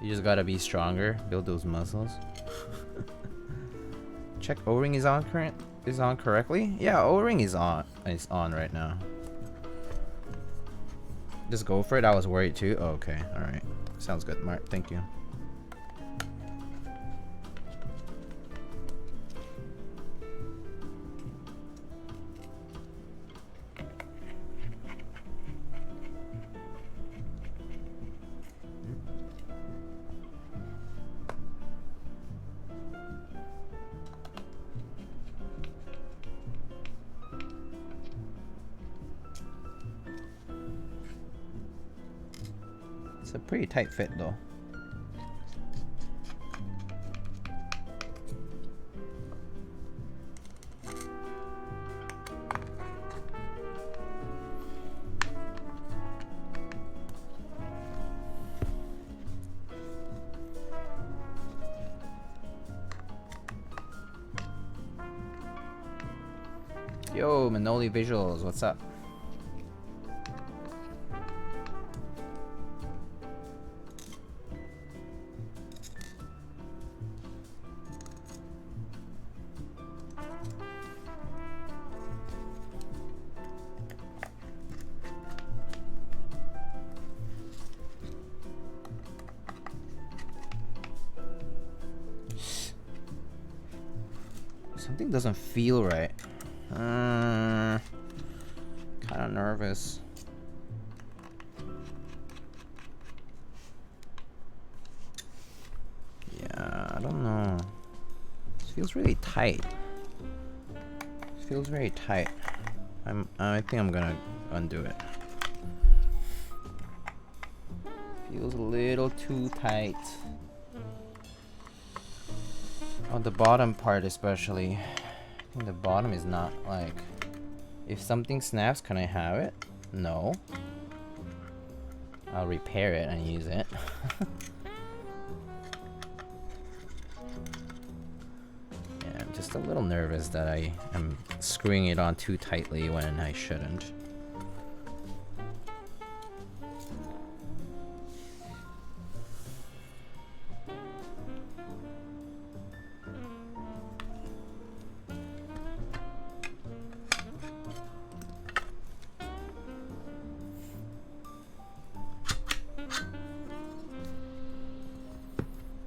You just gotta be stronger, build those muscles. Check O-ring is on correctly? Yeah, O-ring is on right now. Just go for it. I was worried too. Oh, okay, alright. Sounds good, Mark. Thank you. It's a pretty tight fit though. Yo, Manoli Visuals, what's up? Something doesn't feel right. Kind of nervous. Yeah, I don't know. This feels really tight. It feels very tight. I think I'm gonna undo it. Feels a little too tight. On the bottom part especially. I think the bottom is not like... If something snaps, can I have it? No. I'll repair it and use it. Yeah, I'm just a little nervous that I am screwing it on too tightly when I shouldn't.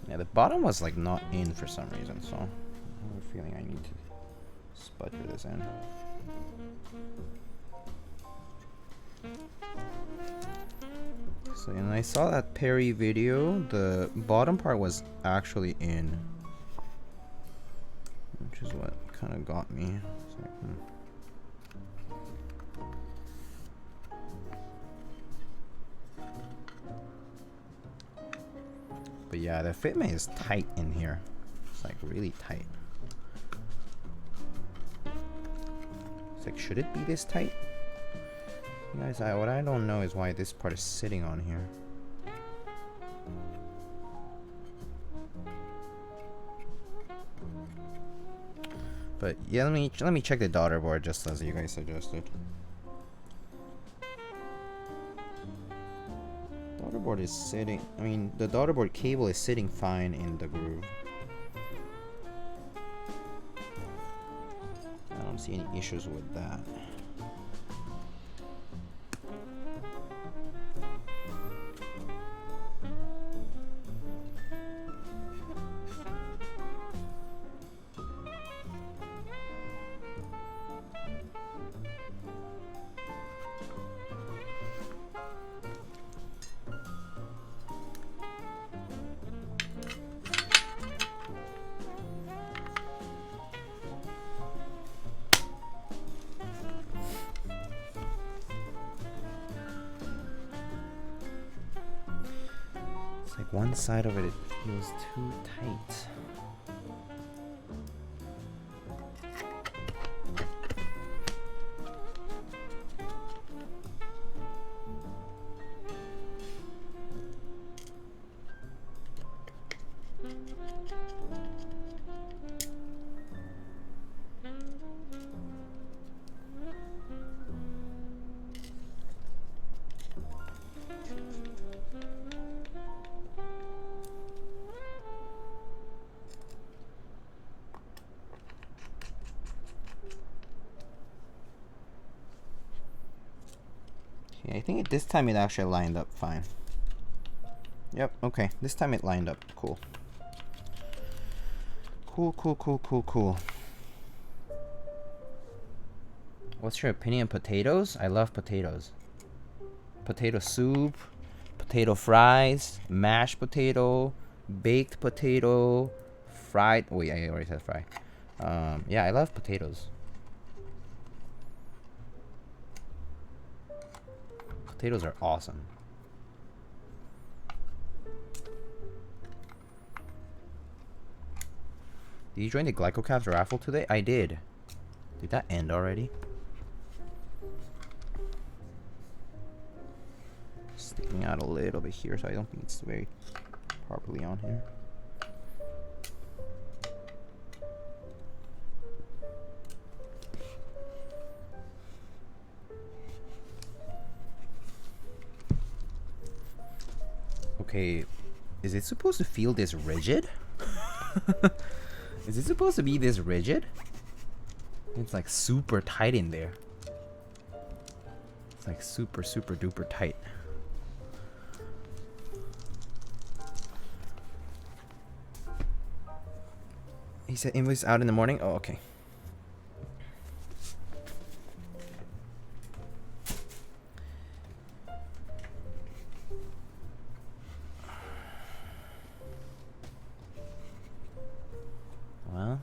Yeah, the bottom was like not in for some reason, so I have a feeling I need to sputter this in. So when I saw that Perry video, the bottom part was actually in, which is what kind of got me. It's like, But yeah, the fitment is tight in here. It's like really tight. It's like, should it be this tight? You guys, what I don't know is why this part is sitting on here. But yeah, let me check the daughter board just as you guys suggested. Daughter board is sitting. I mean, the daughter board cable is sitting fine in the groove. I don't see any issues with that. Like one side of it feels too tight. I think this time it actually lined up fine. Yep, okay. This time it lined up. Cool. Cool. What's your opinion on potatoes? I love potatoes. Potato soup, potato fries, mashed potato, baked potato, fried. Oh yeah, I already said fry. Yeah, I love potatoes. Potatoes are awesome. Did you join the Keycaps raffle today? I did. Did that end already? Sticking out a little bit here, so I don't think it's very properly on here. Okay, is it supposed to feel this rigid? Is it supposed to be this rigid? It's like super tight in there. It's like super duper tight. He said invoice out in the morning? Oh, okay. Well.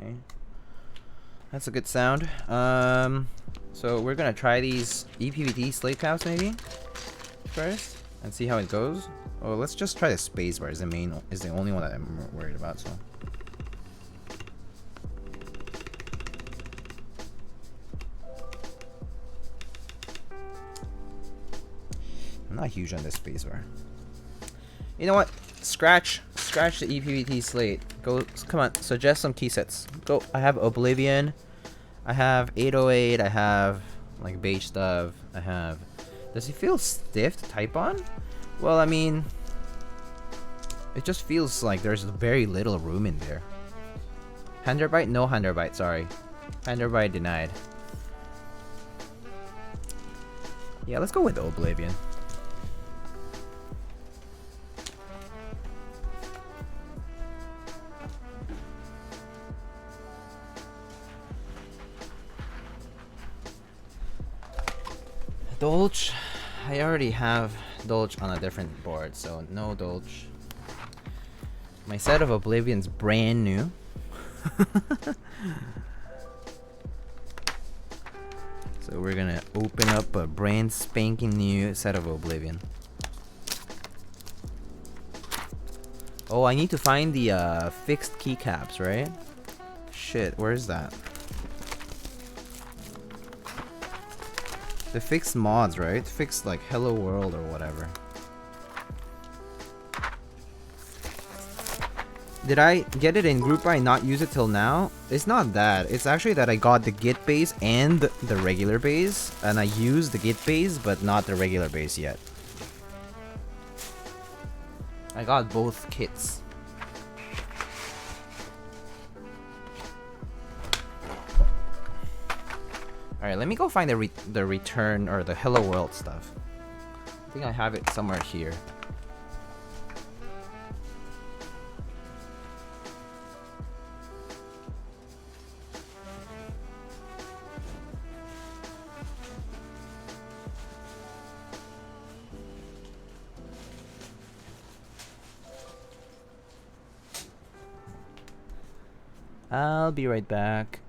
Okay. That's a good sound. So we're gonna try these EPVT slate caps maybe first and see how it goes. Oh, let's just try the spacebar. Is the only one that I'm worried about. So. I'm not huge on this spacebar. You know what? Scratch the EPVT slate. Go, come on. Suggest some key sets. Go. I have Oblivion. I have 808. I have like beige stuff. I have. Does it feel stiff to type on? Well, I mean, it just feels like there's very little room in there. Handerbyte? No Handerbyte, sorry. Handerbyte denied. Yeah, let's go with Oblivion. Dolch? I already have Dolch on a different board, so no Dolch. My set of Oblivion's brand new. So we're gonna open up a brand spanking new set of Oblivion. Oh, I need to find the fixed keycaps, right? Shit, where is that? The fixed mods, right? Fixed like Hello World or whatever. Did I get it in group buy and not use it till now? It's not that. It's actually that I got the Git base and the regular base, and I used the Git base but not the regular base yet. I got both kits. Alright, let me go find the return or the Hello World stuff. I think I have it somewhere here. I'll be right back.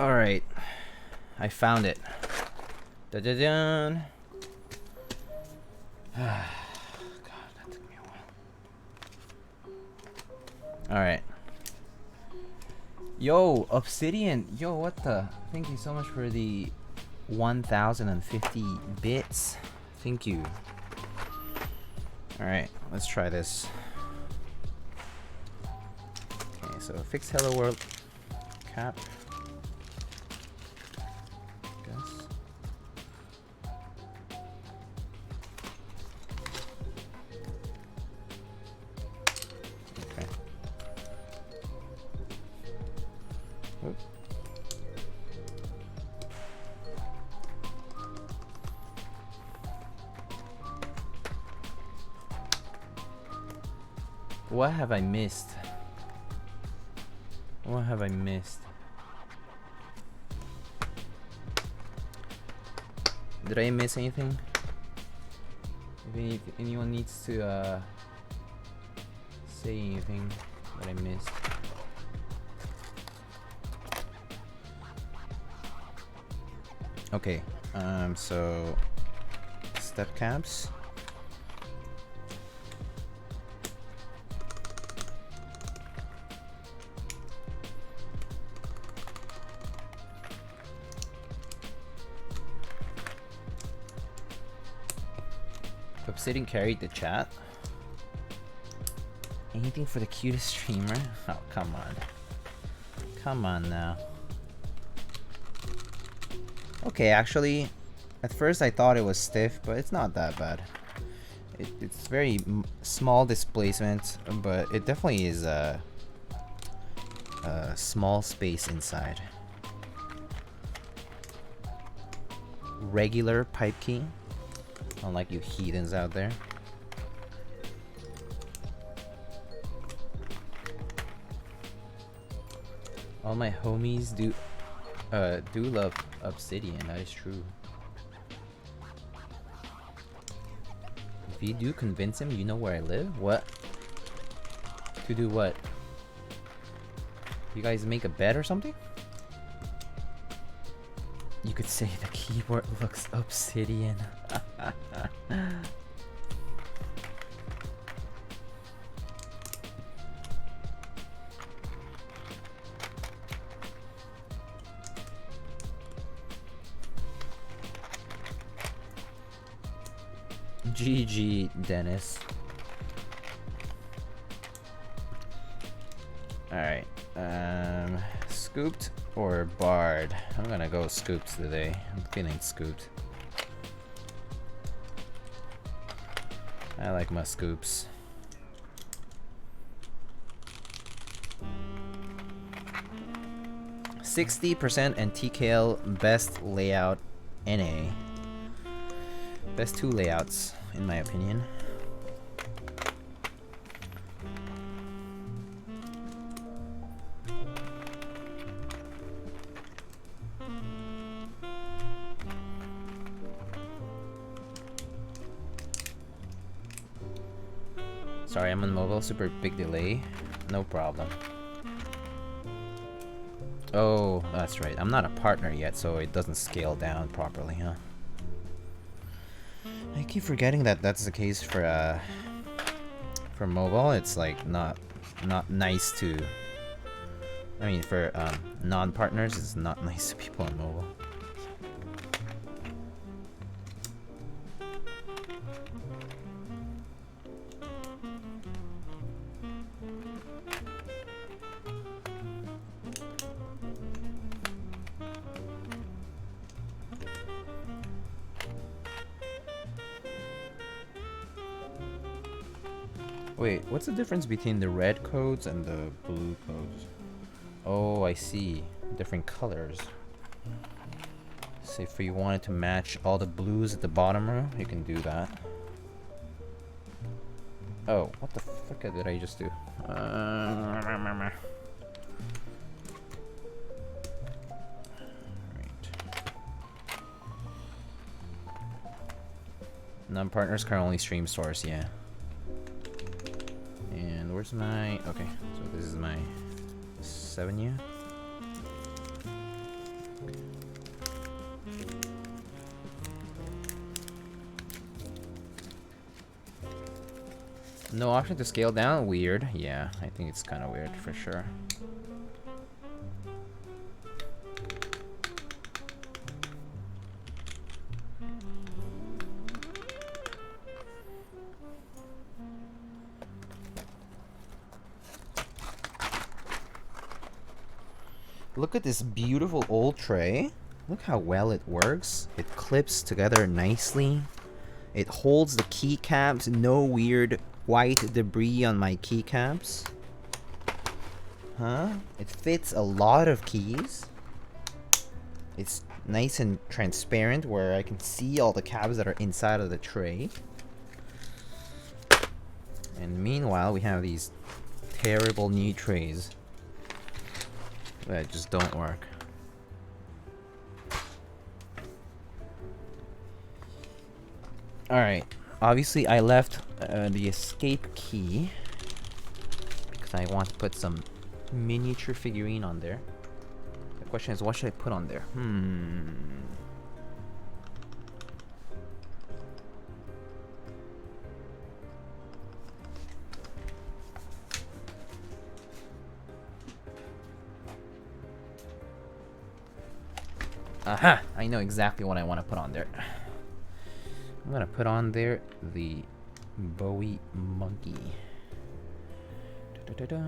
Alright. I found it. Da-da-dun. God, that took me a while. Alright. Yo, Obsidian. Yo, what the? Thank you so much for the 1,050 bits. Thank you. Alright, let's try this. Okay, so fix Hello World cap. Guess. Okay. Oop. What have I missed? What have I missed? Did I miss anything? If anyone needs to say anything that I missed. Okay, so step caps. Obsidian carried the chat. Anything for the cutest streamer? Oh, come on. Come on now. Okay, actually, at first I thought it was stiff, but it's not that bad. It's very small displacement, but it definitely is a small space inside. Regular pipe key. Unlike you heathens out there. All my homies do love Obsidian, that is true. If you do convince him you know where I live, what? To do what? You guys make a bet or something? You could say the keyboard looks Obsidian. GG, Dennis. Alright, scooped or barred? I'm gonna go scooped today. I'm feeling scooped. I like my scoops. %60% and TKL best layout NA. Best two layouts, in my opinion. Sorry, I'm on mobile. Super big delay. No problem. Oh, that's right. I'm not a partner yet, so it doesn't scale down properly, huh? I keep forgetting that that's the case for mobile. It's like not nice to. I mean, for non-partners, it's not nice to people on mobile. Wait, what's the difference between the red codes and the blue codes? Oh, I see. Different colors. So if you wanted to match all the blues at the bottom row, you can do that. Oh, what the frick did I just do? Non-partners can only stream source, yeah. And where's my... Okay, so this is my 7 year. No option to scale down? Weird. Yeah, I think it's kind of weird for sure. Look at this beautiful old tray. Look how well it works. It clips together nicely. It holds the keycaps. No weird white debris on my keycaps. Huh? It fits a lot of keys. It's nice and transparent where I can see all the cabs that are inside of the tray. And meanwhile, we have these terrible new trays that just don't work. Alright, obviously I left the escape key because I want to put some miniature figurine on there. The question is, what should I put on there? Aha! I know exactly what I want to put on there. I'm gonna put on there the Bowie monkey. Da-da-da-da.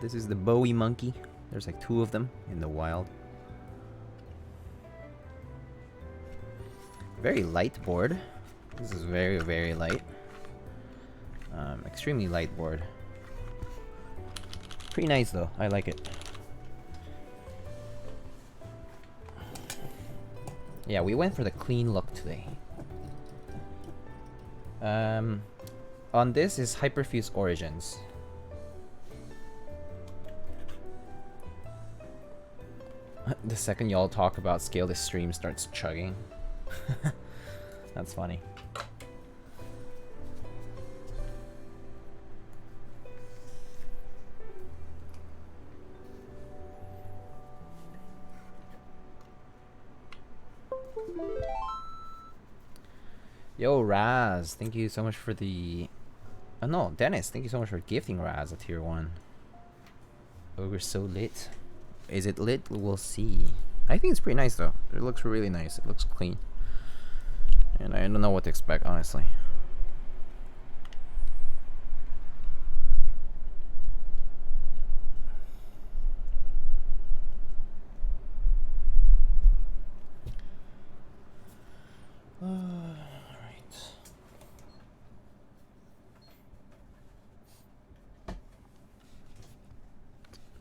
This is the Bowie monkey. There's like 2 of them in the wild. Very light board. This is very, very light. Extremely light board. Pretty nice though. I like it. Yeah, we went for the clean look today. On this is Hyperfuse Origins. The second y'all talk about scale, this stream starts chugging. That's funny. Yo, Raz, thank you so much for the... Oh no, Dennis, thank you so much for gifting Raz a tier 1. Ogre's so lit. Is it lit? We'll see. I think it's pretty nice though. It looks really nice. It looks clean. And I don't know what to expect, honestly.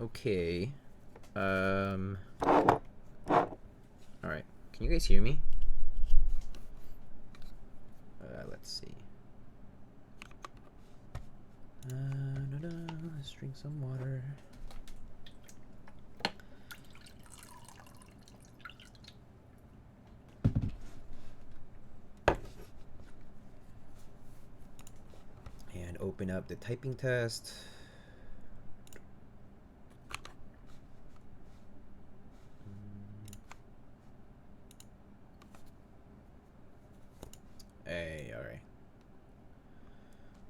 Okay. Alright. Can you guys hear me? Let's see. Let's drink some water. And open up the typing test. Hey, alright.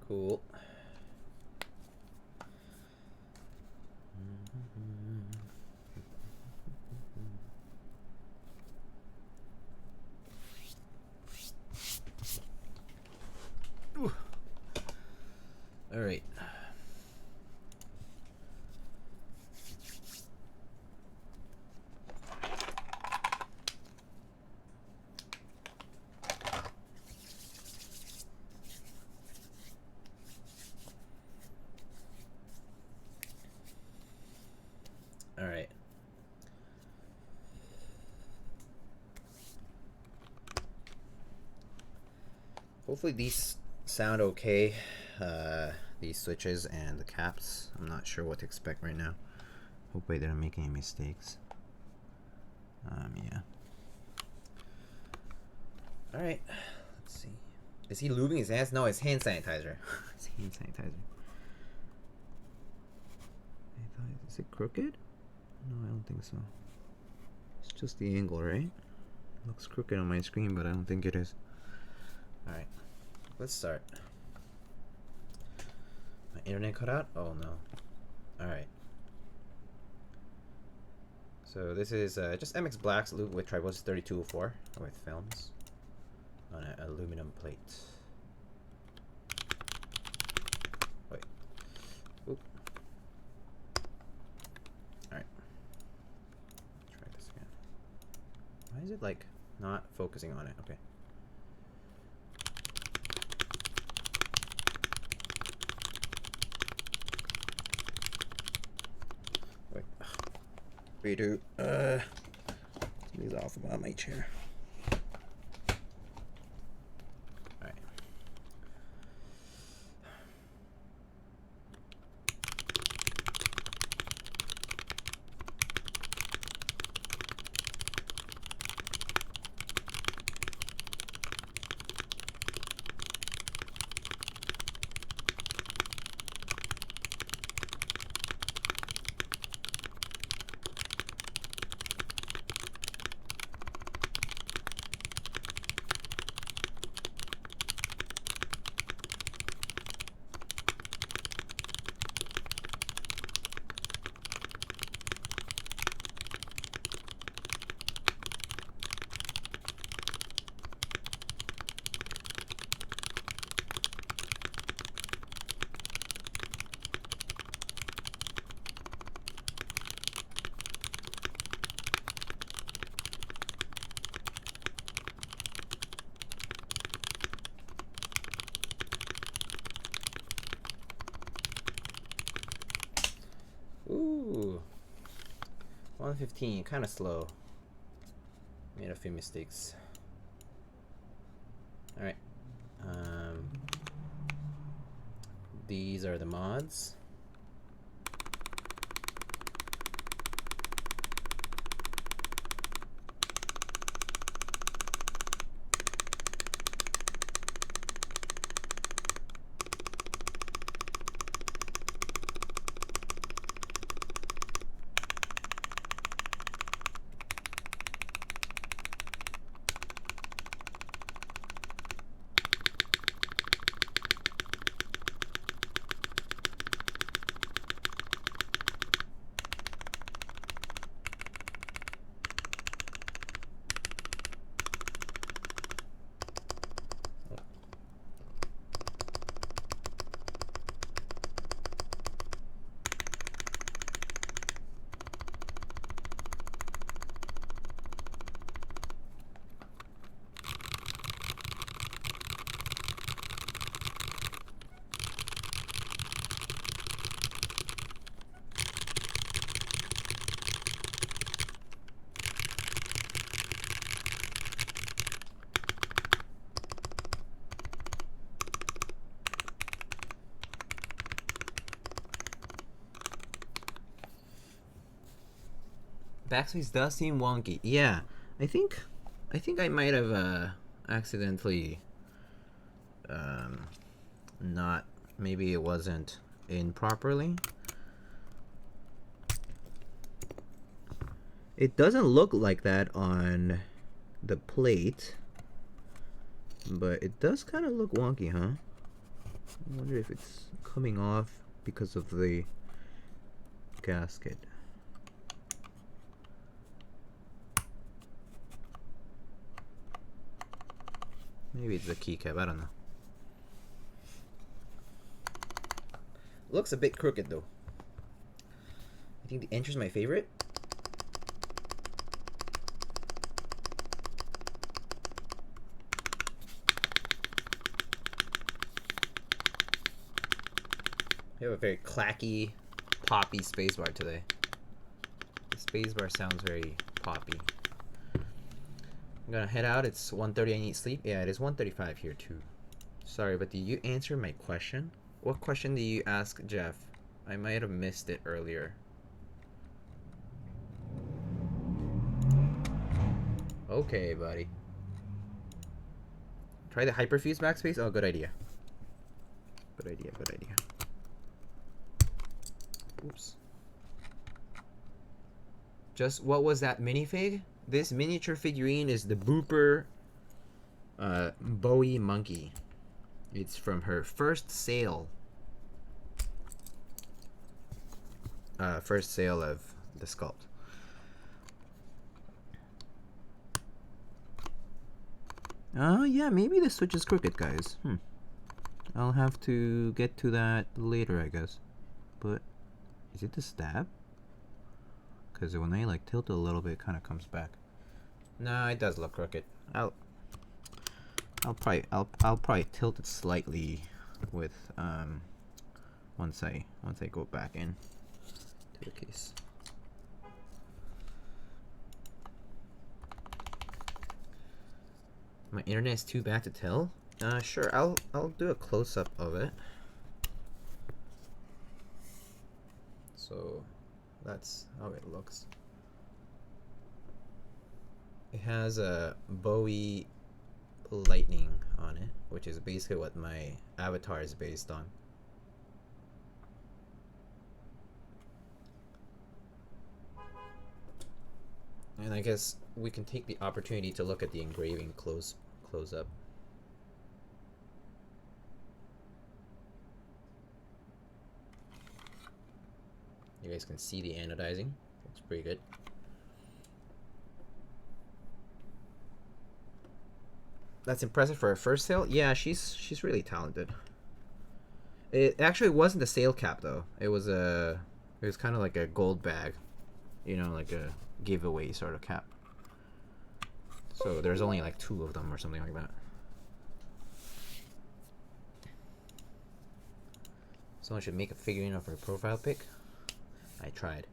Cool. Alright. Alright. Hopefully these sound okay. These switches and the caps. I'm not sure what to expect right now. Hope I didn't make any mistakes. Yeah. Alright. Let's see. Is he lubing his hands? No, it's hand sanitizer. It's hand sanitizer. Is it crooked? No, I don't think so. It's just the angle, right? Looks crooked on my screen, but I don't think it is. Alright, let's start. My internet cut out? Oh no. Alright. So this is just MX Black's Lube with Tribosys 3204 with films on an aluminum plate. Wait. Oop. Alright. Try this again. Why is it like not focusing on it? Okay. Wait. Redo. These off about my chair. Alright. Ooh, 115, kind of slow. Made a few mistakes. All right. These are the mods. Backspace does seem wonky. Yeah, I think I might have accidentally not, maybe it wasn't in properly. It doesn't look like that on the plate, but it does kind of look wonky, huh? I wonder if it's coming off because of the gasket. Maybe it's a keycap, I don't know. Looks a bit crooked though. I think the entry's my favorite. We have a very clacky, poppy spacebar today. The spacebar sounds very poppy. I'm gonna head out. It's 1:30. I need sleep. Yeah, it is 1:35 here too. Sorry, but did you answer my question? What question did you ask Jeff? I might have missed it earlier. Okay, buddy. Try the hyperfuse backspace. Oh, good idea. Good idea. Good idea. Oops. Just what was that minifig? This miniature figurine is the Booper Bowie Monkey. It's from her first sale. First sale of the sculpt. Yeah, maybe the switch is crooked, guys. I'll have to get to that later, I guess. But is it the stab? Because when I like tilt it a little bit, it kind of comes back. No, it does look crooked. I'll probably tilt it slightly with once I go back in to the case. My internet is too bad to tell. Sure, I'll do a close up of it. So that's how it looks. It has a Bowie lightning on it, which is basically what my avatar is based on. And I guess we can take the opportunity to look at the engraving close up. You guys can see the anodizing. Looks pretty good. That's impressive for her first sale. Yeah, she's really talented. It actually wasn't a sale cap though. It was kind of like a gold bag, you know, like a giveaway sort of cap. So there's only like 2 of them or something like that. Someone should make a figurine of her profile pic. I tried.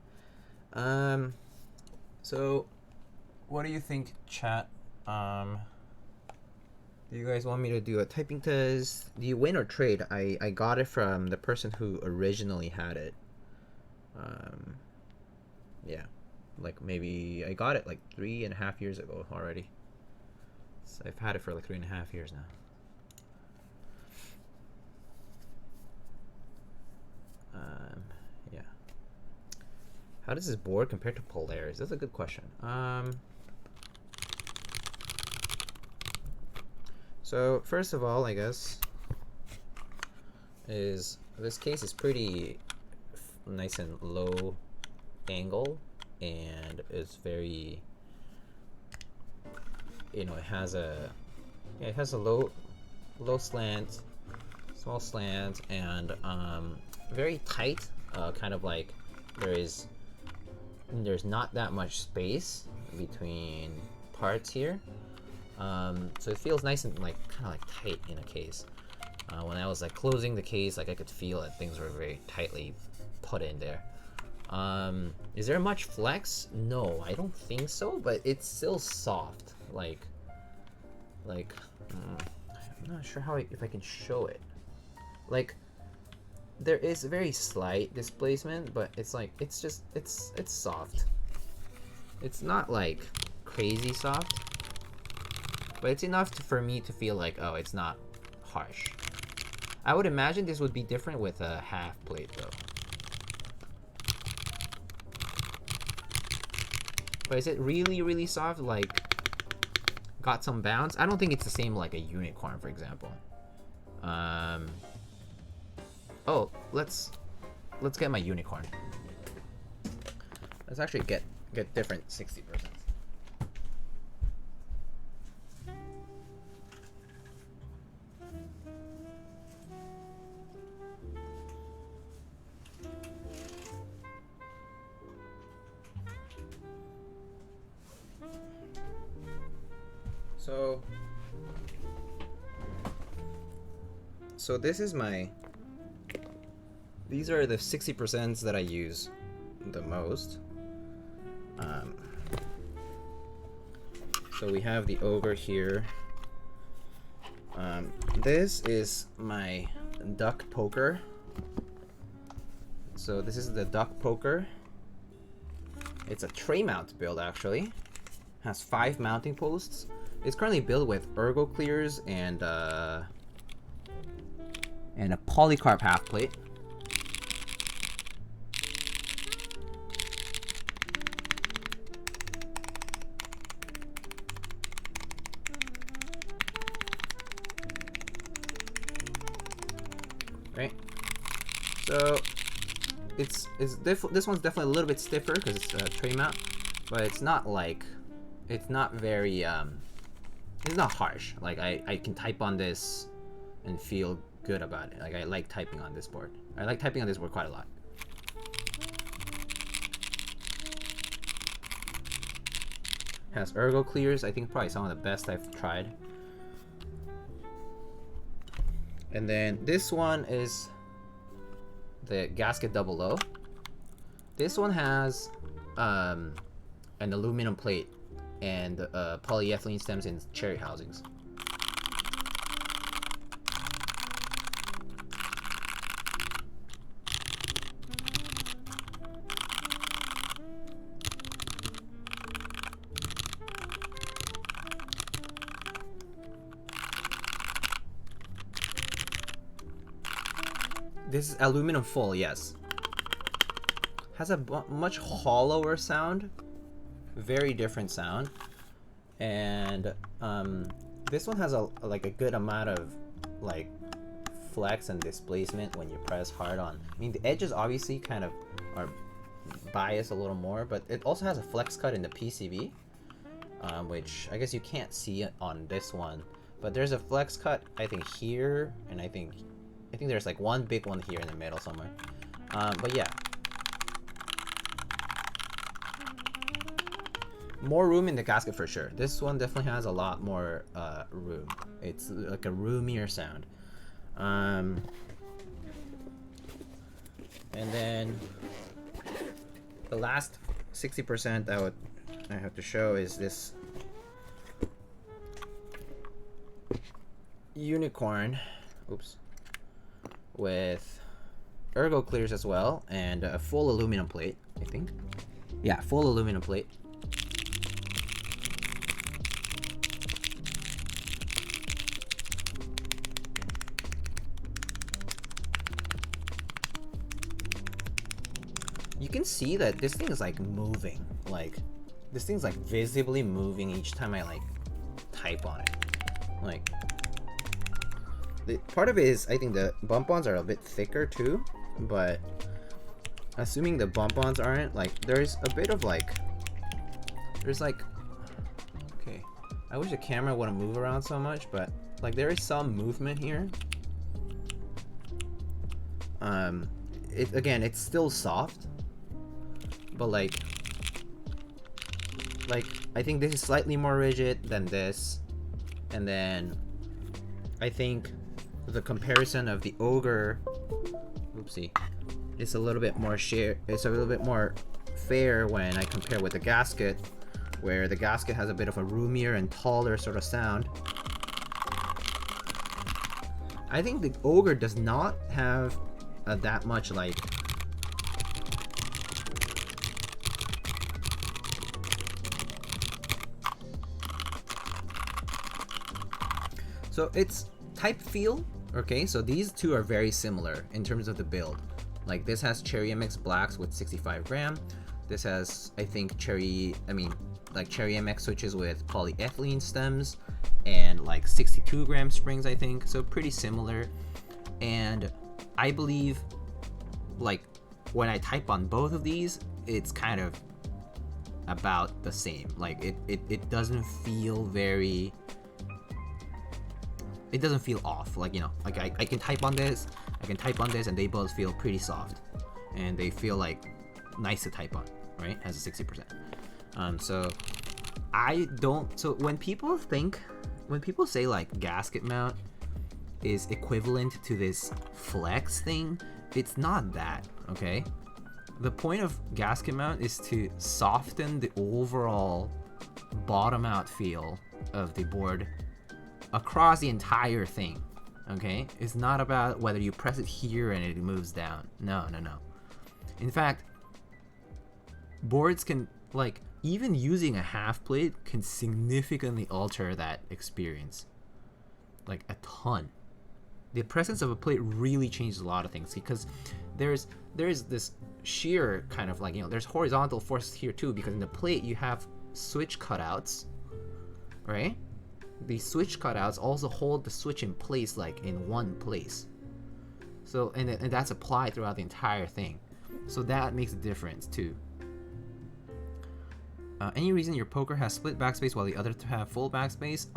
So what do you think, chat? Do you guys want me to do a typing test? Do you win or trade? I got it from the person who originally had it. Yeah, like maybe I got it like 3.5 years ago already. So I've had it for like 3.5 years now. Yeah. How does this board compare to Polaris? That's a good question. So first of all, I guess, is this case is pretty nice and low angle, and it's very, you know, it has a low slant, small slant, and very tight, kind of like there's not that much space between parts here. So it feels nice and like kind of like tight in a case. When I was like closing the case, like I could feel that things were very tightly put in there. Is there much flex? No, I don't think so, but it's still soft. Like I'm not sure if I can show it. Like there is a very slight displacement, but it's like it's soft. It's not like crazy soft, but it's enough for me to feel like, oh, it's not harsh. I would imagine this would be different with a half plate though. But is it really, really soft? Like, got some bounce? I don't think it's the same like a unicorn, for example. Oh, let's get my unicorn. Let's actually get different 60%. So this is these are the 60% that I use the most. So we have the Ogre here. This is my duck poker. So this is the duck poker. It's a tray mount build actually. Has 5 mounting posts. It's currently built with ergo clears and a polycarb half plate. right? So this one's definitely a little bit stiffer because it's a tray mount, but it's not like, it's not very it's not harsh. Like I can type on this and feel good about it. Like I like typing on this board. I like typing on this board quite a lot. Has ergo clears. I think probably some of the best I've tried. And then this one is the gasket double O. This one has an aluminum plate and polyethylene stems and cherry housings. This is aluminum full, yes. Has a much hollower sound, very different sound, and this one has like a good amount of like flex and displacement when you press hard on. I mean, the edges obviously kind of are biased a little more, but it also has a flex cut in the PCB, which I guess you can't see it on this one, but there's a flex cut I think here, and I think there's like one big one here in the middle somewhere. But yeah, more room in the gasket for sure. This one definitely has a lot more room. It's like a roomier sound. And then the last 60% I have to show is this unicorn. Oops. With ergo clears as well, and a full aluminum plate, I think. Yeah, full aluminum plate. You can see that this thing is like moving. Like, this thing's like visibly moving each time I like type on it. Like, part of it is, I think the bump-ons are a bit thicker too, but assuming the bump-ons aren't, like, there's a bit of like, there's like, okay, I wish the camera wouldn't move around so much, but like there is some movement here. Again, it's still soft, but like I think this is slightly more rigid than this, and then I think the comparison of the Ogre, oopsie, it's a little bit more it's a little bit more fair when I compare with the gasket, where the gasket has a bit of a roomier and taller sort of sound. I think the Ogre does not have that much like so it's type feel. Okay, so these two are very similar in terms of the build. Like, this has Cherry MX blacks with 65 gram. This has, I think, Cherry MX switches with polyethylene stems and like 62 gram springs, I think. So pretty similar. And I believe, like, when I type on both of these, it's kind of about the same. Like, it doesn't feel very... It doesn't feel off, like, you know, like I can type on this, and they both feel pretty soft, and they feel like nice to type on, right? Has a 60%. So I don't. So when people say like gasket mount is equivalent to this flex thing, it's not that, okay? The point of gasket mount is to soften the overall bottom out feel of the board across the entire thing, okay? It's not about whether you press it here and it moves down. No. In fact, boards can, like, even using a half plate can significantly alter that experience. Like, a ton. The presence of a plate really changes a lot of things, because there's this sheer kind of, like, you know, there's horizontal force here too, because in the plate you have switch cutouts, right? These switch cutouts also hold the switch in place, like in one place. So and that's applied throughout the entire thing. So that makes a difference too. Any reason your poker has split backspace while the other have full backspace?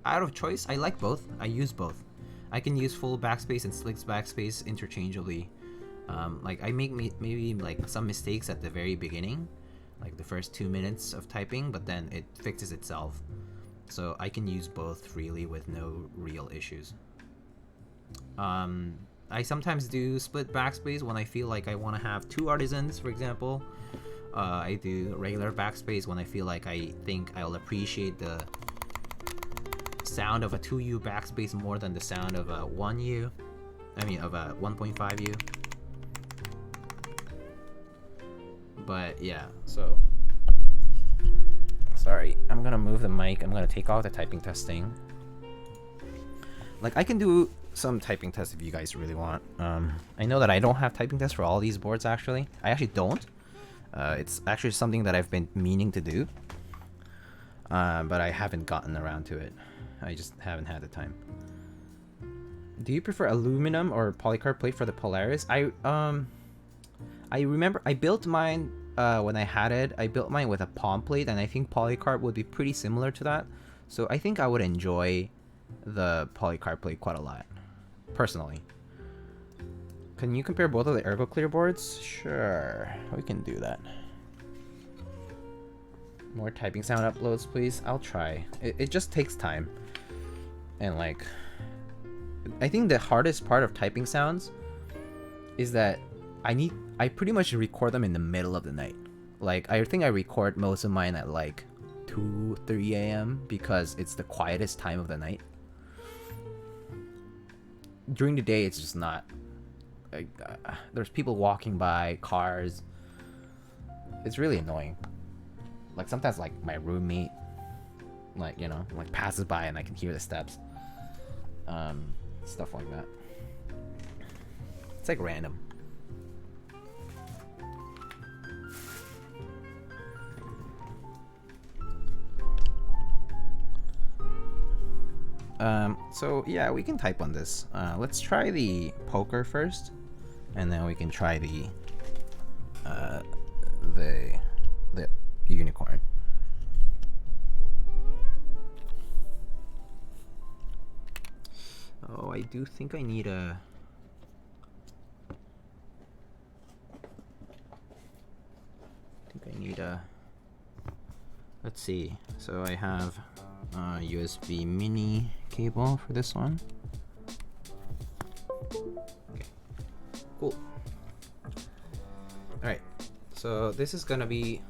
Out of choice, I like both. I use both. I can use full backspace and split backspace interchangeably. Like I make maybe like some mistakes at the very beginning, like the first 2 minutes of typing, but then it fixes itself. So I can use both freely with no real issues. I sometimes do split backspace when I feel like I want to have 2 artisans, for example. I do regular backspace when I feel like I think I'll appreciate the sound of a 2U backspace more than the sound of a 1U. I mean, of a 1.5U. But yeah, so sorry, I'm gonna move the mic. I'm gonna take off the typing testing. Like I can do some typing tests if you guys really want. I know that I don't have typing tests for all these boards actually. I actually don't. It's actually something that I've been meaning to do, but I haven't gotten around to it. I just haven't had the time. Do you prefer aluminum or polycarb plate for the Polaris? I remember I built mine when I had it. I built mine with a palm plate, and I think polycarb would be pretty similar to that. So I think I would enjoy the polycarb plate quite a lot, personally. Can you compare both of the Ergo Clear boards? Sure, we can do that. More typing sound uploads, please. I'll try. It just takes time. And like, I think the hardest part of typing sounds is that I pretty much record them in the middle of the night. Like, I think I record most of mine at like 2, 3 a.m. because it's the quietest time of the night. During the day, it's just not. Like, there's people walking by, cars. It's really annoying. Like sometimes, like my roommate, like like passes by and I can hear the steps. Stuff like that. It's like random. So yeah, we can type on this. Let's try the poker first, and then we can try the unicorn. Oh, I do think I need a. Let's see. So I have USB mini cable for this one. Okay, cool. Alright, so this is gonna be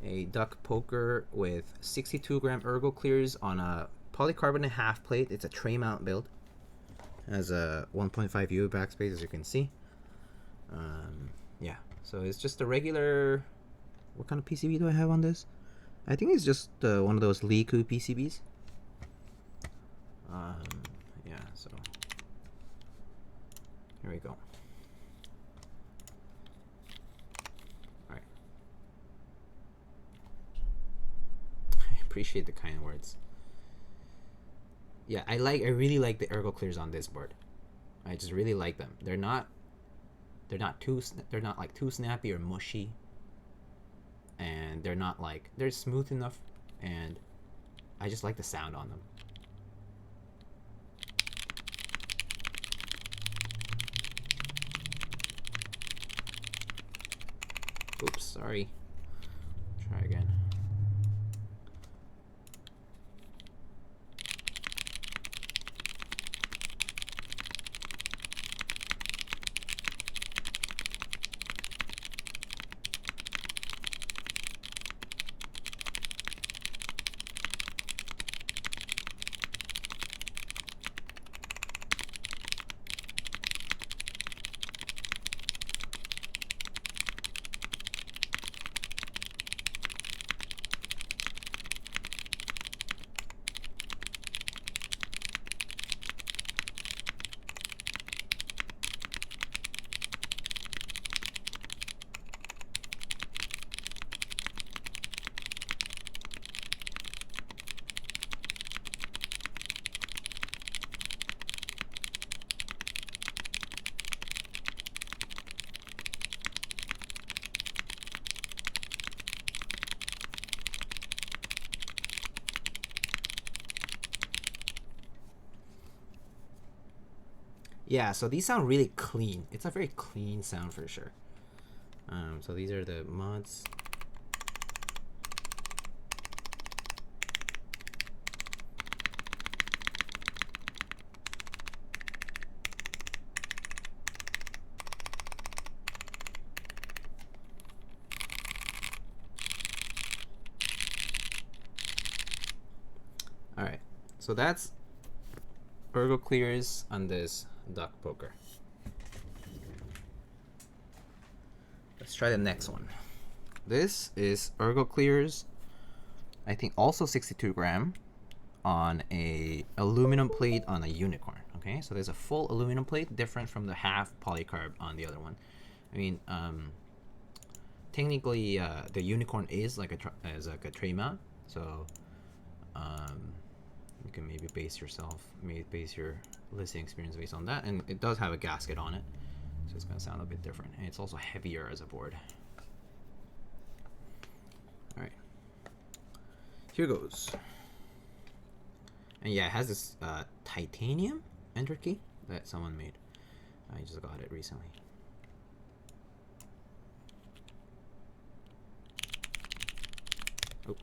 a duck poker with 62-gram Ergo Clears on a polycarbonate half plate. It's a tray mount build. Has a 1.5U backspace, as you can see. Yeah, so it's just a regular. What kind of PCB do I have on this? I think it's just one of those Liku PCBs. Yeah, so here we go. Alright. I appreciate the kind words. Yeah, I really like the Ergo Clears on this board. I just really like them. They're not like too snappy or mushy. And they're not like, they're smooth enough, and I just like the sound on them. Oops, sorry. Try again. Yeah, so these sound really clean. It's a very clean sound for sure. So these are the mods. Alright, so that's ergo clears on this duck poker. Let's try the next one. This is ergo clears, I think also 62 gram on a aluminum plate on a unicorn. Okay, so there's a full aluminum plate, different from the half polycarb on the other one. I mean, technically, the unicorn is like a tray mount, so you can maybe base your listening experience based on that, and it does have a gasket on it, so it's gonna sound a bit different, and it's also heavier as a board. All right, here goes. And yeah, it has this titanium enter key that someone made. I just got it recently. Oh.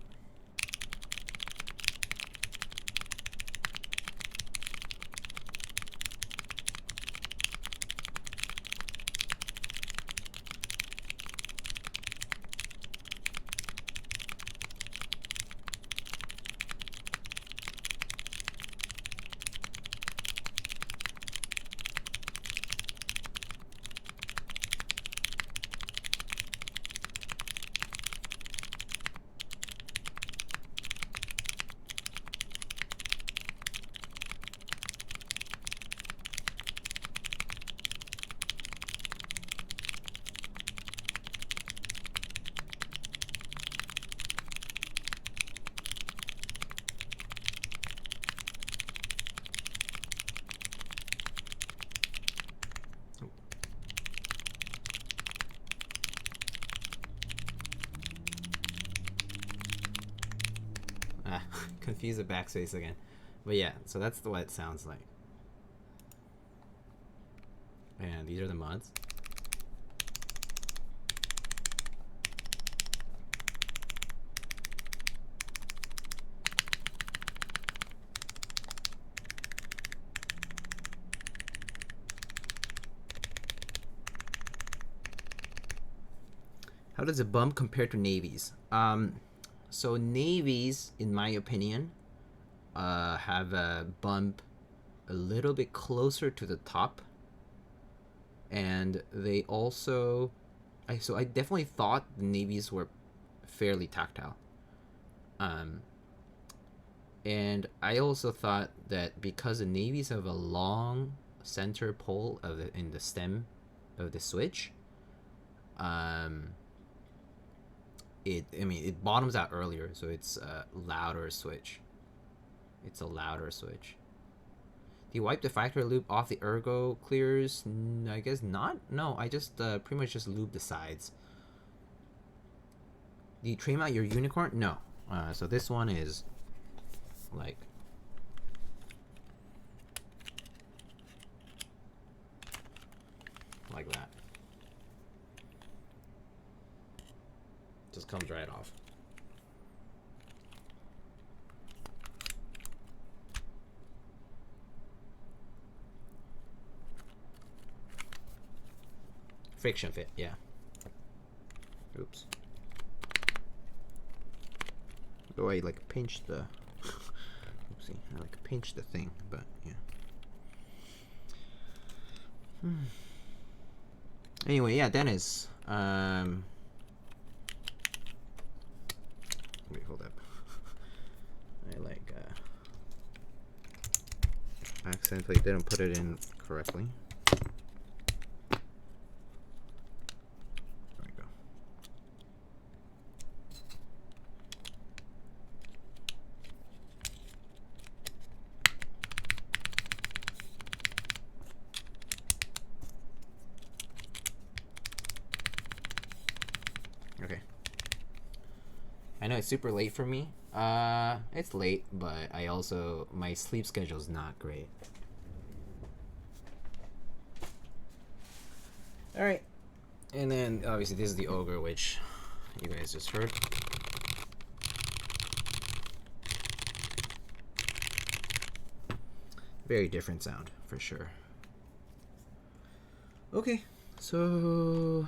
Confuse the backspace again. But yeah, so that's what it sounds like. And these are the mods. How does a bump compare to navies? So navies, in my opinion, have a bump a little bit closer to the top, and they also, I definitely thought the navies were fairly tactile. And I also thought that because the navies have a long center pole in the stem of the switch, it bottoms out earlier, so it's a louder switch. It's a louder switch. Do you wipe the factory lube off the ergo clears? I guess not. No, I just pretty much just lube the sides. Do you trim out your unicorn? No. So this one is like that. Just comes right off. Friction fit, yeah. Oops. Oh, I like pinch the oopsie, I like pinch the thing, but yeah. Anyway, yeah, Dennis. Wait, hold up. I like accidentally didn't put it in correctly. There we go. Okay. I know it's super late for me. It's late, but my sleep schedule is not great. All right, and then obviously this is the Ogre, which you guys just heard. Very different sound for sure. Okay, so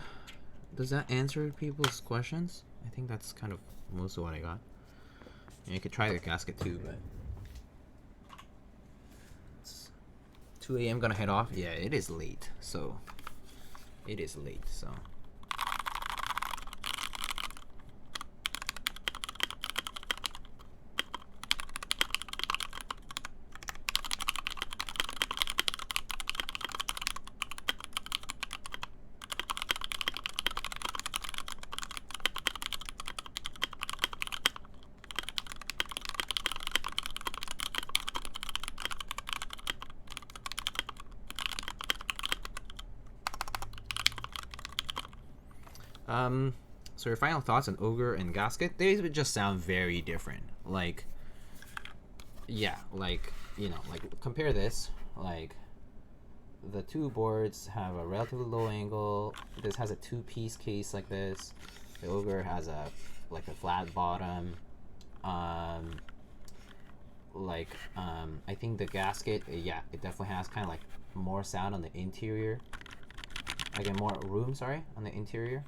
does that answer people's questions? I think that's kind of most of what I got. And you could try the gasket too, but it's 2 a.m. gonna head off. Yeah, it is late, so it is late, so. So your final thoughts on Ogre and Gasket? They would just sound very different. Like, yeah, like, you know, like compare this. Like, the two boards have a relatively low angle. This has a two-piece case like this. The Ogre has a a flat bottom. I think the Gasket, yeah, it definitely has kind of like more sound on the interior. Again, more room, sorry, on the interior.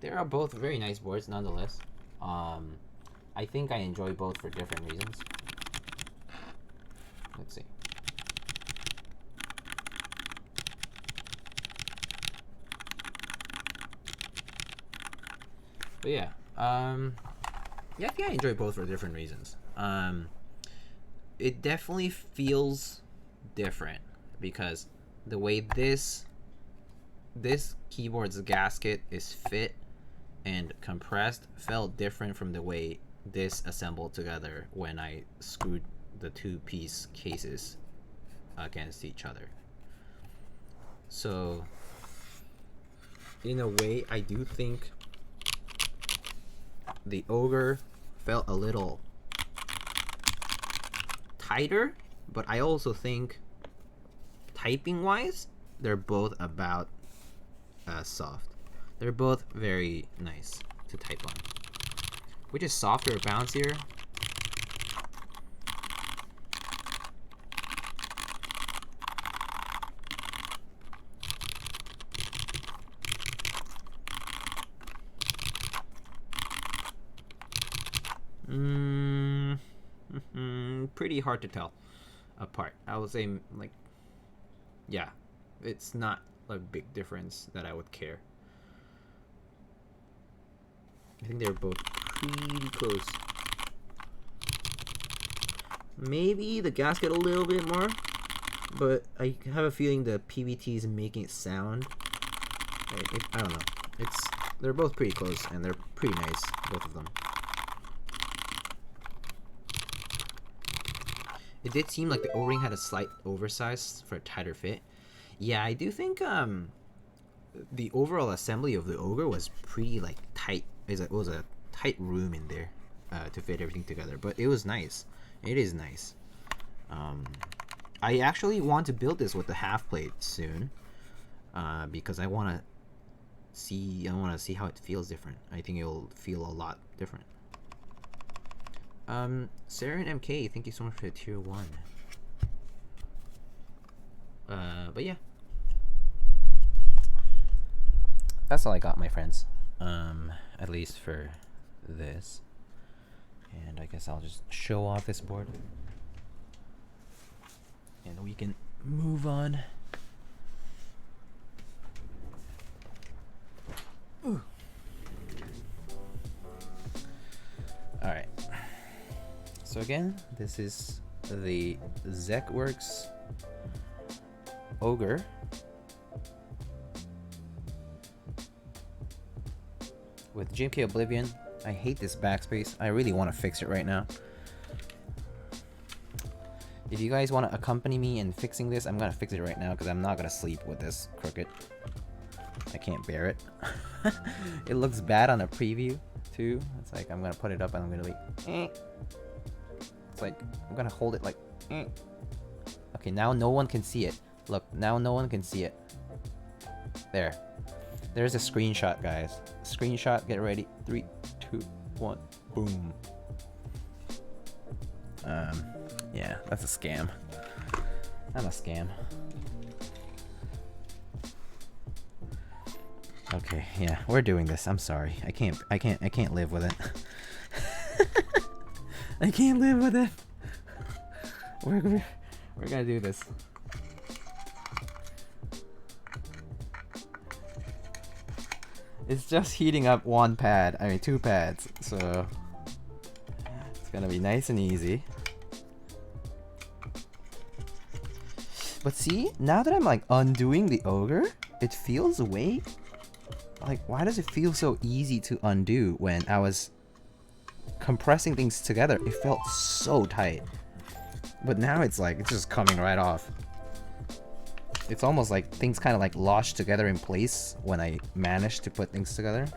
They are both very nice boards nonetheless. I think I enjoy both for different reasons. Let's see. But yeah, yeah, I think I enjoy both for different reasons. It definitely feels different because the way this keyboard's gasket is fit and compressed felt different from the way this assembled together when I screwed the two-piece cases against each other. So in a way, I do think the Ogre felt a little tighter, but I also think typing wise they're both about as soft. They're both very nice to type on. Which is softer or bouncier? Pretty hard to tell apart. I would say, like, yeah, it's not a big difference that I would care. I think they're both pretty close. Maybe the gasket a little bit more, but I have a feeling the PVT is making it sound. I don't know. They're both pretty close and they're pretty nice, both of them. It did seem like the O-ring had a slight oversize for a tighter fit. Yeah, I do think the overall assembly of the Ogre was pretty like tight. It was a tight room in there to fit everything together, but it was nice. It is nice. I actually want to build this with the half plate soon because I want to see how it feels different. I think it'll feel a lot different. Sarah and MK, thank you so much for the tier 1. But yeah. That's all I got, my friends. At least for this. And I guess I'll just show off this board. And we can move on. Ooh. Alright. So again, this is the zekk.works Ogre with GMK Oblivion. I hate this backspace. I really want to fix it right now. If you guys want to accompany me in fixing this, I'm going to fix it right now because I'm not going to sleep with this crooked. I can't bear it. It looks bad on a preview too. It's like I'm going to put it up and I'm going to be... It's like I'm going to hold it like... Okay, now no one can see it. Look, now no one can see it. There. There's a screenshot, guys. Screenshot, get ready. 3, 2, 1, boom. Yeah, that's a scam. Not a scam. Okay, yeah, we're doing this. I'm sorry. I can't live with it. I can't live with it. We're gonna do this. It's just heating up one pad. I mean, 2 pads. So it's gonna be nice and easy. But see, now that I'm like undoing the ogre, it feels way like, why does it feel so easy to undo when I was compressing things together? It felt so tight. But now it's like, it's just coming right off. It's almost like things kind of like lodged together in place when I managed to put things together.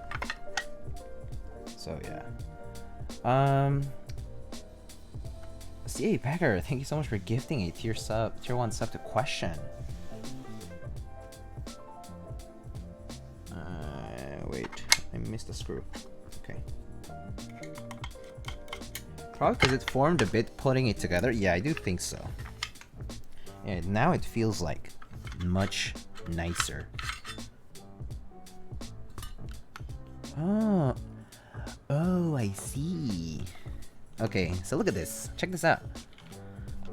So yeah. CA Becker, thank you so much for gifting a tier 1 sub to Question. Wait, I missed a screw. Okay. Probably because it formed a bit putting it together. Yeah, I do think so. Yeah, now it feels like much nicer. Oh, I see. Okay, so look at this. Check this out.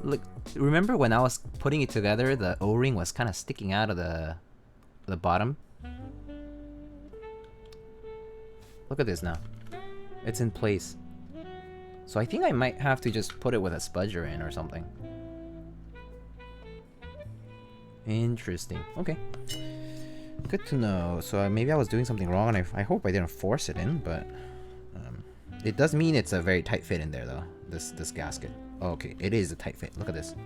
Look, remember when I was putting it together, the O-ring was kind of sticking out of the bottom? Look at this now. It's in place. So I think I might have to just put it with a spudger in or something. Interesting. Okay. Good to know. So maybe I was doing something wrong, and I hope I didn't force it in, but it does mean it's a very tight fit in there, though. This gasket. Oh, okay, it is a tight fit. Look at this.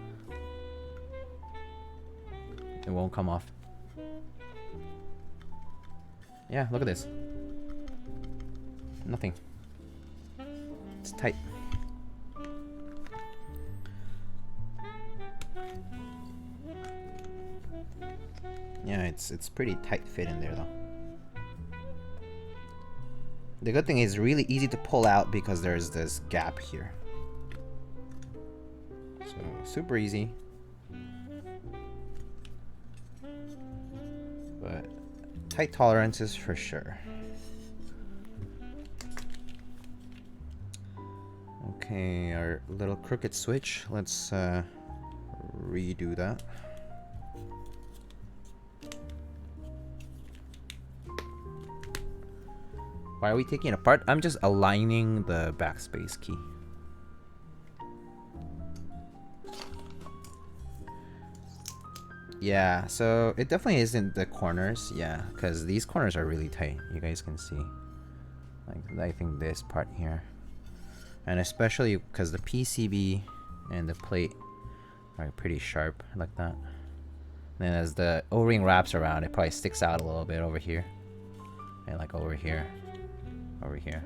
It won't come off. Yeah, look at this. Nothing. It's tight. Yeah, it's pretty tight fit in there, though. The good thing is really easy to pull out because there's this gap here. So, super easy. But tight tolerances for sure. Okay, our little crooked switch. Let's redo that. Why are we taking it apart? I'm just aligning the backspace key. Yeah, so it definitely isn't the corners, yeah, because these corners are really tight. You guys can see. Like, I think this part here. And especially because the PCB and the plate are pretty sharp like that. Then as the O-ring wraps around, it probably sticks out a little bit over here. And like over here. Over here.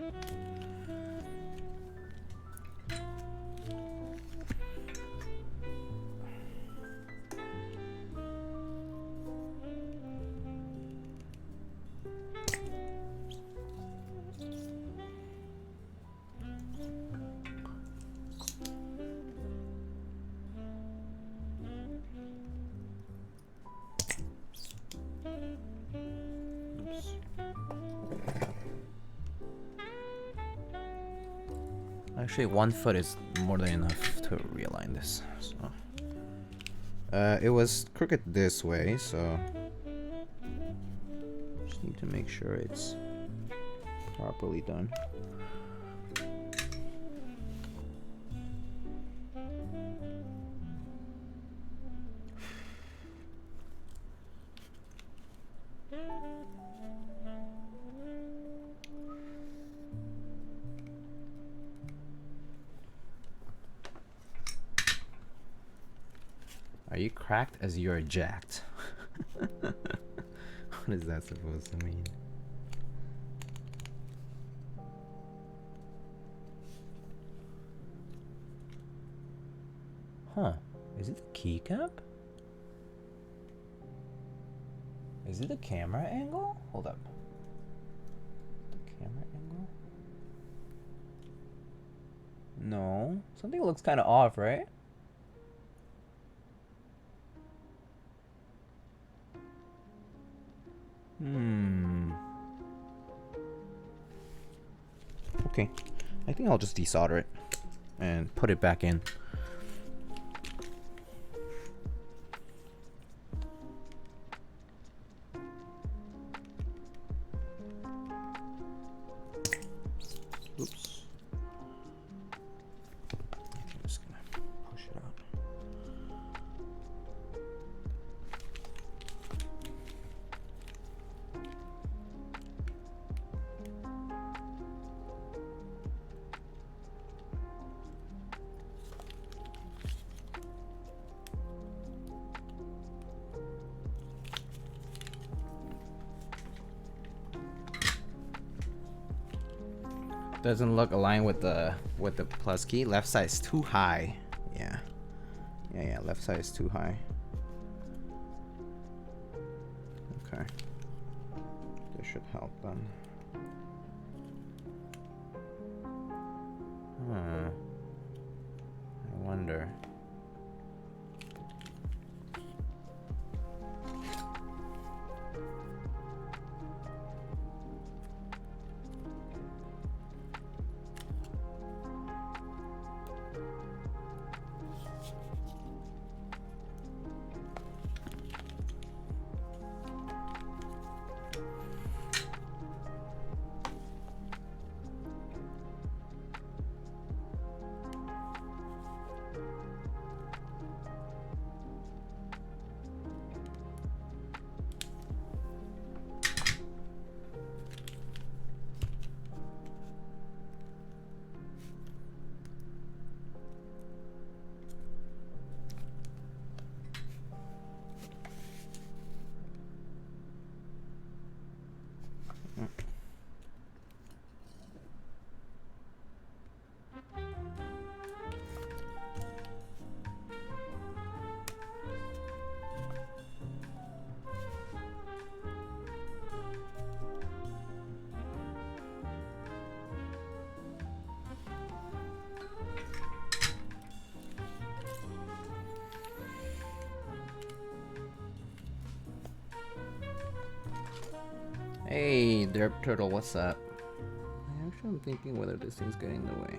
Actually, 1 foot is more than enough to realign this. So, it was crooked this way, so just need to make sure it's properly done. Are you cracked as you're jacked? What is that supposed to mean? Huh. Is it a keycap? Is it the camera angle? Hold up. The camera angle? No. Something looks kind of off, right? Okay. I think I'll just desolder it and put it back in. Oops. I'm just gonna push it out. Doesn't look aligned with the plus key. Left side is too high. Yeah. Yeah, left side is too high. Okay. This should help then. I wonder. Hey, Derp Turtle, what's up? Actually, I'm thinking whether this thing's getting in the way.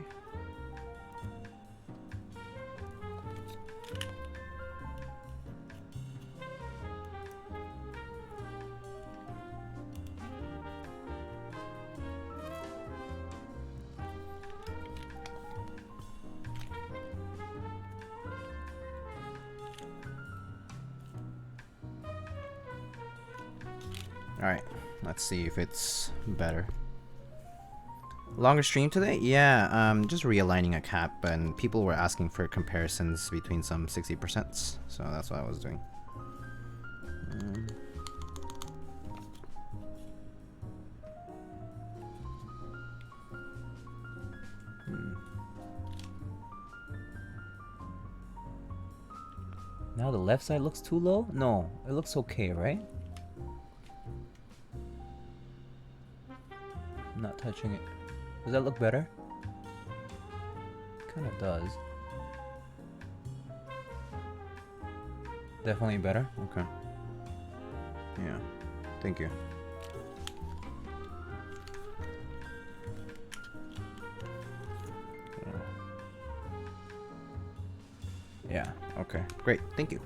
Alright, let's see if it's better. Longer stream today? Yeah, just realigning a cap, and people were asking for comparisons between some 60%, so that's what I was doing. Now the left side looks too low? No, it looks okay, right? I'm not touching it. Does that look better? Kind of does. Definitely better? Okay. Yeah. Thank you. Yeah. Okay. Great. Thank you.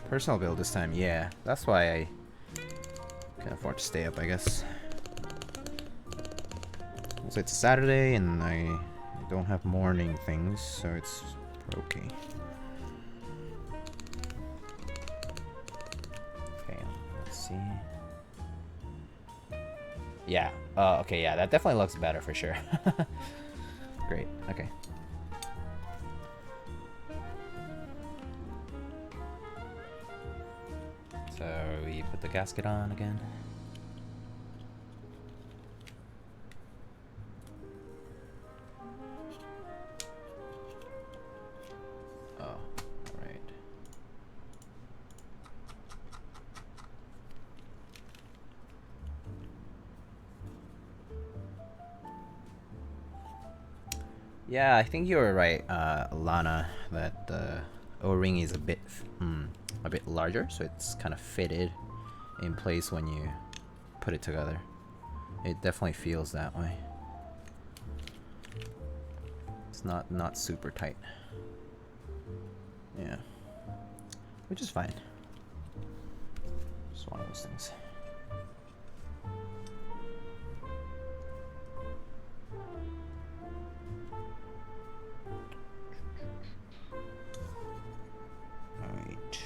Personal build this time, yeah. That's why I can afford to stay up, I guess. So it's a Saturday and I don't have morning things, so it's okay. Okay, let's see. Yeah, okay, yeah, that definitely looks better for sure. Great, okay. Put the gasket on again. Oh, alright. Yeah, I think you were right, Lana, that the O-ring is a bit larger, so it's kind of fitted in place when you put it together. It definitely feels that way. It's not super tight. Yeah, which is fine. Just one of those things. Alright.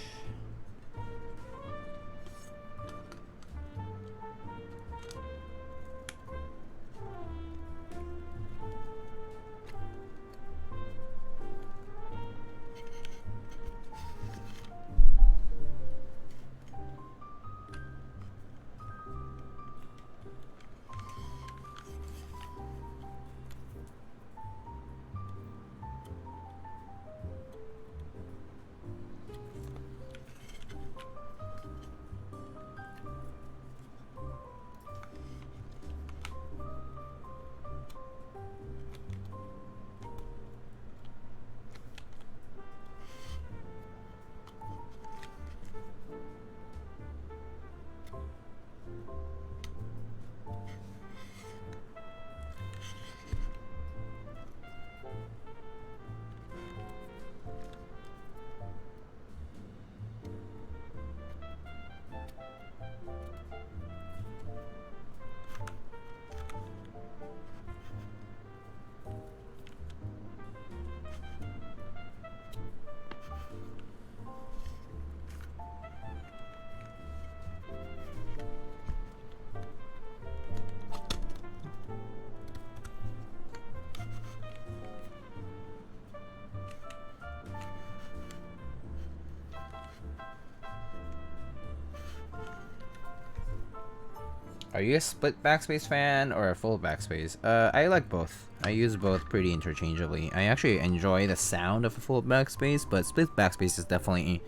Are you a split backspace fan or a full backspace? I like both. I use both pretty interchangeably. I actually enjoy the sound of a full backspace, but split backspace is definitely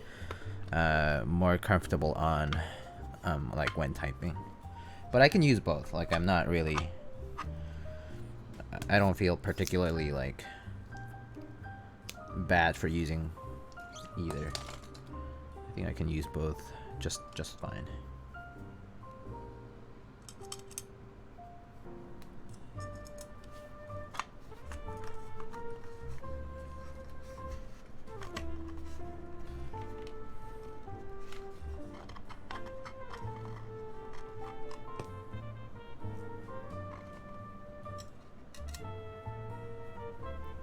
more comfortable on like when typing. But I can use both. Like I'm not really. I don't feel particularly like bad for using either. I think I can use both just fine.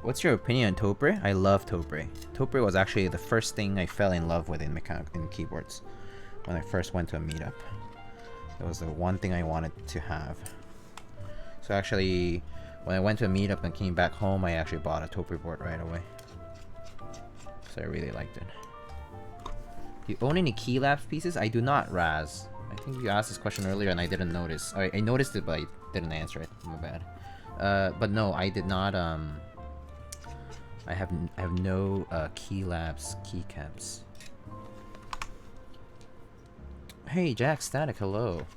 What's your opinion on Topre? I love Topre. Topre was actually the first thing I fell in love with in keyboards when I first went to a meetup. That was the one thing I wanted to have. So actually, when I went to a meetup and came back home, I actually bought a Topre board right away. So I really liked it. Do you own any Keycaps pieces? I do not, Raz. I think you asked this question earlier and I didn't notice. I noticed it, but I didn't answer it. My bad. But no, I did not. I have no keycaps. Hey Jack Static, hello.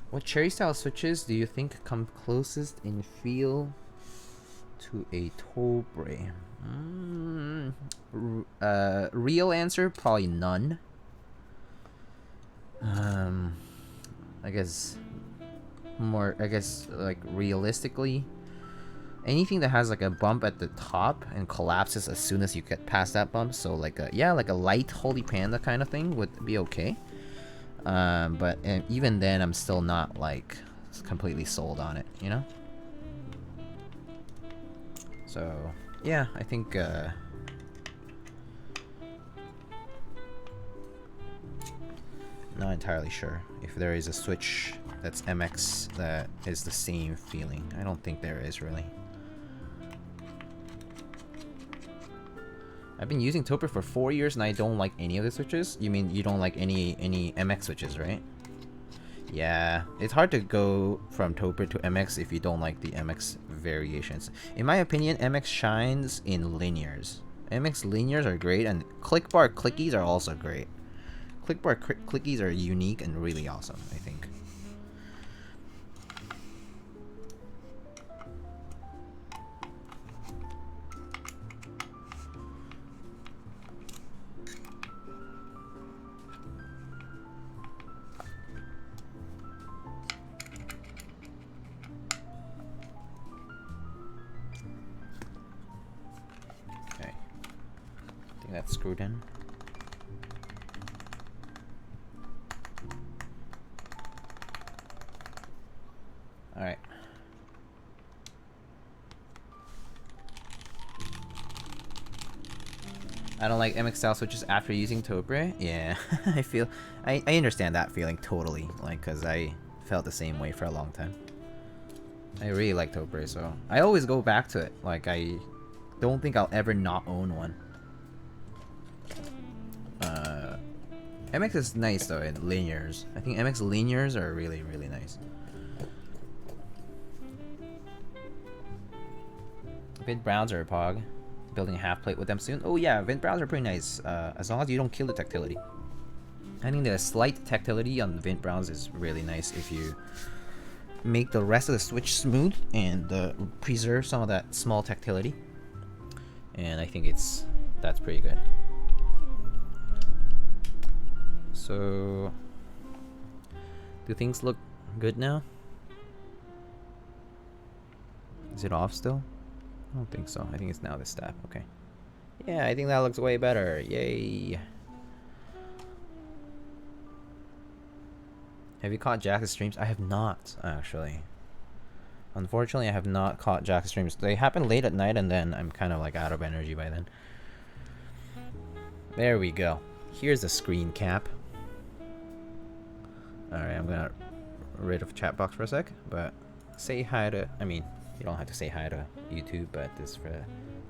What cherry style switches do you think come closest in feel to a Topre? Real answer, probably none. I guess like realistically, anything that has like a bump at the top and collapses as soon as you get past that bump, so like a light Holy Panda kind of thing would be okay. But even then, I'm still not like completely sold on it, you know. So yeah, I think not entirely sure if there is a switch that's MX that is the same feeling. I don't think there is really. I've been using Toper for 4 years and I don't like any of the switches. You mean you don't like any MX switches, right? Yeah, it's hard to go from Toper to MX if you don't like the MX variations. In my opinion, MX shines in linears. MX linears are great, and click bar clickies are also great. Click bar clickies are unique and really awesome, I think. That's screwed in. Alright. I don't like MX style switches after using Toper. Yeah, I understand that feeling totally. Like, cause I felt the same way for a long time. I really like Toper, so I always go back to it. Like, I don't think I'll ever not own one. MX is nice though in linears. I think MX linears are really, really nice. Vint Browns are a pog. Building a half plate with them soon. Oh yeah, Vint Browns are pretty nice. As long as you don't kill the tactility. I think the slight tactility on the Vint Browns is really nice if you make the rest of the switch smooth and preserve some of that small tactility. And I think that's pretty good. So, do things look good now? Is it off still? I don't think so. I think it's now the staff. Okay. Yeah, I think that looks way better. Yay. Have you caught Jack's streams? I have not, actually. Unfortunately, I have not caught Jack's streams. They happen late at night, and then I'm kind of like out of energy by then. There we go. Here's the screen cap. Alright, I'm gonna rid of chat box for a sec, but say hi to, I mean, you don't have to say hi to YouTube, but this is for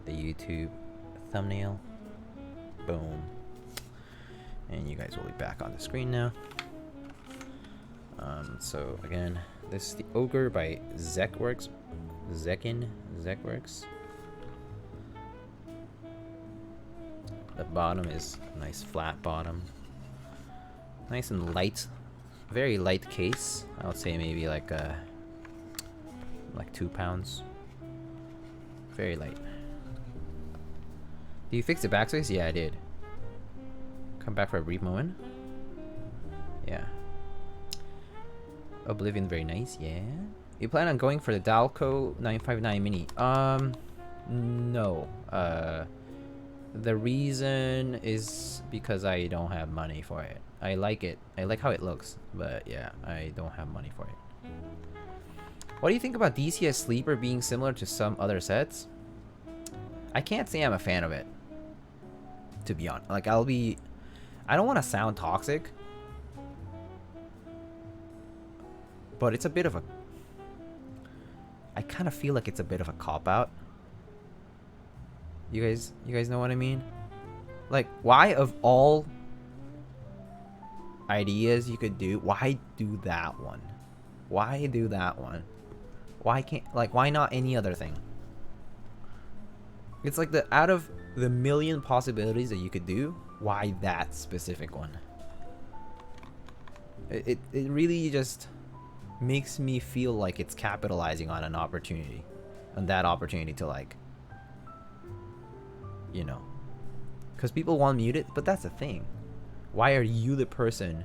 the YouTube thumbnail. Boom. And you guys will be back on the screen now. So again, this is the Ogre by zekk.works. zekk.works. The bottom is a nice flat bottom. Nice and light. Very light case. I would say maybe like 2 pounds. Very light. Did you fix the backspace? Yeah, I did. Come back for a brief moment. Yeah. Oblivion, very nice. Yeah. You plan on going for the Dalco 959 Mini? No. The reason is because I don't have money for it. I like it. I like how it looks, but yeah, I don't have money for it. What do you think about DCS Sleeper being similar to some other sets? I can't say I'm a fan of it, to be honest. Like, I don't want to sound toxic, but it's a bit of a... I kind of feel like it's a bit of a cop-out. You guys know what I mean? Like, why of all ideas you could do, why do that one? Why do that one? Why not any other thing? It's like out of the million possibilities that you could do, why that specific one? It really just makes me feel like it's capitalizing on an opportunity. On that opportunity to, like, you know. Because people want muted, but that's the thing. Why are you the person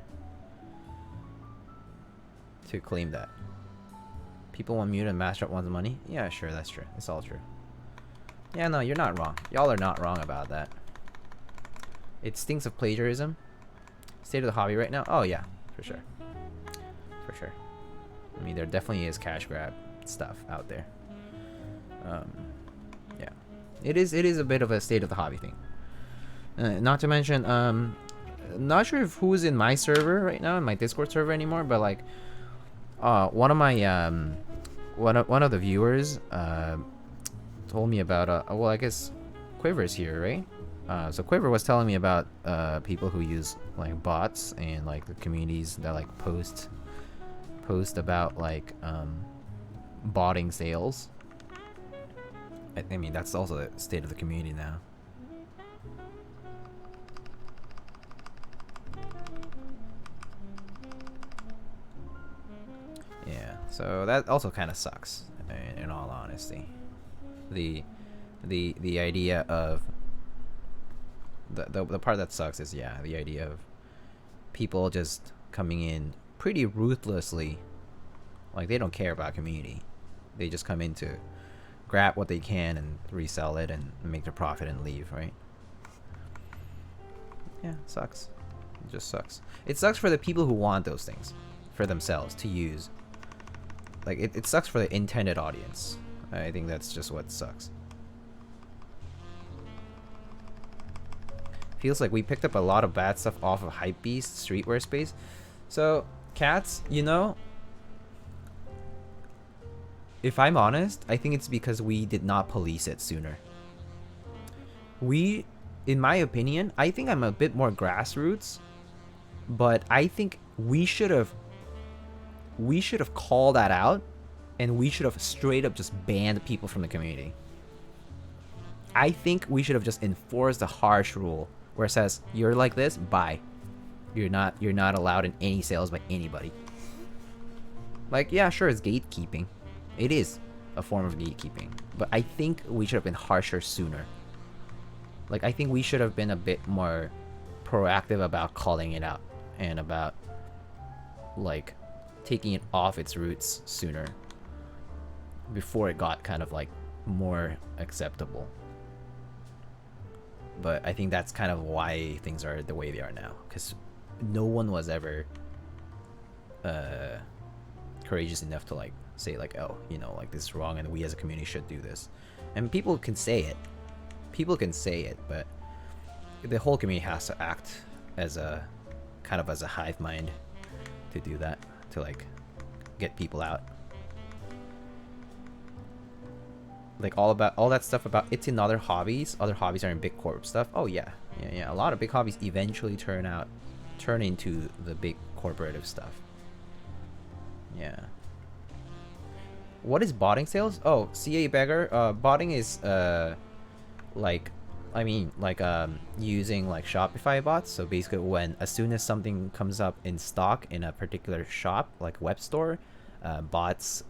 to claim that? People want muted and Master wants money? Yeah, sure, that's true. It's all true. Yeah, no, you're not wrong. Y'all are not wrong about that. It stinks of plagiarism. State of the hobby right now? Oh, yeah, for sure. For sure. I mean, there definitely is cash grab stuff out there. Yeah. It is a bit of a state of the hobby thing. Not to mention, not sure if who's in my server right now, in my Discord server anymore, but like, one of my, one of the viewers, told me about, well, I guess Quiver's here, right? So Quiver was telling me about people who use like bots and like the communities that like post about like botting sales. I mean, that's also the state of the community now. Yeah, so that also kind of sucks, in all honesty. The idea of the part that sucks is, yeah, the idea of people just coming in pretty ruthlessly, like they don't care about community. They just come in to grab what they can and resell it and make their profit and leave, right? Yeah, it sucks. It just sucks. It sucks for the people who want those things for themselves to use. Like, it sucks for the intended audience. I think that's just what sucks. Feels like we picked up a lot of bad stuff off of Hypebeast streetwear space. So, Cats, you know, if I'm honest, I think it's because we did not police it sooner. We, in my opinion, I think I'm a bit more grassroots, but I think we should have called that out, and we should have straight up just banned people from the community. I think we should have just enforced a harsh rule where it says, you're like this, bye. You're not allowed in any sales by anybody. Like, yeah, sure, it's gatekeeping. It is a form of gatekeeping, but I think we should have been harsher sooner. Like, I think we should have been a bit more proactive about calling it out and about, like, taking it off its roots sooner before it got kind of, like, more acceptable. But I think that's kind of why things are the way they are now, because no one was ever courageous enough to, like, say, like, oh, you know, like, this is wrong and we as a community should do this. And people can say it. People can say it, but the whole community has to act as a kind of as a hive mind to do that, to, like, get people out. Like, all that stuff about it's in other hobbies are in big corp stuff. Oh yeah, a lot of big hobbies eventually turn into the big corporative stuff. Yeah. What is botting sales? Oh, CA Beggar. Botting is using like Shopify bots. So basically, as soon as something comes up in stock in a particular shop, like web store, bots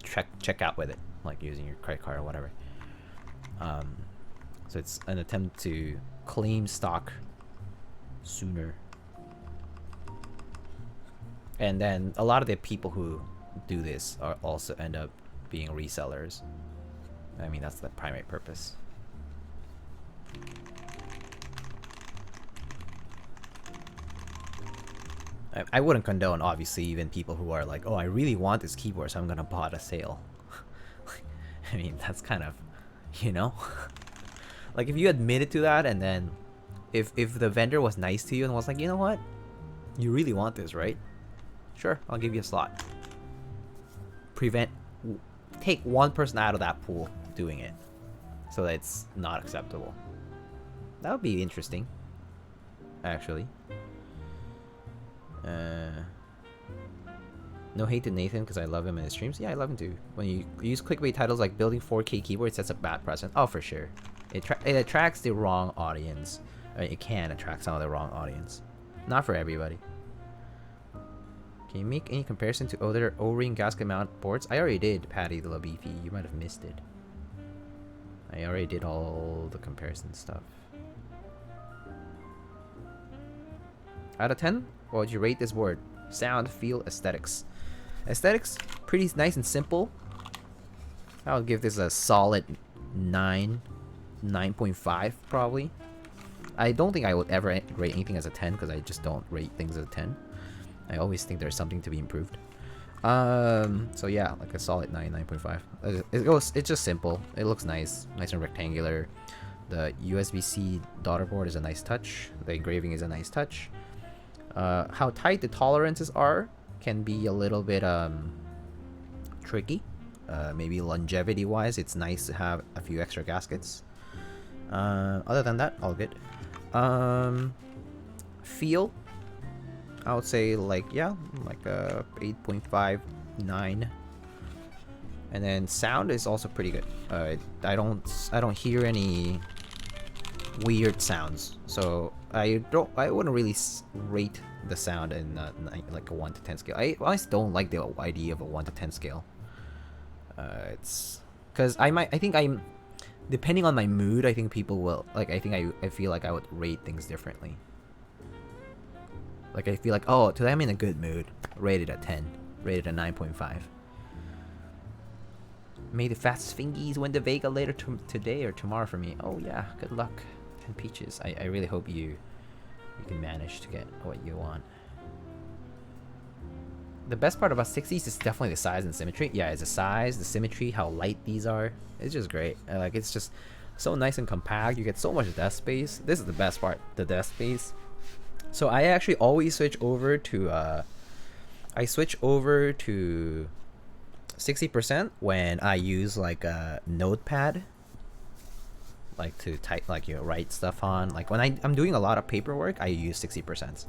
check out with it, like using your credit card or whatever. So it's an attempt to claim stock sooner. And then a lot of the people who do this are also end up being resellers. I mean, that's the primary purpose. I wouldn't condone, obviously, even people who are like, oh, I really want this keyboard, so I'm gonna bot a sale. I mean, that's kind of, you know? Like, if you admitted to that, and then if the vendor was nice to you and was like, you know what? You really want this, right? Sure, I'll give you a slot. Take one person out of that pool doing it, so that it's not acceptable. That would be interesting, actually. No hate to Nathan, because I love him in his streams. Yeah, I love him too. When you use clickbait titles like building 4K keyboards, that's a bad precedent. Oh, for sure. It attracts the wrong audience. It can attract some of the wrong audience. Not for everybody. Can you make any comparison to other O-ring gasket mount boards? I already did, Patty the Labeefy. You might have missed it. I already did all the comparison stuff. Out of 10, what would you rate this board? Sound, feel, aesthetics. Aesthetics, pretty nice and simple. I'll give this a solid 9.5 probably. I don't think I would ever rate anything as a 10 because I just don't rate things as a 10. I always think there's something to be improved. So yeah, like a solid 9.5. It's just simple. It looks nice and rectangular. The USB-C daughter board is a nice touch. The engraving is a nice touch. How tight the tolerances are can be a little bit tricky. Maybe longevity wise, it's nice to have a few extra gaskets. Other than that, all good. Feel, I would say like, yeah, like a 8.5, 9. And then sound is also pretty good. I don't hear any weird sounds, so I wouldn't really rate the sound in like a 1 to 10 scale. I honestly don't like the idea of a 1 to 10 scale. It's because I think I'm, depending on my mood, I think people will like. I feel like I would rate things differently. Like I feel like, oh, today I'm in a good mood, rated at 10, rated at 9.5. May the fastest fingies win the Vega later today or tomorrow for me. Oh yeah, good luck. 10 peaches. I really hope you can manage to get what you want. The best part about 60s is definitely the size and symmetry. Yeah, it's the size, the symmetry, how light these are. It's just great. Like, it's just so nice and compact. You get so much desk space. This is the best part, the desk space. So I actually always switch over to 60% when I use like a notepad, like to type, like, you know, write stuff on. Like when I'm doing a lot of paperwork, I use 60%.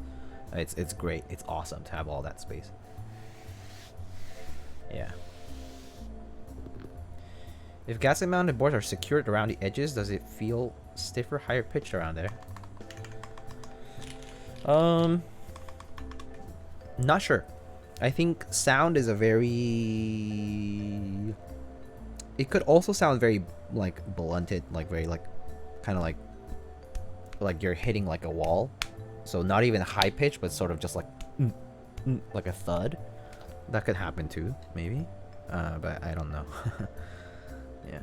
It's great. It's awesome to have all that space. Yeah. If gasket mounted boards are secured around the edges, does it feel stiffer, higher pitched around there? Not sure. I think sound is a very... It could also sound very, like, blunted, like very, like, kind of like you're hitting like a wall. So not even high pitch, but sort of just like a thud. That could happen too, maybe. But I don't know. Yeah.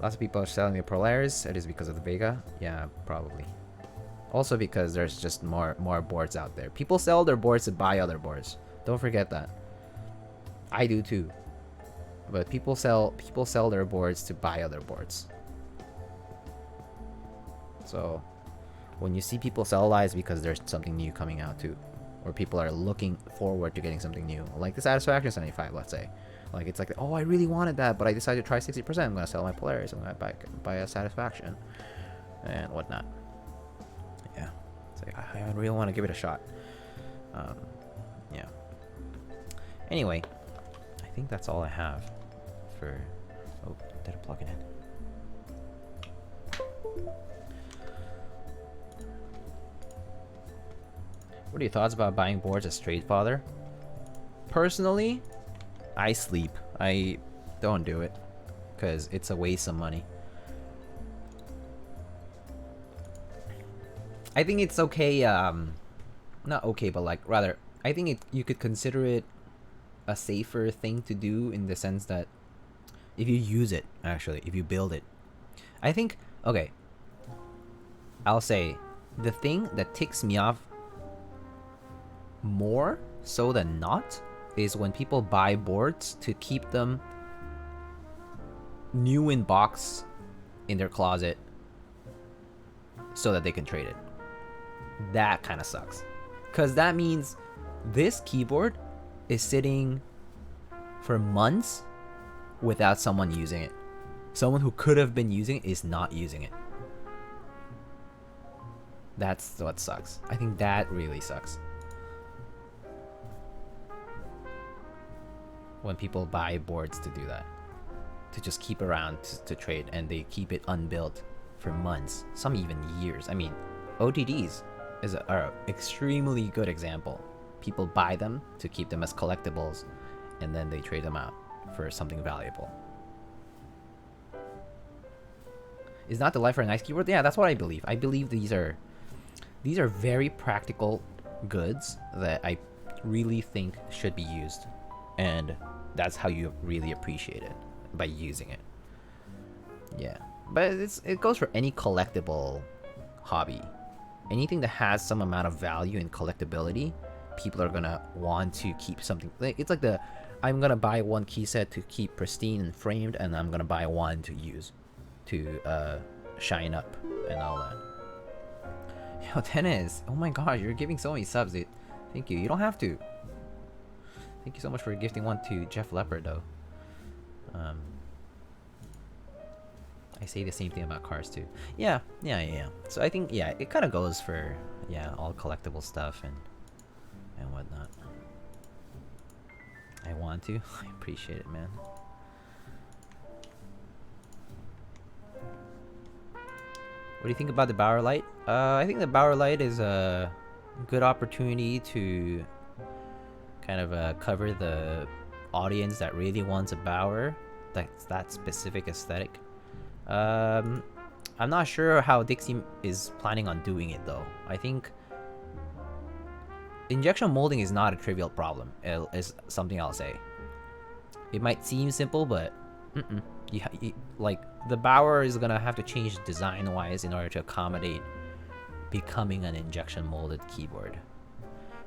Lots of people are selling the Polaris. It is because of the Vega. Yeah, probably. Also because there's just more boards out there. People sell their boards to buy other boards. Don't forget that. I do too. But people sell their boards to buy other boards. So when you see people sell lives, because there's something new coming out too, or people are looking forward to getting something new, like the Satisfaction 75, let's say. Like, it's like, oh, I really wanted that, but I decided to try 60%. I'm gonna sell my Polaris. I'm gonna buy a Satisfaction and whatnot. Yeah, it's like, I really want to give it a shot. Yeah. Anyway, I think that's all I have for... Oh, did I plug it in? What are your thoughts about buying boards as Straight Father? Personally, I sleep. I don't do it because it's a waste of money. I think it's okay, not okay, but like, rather, I think you could consider it a safer thing to do, in the sense that if you use it, actually, if you build it. I think, okay, I'll say, the thing that ticks me off more so than not is when people buy boards to keep them new in box in their closet so that they can trade it. That kind of sucks, because that means this keyboard is sitting for months without someone using it. Someone who could have been using it is not using it. That's what sucks. I think that really sucks. When people buy boards to do that, to just keep around to trade, and they keep it unbuilt for months, some even years. I mean, OTDs are an extremely good example. People buy them to keep them as collectibles, and then they trade them out for something valuable. Is not the life for a nice keyboard? Yeah, that's what I believe. I believe these are very practical goods that I really think should be used, and that's how you really appreciate it, by using it. Yeah, but it goes for any collectible hobby. Anything that has some amount of value and collectability, people are gonna want to keep something. It's like I'm gonna buy one key set to keep pristine and framed, and I'm gonna buy one to use to shine up and all that. Yo, Dennis, oh my gosh, you're giving so many subs, dude. Thank you. You don't have to. Thank you so much for gifting one to Jeff Leopard, though. I say the same thing about cars too. Yeah. So I think it kind of goes for all collectible stuff and whatnot. I want to. I appreciate it, man. What do you think about the Bower Light? I think the Bower Light is a good opportunity to kind of cover the audience that really wants a Bower. That's that specific aesthetic. I'm not sure how Dixie is planning on doing it though. I think injection molding is not a trivial problem. Is something I'll say. It might seem simple, but like the Bower is gonna have to change design-wise in order to accommodate becoming an injection molded keyboard,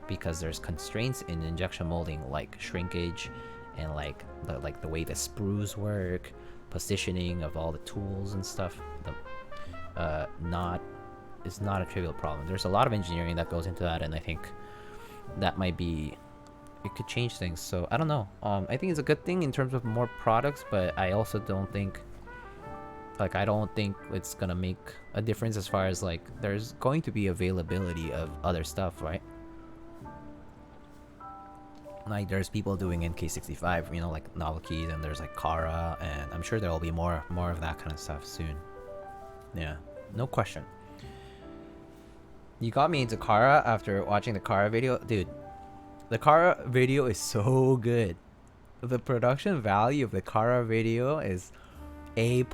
because there's constraints in injection molding like shrinkage and like the way the sprues work, positioning of all the tools and stuff. It's not a trivial problem. There's a lot of engineering that goes into that, and I think that might be, it could change things. So I don't know. I think it's a good thing in terms of more products, but I also don't think, I don't think it's gonna make a difference as far as like there's going to be availability of other stuff, right? Like there's people doing NK65, you know, like novel keys, and there's like Kara, and I'm sure there will be more of that kind of stuff soon. Yeah, no question. You got me into Kara after watching the Kara video, dude. The Kara video is so good. The production value of the Kara video is A+.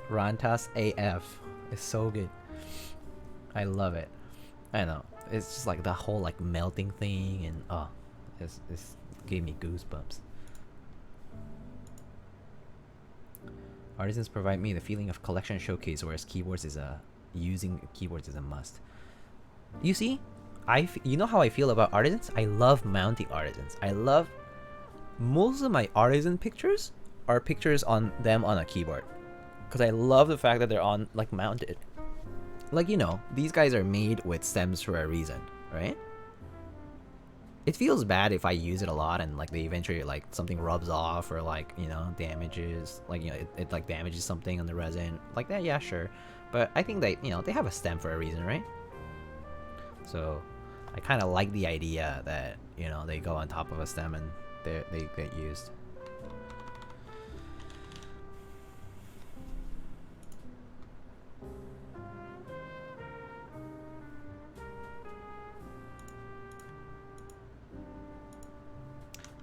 Rantas AF. It's so good. I love it. I know. It's just like the whole like melting thing, and it's gave me goosebumps. Artisans provide me the feeling of collection showcase, whereas using keyboards is a must. You see, you know how I feel about artisans? I love mounting artisans. I love most of my artisan pictures are pictures on them on a keyboard, because I love the fact that they're on like mounted. Like, you know, these guys are made with stems for a reason, right? It feels bad if I use it a lot and like they eventually like something rubs off or like, you know, damages, like, you know, it like damages something on the resin like that. Yeah, sure. But I think they, you know, they have a stem for a reason, right? So I kind of like the idea that, you know, they go on top of a stem and they get used.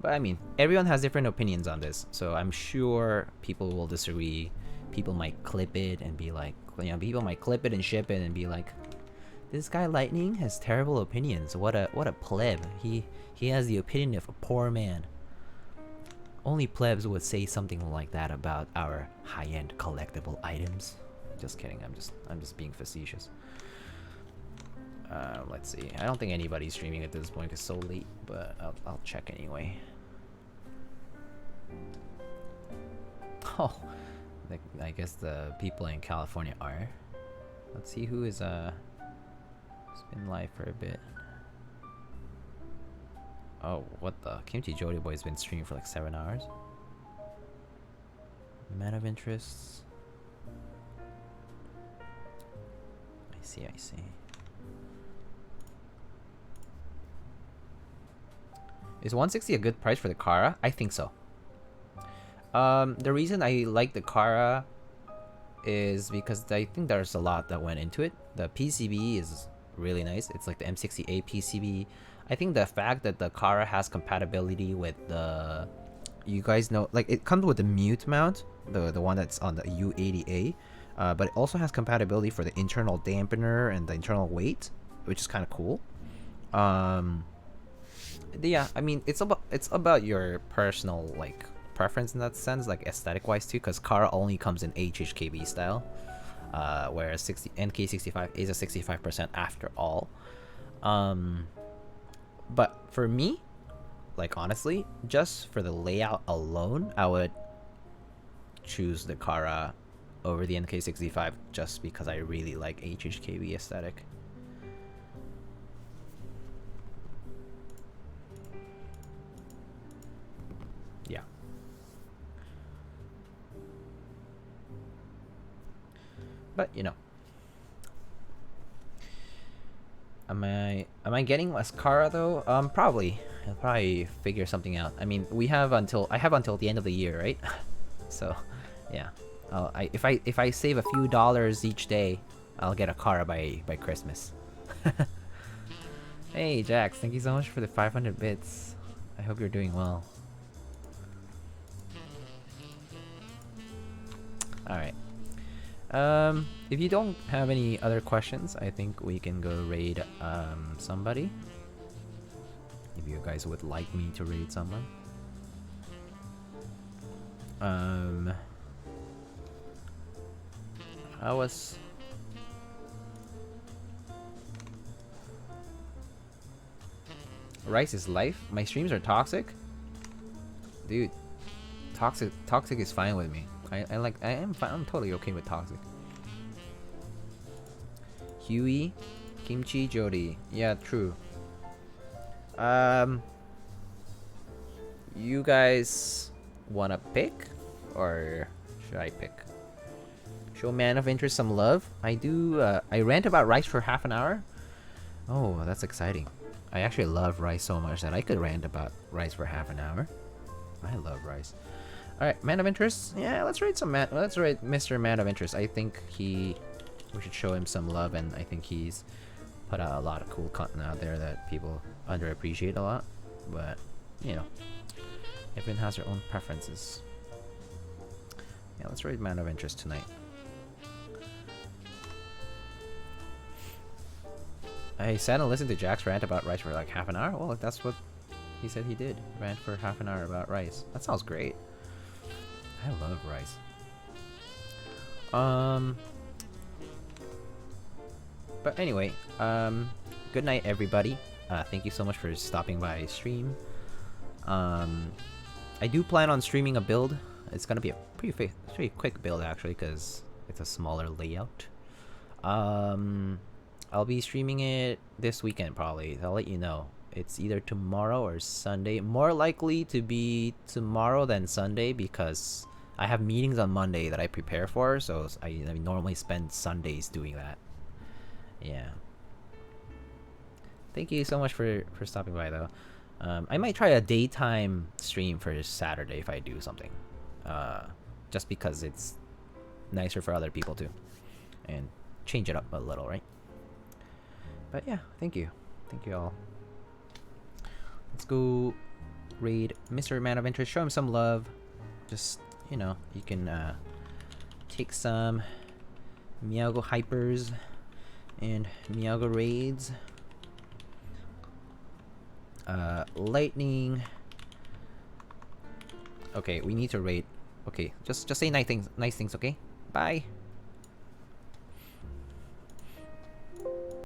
But I mean, everyone has different opinions on this, so I'm sure people will disagree. People might clip it and be like, you know, people might clip it and ship it and be like, this guy Lightning has terrible opinions. What a pleb. He has the opinion of a poor man. Only plebs would say something like that about our high-end collectible items. Just kidding. I'm just being facetious. Let's see. I don't think anybody's streaming at this point. It's so late, but I'll check anyway. Oh, I guess the people in California are. Let's see who is been live for a bit. Oh, what the? Kimchi Jody Boy's been streaming for like 7 hours. Man of interests. I see. Is 160 a good price for the Kara? I think so. The reason I like the Kara is because I think there's a lot that went into it. The PCB is really nice. It's like the M60A PCB. I think the fact that the Kara has compatibility with the, you guys know, like it comes with the mute mount, the one that's on the U80A, but it also has compatibility for the internal dampener and the internal weight, which is kind of cool. Yeah, I mean, it's about your personal like preference in that sense, like aesthetic wise too, because Kara only comes in HHKB style, whereas NK65 is a 65% after all. But for me, like honestly, just for the layout alone, I would choose the Kara over the NK65 just because I really like HHKB aesthetic. Yeah. But you know. Am I getting Mascara though? Probably. I'll probably figure something out. I mean, I have until the end of the year, right? So, yeah. If I save a few dollars each day, I'll get a car by Christmas. Hey Jax, thank you so much for the 500 bits. I hope you're doing well. All right. If you don't have any other questions, I think we can go raid somebody. If you guys would like me to raid someone. How was... Rice is life? My streams are toxic? Dude, toxic is fine with me. I'm totally okay with toxic. Huey, Kimchi, Jody. Yeah, true. You guys wanna pick? Or should I pick? Show man of interest some love. I do, I rant about rice for half an hour. Oh, that's exciting. I actually love rice so much that I could rant about rice for half an hour. I love rice. Alright, man of interest? Yeah, let's rate some man. Let's rate Mr. Man of Interest. I think we should show him some love, and I think he's put out a lot of cool content out there that people underappreciate a lot. But, you know, everyone has their own preferences. Yeah, let's rate Man of Interest tonight. I sat and listened to Jack's rant about rice for like half an hour. Well, that's what he said he did. Rant for half an hour about rice. That sounds great. I love rice. But anyway, good night everybody. Thank you so much for stopping by stream. I do plan on streaming a build. It's gonna be a pretty quick build actually, because it's a smaller layout. I'll be streaming it this weekend probably. I'll let you know. It's either tomorrow or Sunday. More likely to be tomorrow than Sunday because I have meetings on Monday that I prepare for, so I normally spend Sundays doing that. Yeah. Thank you so much for stopping by though. I might try a daytime stream for Saturday if I do something. Just because it's nicer for other people too. And change it up a little, right? But yeah, thank you. Thank you all. Let's go raid Mr. Man of Interest. Show him some love. Just, you know, you can take some Meowgo hypers and Meowgo raids. Lightning. Okay, we need to raid. Okay, just say nice things, okay? Bye.